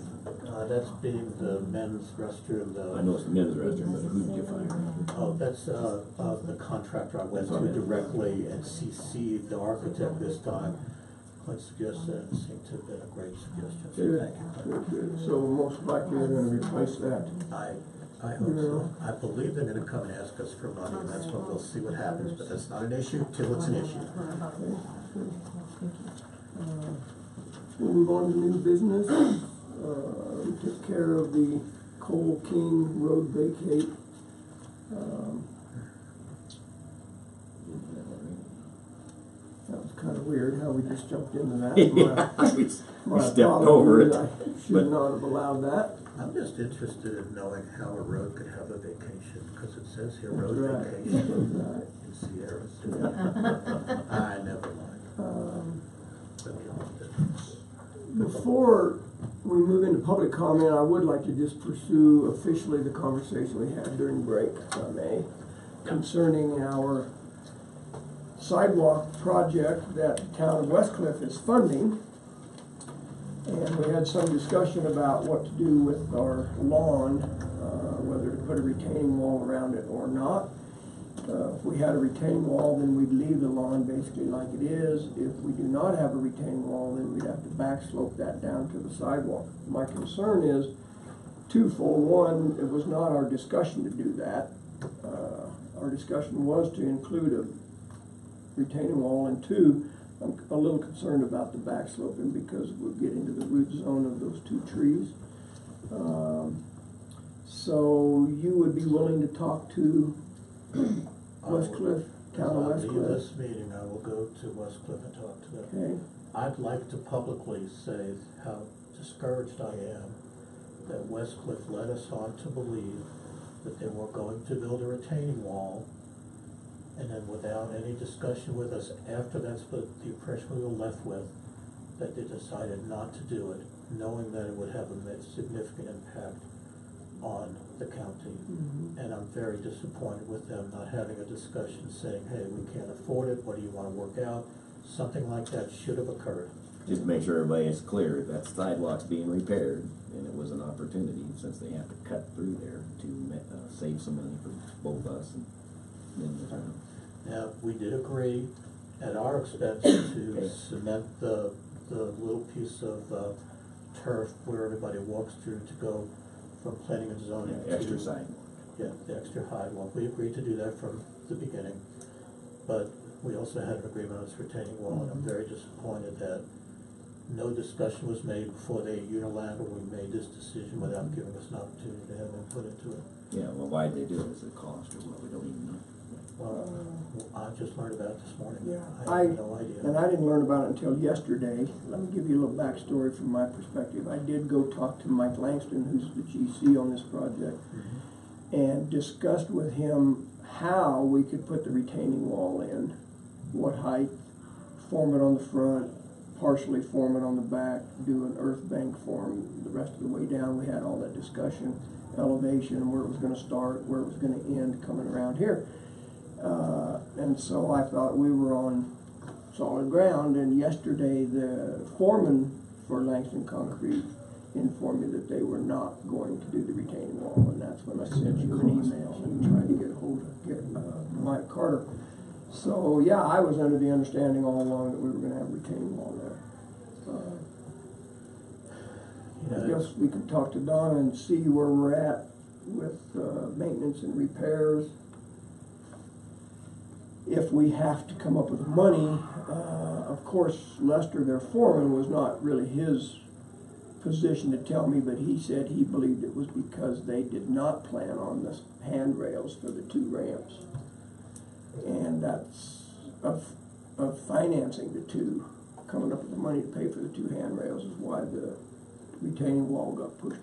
That's being the men's restroom, I know it's the men's restroom, but who did you fire? Oh, that's the contractor I went to directly and CC'd the architect this time. Clint suggested it seemed to have been a great suggestion, so Good, thank you, Clint. good, good. So most likely they're gonna replace that. I hope so. I believe they're gonna come and ask us for money, and that's what we'll see what happens, but that's not an issue till it's an issue. We'll move on to new business. We took care of the Cole King Road vacate. That was kind of weird how we just jumped into that. Yeah, we My stepped over it. apologies. I should not have allowed that. I'm just interested in knowing how a road could have a vacation, because it says here road Right. vacation Right. in Sierra City. Never mind. Let me hold it. Before we move into public comment, I would like to just pursue officially the conversation we had during break, if I may, concerning our sidewalk project that the town of Westcliff is funding. And we had some discussion about what to do with our lawn, whether to put a retaining wall around it or not. If we had a retaining wall, then we'd leave the lawn basically like it is. If we do not have a retaining wall, then we'd have to back slope that down to the sidewalk. My concern is twofold. One, it was not our discussion to do that. Our discussion was to include a retaining wall, and two, I'm a little concerned about the back sloping because we'll get into the root zone of those two trees. So you would be willing to talk to Westcliff, town of As I leave Westcliff? this meeting, I will go to Westcliff and talk to them. Okay, I'd like to publicly say how discouraged I am that Westcliff led us on to believe that they were going to build a retaining wall, and then without any discussion with us after that's the impression we were left with, that they decided not to do it, knowing that it would have a significant impact on the county. And I'm very disappointed with them not having a discussion saying, hey, we can't afford it, what do you want to work out? Something like that should have occurred. Just to make sure everybody is clear, that sidewalk's being repaired, and it was an opportunity, since they have to cut through there to save some money for both us and then the town. Now, we did agree at our expense to cement the little piece of turf where everybody walks through to go from planning and zoning to Extra sidewalk. Yeah, the extra sidewalk. We agreed to do that from the beginning, but we also had an agreement on this retaining wall, and I'm very disappointed that no discussion was made before they unilaterally made this decision without giving us an opportunity to have input into it. Yeah, well, why'd they do it? Is it cost or what? We don't even know. Well, I just learned about it this morning. Yeah, I had no idea. And I didn't learn about it until yesterday. Let me give you a little backstory from my perspective. I did go talk to Mike Langston, who's the GC on this project, and discussed with him how we could put the retaining wall in, what height, form it on the front, partially form it on the back, do an earth bank form the rest of the way down. We had all that discussion, elevation, and where it was going to start, where it was going to end, coming around here. And so I thought we were on solid ground, and yesterday the foreman for Langston Concrete informed me that they were not going to do the retaining wall, and that's when I sent you an email and tried to get a hold of Mike Carter. So yeah, I was under the understanding all along that we were going to have a retaining wall there. I guess we could talk to Donna and see where we're at with maintenance and repairs. If we have to come up with the money, of course, Lester, their foreman, was not really his position to tell me, but he said he believed it was because they did not plan on the handrails for the 2 ramps. And that's of financing the 2, coming up with the money to pay for the 2 handrails is why the retaining wall got pushed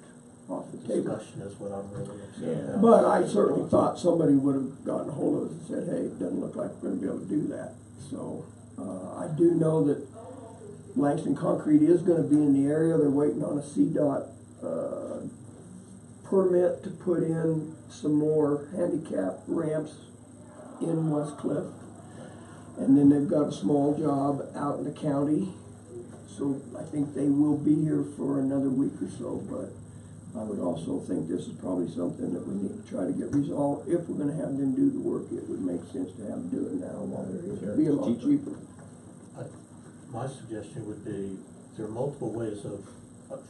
off the table. Discussion is what I'm really upset about. But I certainly thought somebody would have gotten a hold of us and said, hey, it doesn't look like we're going to be able to do that. So I do know that Langston Concrete is going to be in the area. They're waiting on a CDOT permit to put in some more handicap ramps in West Cliff. And then they've got a small job out in the county. So I think they will be here for another week or so, but I would also think this is probably something that we need to try to get resolved. If we're going to have them do the work, it would make sense to have them do it now while they're here. It'd be a lot cheaper. My suggestion would be, there are multiple ways of,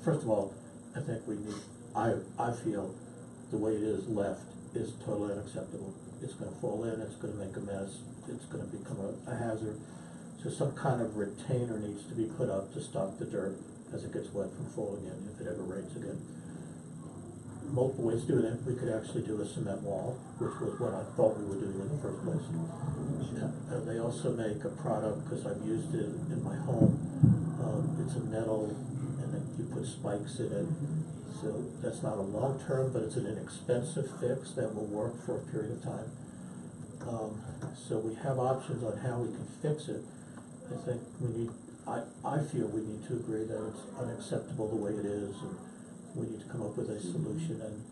first of all, I think we need, I feel the way it is left is totally unacceptable. It's going to fall in, it's going to make a mess, it's going to become a hazard. So some kind of retainer needs to be put up to stop the dirt as it gets wet from falling in, if it ever rains again. Multiple ways to do that. We could actually do a cement wall, which was what I thought we were doing in the first place. They also make a product, because I've used it in my home. It's a metal, and then you put spikes in it. So that's not a long term, but it's an inexpensive fix that will work for a period of time. So we have options on how we can fix it. I think we need, I feel we need to agree that it's unacceptable the way it is, and we need to come up with a solution. And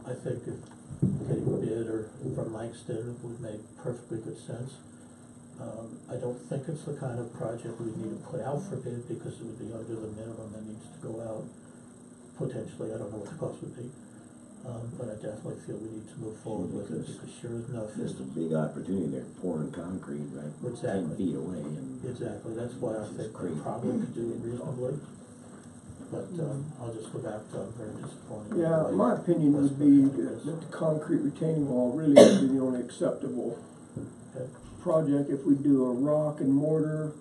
I think if getting a bid or from Langston would make perfectly good sense. I don't think it's the kind of project we need to put out for bid, because it would be under the minimum that needs to go out. Potentially, I don't know what the cost would be. But I definitely feel we need to move forward with it, because sure enough, Just a big opportunity there, pouring concrete right Exactly. 10 feet away. And exactly, that's why I think we crazy. probably could do it reasonably. But I'll just go back to, I'm very disappointed. Yeah, my opinion would be that the concrete retaining wall really would be the only acceptable project. If we do a rock and mortar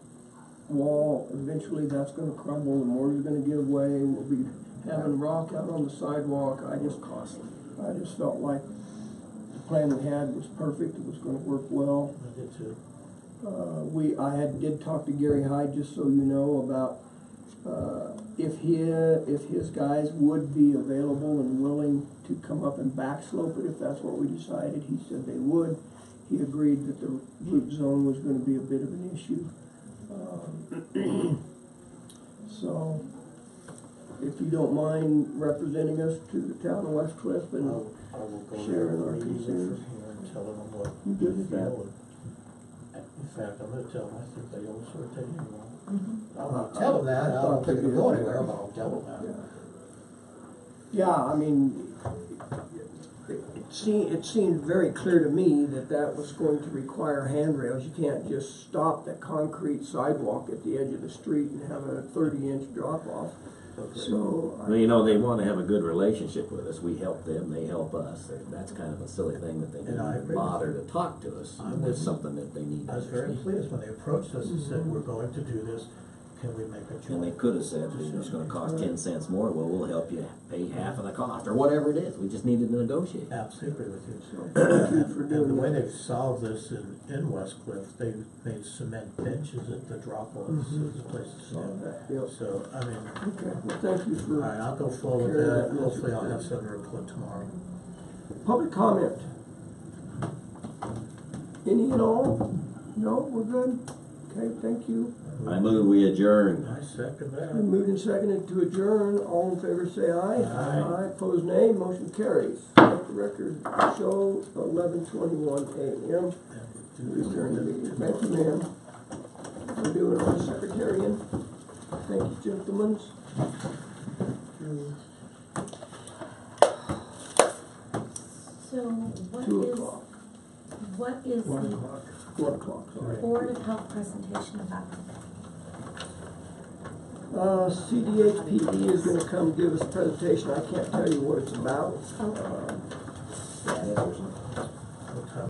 wall, eventually that's going to crumble, the mortar's going to give way, we'll be having rock out on the sidewalk. I just felt like the plan we had was perfect, it was going to work well. I did too. I did talk to Gary Hyde, just so you know, about if his guys would be available and willing to come up and backslope it, if that's what we decided. He said they would. He agreed that the root zone was going to be a bit of an issue. So, if you don't mind representing us to the town of West Cliff and I will go sharing there our immediately concerns. from here and tell them what You good with that? feel. In fact, I'm going to tell them I think they owe us a retaining wall. I'll tell them that. I don't think it'll go anywhere, but I'll tell them that. Yeah, I mean, it seemed very clear to me that that was going to require handrails. You can't just stop the concrete sidewalk at the edge of the street and have a 30-inch drop-off. Okay. So, well, you know, they want to have a good relationship with us. We help them, they help us. That's kind of a silly thing that they And I didn't agree with bother you. to talk to us. I'm It's with you. something that they need to I was very understand. pleased when they approached us and said, we're going to do this. can we make a And they joint? could have said, it's gonna cost 10 cents more, well, we'll help you pay half of the cost, or whatever it is, we just needed to negotiate. Absolutely with you. So, thank you for And the doing way that. they've solved this in West Cliff, they've made cement benches at the drop-offs, as places to Saw do. that, yep. So, I mean, Okay, well, thank you all right, for I'll go forward with carrying that, that hopefully message. I'll have some report tomorrow. public comment. Any at all? No, we're good? Okay, thank you. I move we adjourn. I second that. Been moved and seconded to adjourn. All in favor say aye. Aye. Opposed nay. Motion carries. Let the record show 11:21 a.m. We adjourn the meeting. Thank you, ma'am, for doing our secretarian. Thank you, gentlemen. So what 2 is, o'clock. what is 1 the o'clock. 1 o'clock, sorry. Board of Health presentation about? CDHPE is gonna come give us a presentation. I can't tell you what it's about. Okay. Yeah,